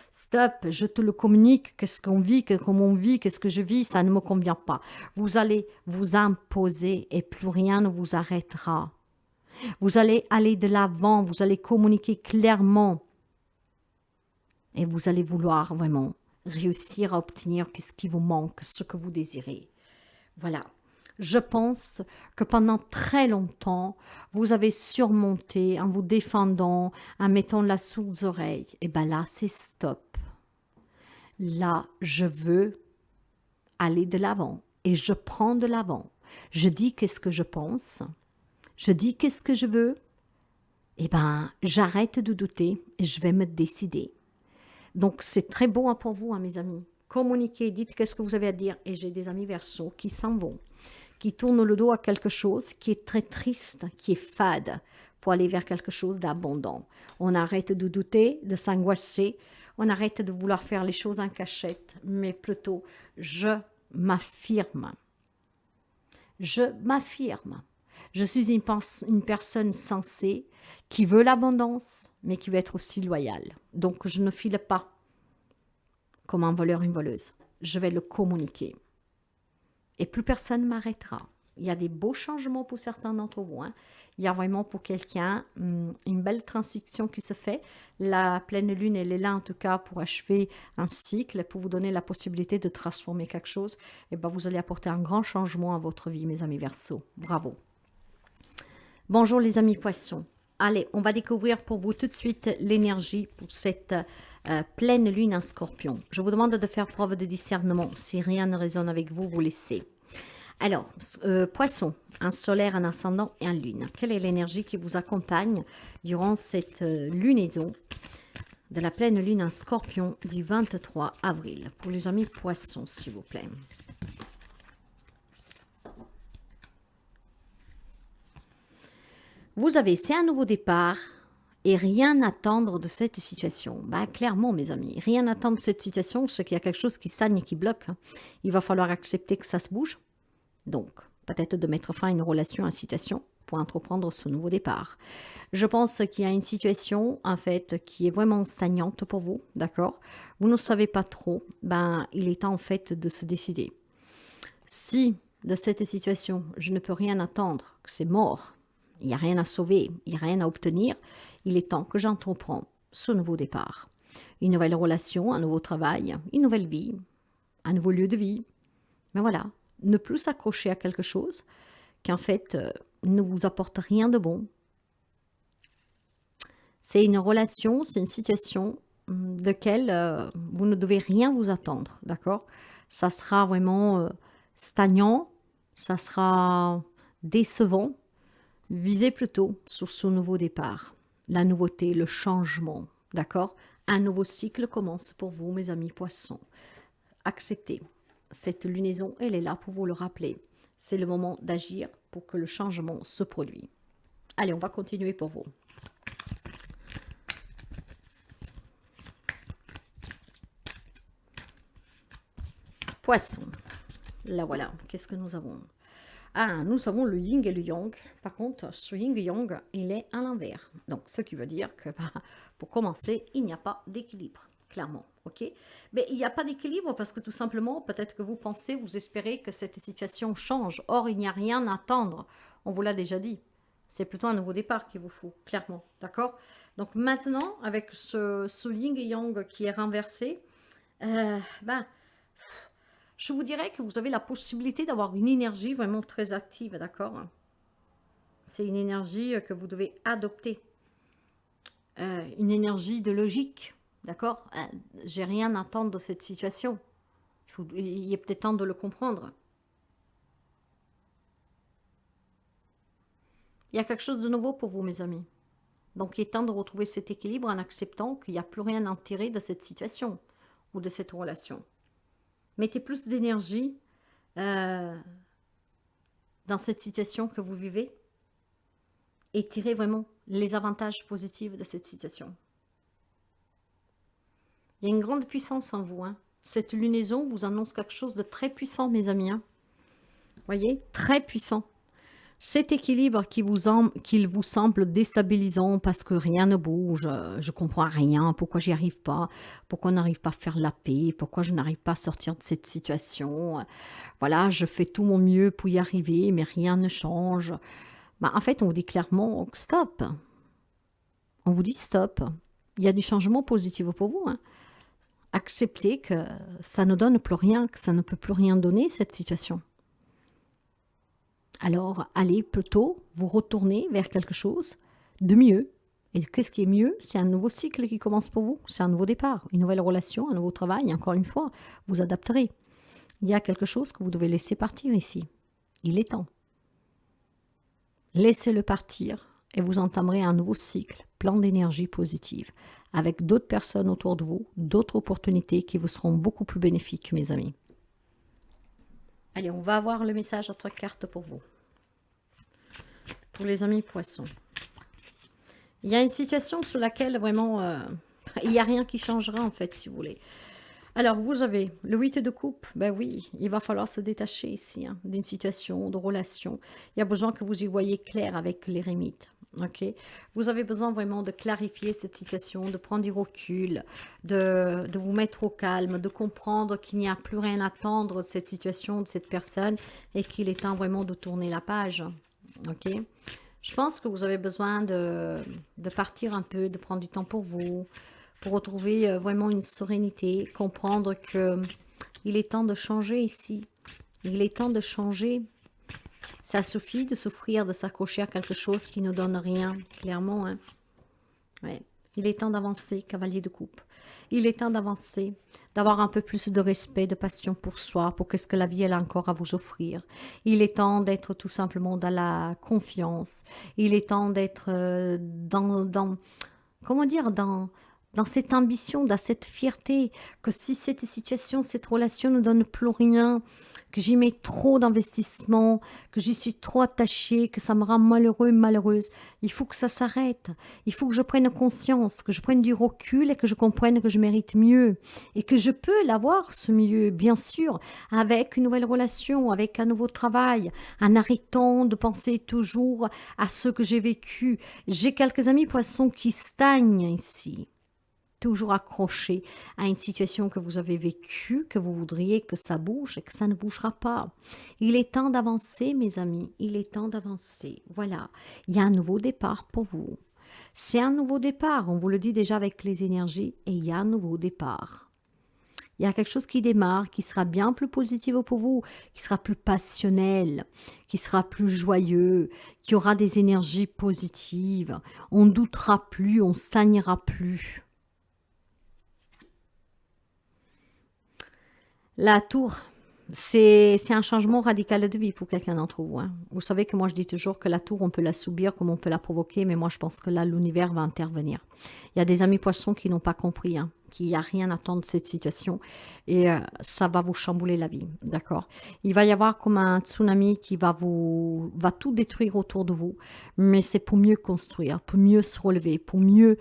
stop, je te le communique, qu'est-ce qu'on vit, comment on vit, qu'est-ce que je vis, ça ne me convient pas. Vous allez vous imposer et plus rien ne vous arrêtera. Vous allez aller de l'avant, vous allez communiquer clairement et vous allez vouloir vraiment réussir à obtenir ce qui vous manque, ce que vous désirez. Voilà, je pense que pendant très longtemps, vous avez surmonté en vous défendant, en mettant la sourde oreille. Et bien là, c'est stop. Là, je veux aller de l'avant et je prends de l'avant. Je dis qu'est-ce que je pense, je dis qu'est-ce que je veux. Et bien, j'arrête de douter et je vais me décider. Donc, c'est très beau pour vous, hein, mes amis. Communiquez, dites qu'est-ce que vous avez à dire. Et j'ai des amis Verseaux qui s'en vont, qui tournent le dos à quelque chose qui est très triste, qui est fade, pour aller vers quelque chose d'abondant. On arrête de douter, de s'angoisser, on arrête de vouloir faire les choses en cachette, mais plutôt, je m'affirme. Je m'affirme. Je suis une personne sensée qui veut l'abondance, mais qui veut être aussi loyale. Donc, je ne file pas comme un voleur, une voleuse. Je vais le communiquer. Et plus personne ne m'arrêtera. Il y a des beaux changements pour certains d'entre vous. Hein. Il y a vraiment pour quelqu'un une belle transition qui se fait. La pleine lune, elle est là en tout cas pour achever un cycle, pour vous donner la possibilité de transformer quelque chose. Et bien, vous allez apporter un grand changement à votre vie, mes amis Verseaux. Bravo. Bonjour les amis Poissons. Allez, on va découvrir pour vous tout de suite l'énergie pour cette pleine lune en Scorpion. Je vous demande de faire preuve de discernement. Si rien ne résonne avec vous, vous laissez. Alors, Poisson, un solaire, un ascendant et un lune. Quelle est l'énergie qui vous accompagne durant cette lunaison de la pleine lune en Scorpion du 23 avril? Pour les amis Poissons, s'il vous plaît. Vous avez, c'est un nouveau départ et rien attendre de cette situation. Clairement, mes amis, rien attendre de cette situation, c'est qu'il y a quelque chose qui stagne et qui bloque. Il va falloir accepter que ça se bouge. Donc, peut-être de mettre fin à une relation, à une situation pour entreprendre ce nouveau départ. Je pense qu'il y a une situation, en fait, qui est vraiment stagnante pour vous, d'accord? Vous ne savez pas trop, il est temps, en fait, de se décider. Si, de cette situation, je ne peux rien attendre, que c'est mort, il n'y a rien à sauver, il n'y a rien à obtenir, il est temps que j'entreprends ce nouveau départ. Une nouvelle relation, un nouveau travail, une nouvelle vie, un nouveau lieu de vie. Mais voilà, ne plus s'accrocher à quelque chose qui en fait ne vous apporte rien de bon. C'est une relation, c'est une situation de laquelle vous ne devez rien vous attendre, d'accord? Ça sera vraiment stagnant, ça sera décevant. Visez plutôt sur ce nouveau départ, la nouveauté, le changement, d'accord? Un nouveau cycle commence pour vous, mes amis poissons. Acceptez. Cette lunaison, elle est là pour vous le rappeler. C'est le moment d'agir pour que le changement se produise. Allez, on va continuer pour vous. Poisson. Là, voilà. Qu'est-ce que nous avons? Ah, nous avons le yin et le yang. Par contre, ce yin et yang, il est à l'envers. Donc, ce qui veut dire que, pour commencer, il n'y a pas d'équilibre, clairement. Ok? Mais il n'y a pas d'équilibre parce que tout simplement, peut-être que vous pensez, vous espérez que cette situation change. Or, il n'y a rien à attendre. On vous l'a déjà dit. C'est plutôt un nouveau départ qu'il vous faut, clairement. D'accord? Donc, maintenant, avec ce yin et yang qui est renversé, je vous dirais que vous avez la possibilité d'avoir une énergie vraiment très active, d'accord? C'est une énergie que vous devez adopter. Une énergie de logique, d'accord? J'ai rien à attendre de cette situation. Il est peut-être temps de le comprendre. Il y a quelque chose de nouveau pour vous, mes amis. Donc, il est temps de retrouver cet équilibre en acceptant qu'il n'y a plus rien à en tirer de cette situation ou de cette relation. Mettez plus d'énergie dans cette situation que vous vivez et tirez vraiment les avantages positifs de cette situation. Il y a une grande puissance en vous. Hein. Cette lunaison vous annonce quelque chose de très puissant, mes amis. Hein. Voyez, très puissant. Cet équilibre qu'il vous semble déstabilisant parce que rien ne bouge, je comprends rien, pourquoi j'y arrive pas, pourquoi on n'arrive pas à faire la paix, pourquoi je n'arrive pas à sortir de cette situation, voilà, je fais tout mon mieux pour y arriver, mais rien ne change. En fait, on vous dit clairement, stop. On vous dit stop. Il y a du changement positif pour vous. Hein. Acceptez que ça ne donne plus rien, que ça ne peut plus rien donner, cette situation. Alors, allez plutôt vous retourner vers quelque chose de mieux. Et qu'est-ce qui est mieux? C'est un nouveau cycle qui commence pour vous. C'est un nouveau départ, une nouvelle relation, un nouveau travail. Encore une fois, vous adapterez. Il y a quelque chose que vous devez laisser partir ici. Il est temps. Laissez-le partir et vous entamerez un nouveau cycle, plein d'énergie positive, avec d'autres personnes autour de vous, d'autres opportunités qui vous seront beaucoup plus bénéfiques, mes amis. Allez, on va avoir le message à 3 cartes pour vous. Pour les amis poissons. Il y a une situation sur laquelle vraiment, il n'y a rien qui changera en fait, si vous voulez. Alors, vous avez le 8 de coupe. Ben oui, il va falloir se détacher ici hein, d'une situation, de relation. Il y a besoin que vous y voyez clair avec l'érémite. Okay. Vous avez besoin vraiment de clarifier cette situation, de prendre du recul, de vous mettre au calme, de comprendre qu'il n'y a plus rien à attendre de cette situation, de cette personne et qu'il est temps vraiment de tourner la page. Ok. Je pense que vous avez besoin de partir un peu, de prendre du temps pour vous, pour retrouver vraiment une sérénité, comprendre que il est temps de changer ici. Il est temps de changer. Ça suffit de souffrir, de s'accrocher à quelque chose qui ne donne rien, clairement. Hein. Ouais. Il est temps d'avancer, cavalier de coupe. Il est temps d'avancer, d'avoir un peu plus de respect, de passion pour soi, pour qu'est-ce que la vie elle a encore à vous offrir. Il est temps d'être tout simplement dans la confiance. Il est temps d'être comment dire, dans cette ambition, dans cette fierté, que si cette situation, cette relation ne donne plus rien, que j'y mets trop d'investissement, que j'y suis trop attachée, que ça me rend malheureux, malheureuse, il faut que ça s'arrête. Il faut que je prenne conscience, que je prenne du recul et que je comprenne que je mérite mieux. Et que je peux l'avoir, ce mieux, bien sûr, avec une nouvelle relation, avec un nouveau travail, en arrêtant de penser toujours à ce que j'ai vécu. J'ai quelques amis poissons qui stagnent ici. Toujours accroché à une situation que vous avez vécue, que vous voudriez que ça bouge et que ça ne bougera pas. Il est temps d'avancer, mes amis. Il est temps d'avancer. Voilà. Il y a un nouveau départ pour vous. C'est un nouveau départ. On vous le dit déjà avec les énergies. Et il y a un nouveau départ. Il y a quelque chose qui démarre, qui sera bien plus positif pour vous, qui sera plus passionnel, qui sera plus joyeux, qui aura des énergies positives. On ne doutera plus, on ne stagnera plus. La tour, c'est un changement radical de vie pour quelqu'un d'entre vous. Hein. Vous savez que moi, je dis toujours que la tour, on peut la subir comme on peut la provoquer, mais moi, je pense que là, l'univers va intervenir. Il y a des amis poissons qui n'ont pas compris, hein, qu'il n'y a rien à attendre de cette situation, et ça va vous chambouler la vie, d'accord? Il va y avoir comme un tsunami qui va tout détruire autour de vous, mais c'est pour mieux construire, pour mieux se relever, pour mieux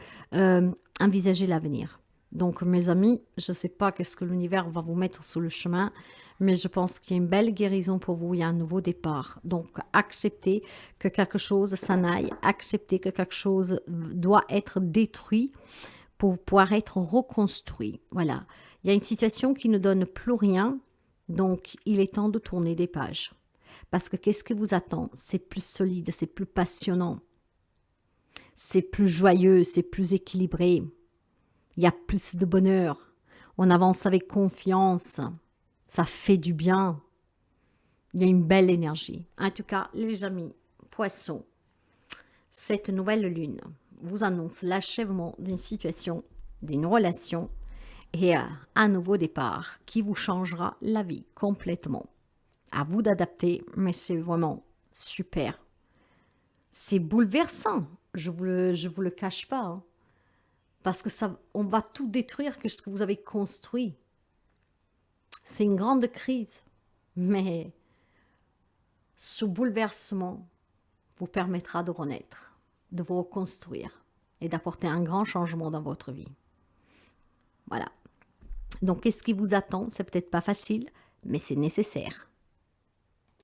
envisager l'avenir. Donc, mes amis, je ne sais pas qu'est-ce que l'univers va vous mettre sur le chemin, mais je pense qu'il y a une belle guérison pour vous, il y a un nouveau départ. Donc, acceptez que quelque chose s'en aille, acceptez que quelque chose doit être détruit pour pouvoir être reconstruit. Voilà, il y a une situation qui ne donne plus rien, donc il est temps de tourner des pages. Parce que qu'est-ce qui vous attend? C'est plus solide, c'est plus passionnant, c'est plus joyeux, c'est plus équilibré. Il y a plus de bonheur. On avance avec confiance. Ça fait du bien. Il y a une belle énergie. En tout cas, les amis, poissons, cette nouvelle lune vous annonce l'achèvement d'une situation, d'une relation et un nouveau départ qui vous changera la vie complètement. À vous d'adapter, mais c'est vraiment super. C'est bouleversant. Je vous le cache pas. Hein. Parce que on va tout détruire que ce que vous avez construit. C'est une grande crise. Mais ce bouleversement vous permettra de renaître, de vous reconstruire et d'apporter un grand changement dans votre vie. Voilà. Donc, qu'est-ce qui vous attend? C'est peut-être pas facile, mais c'est nécessaire.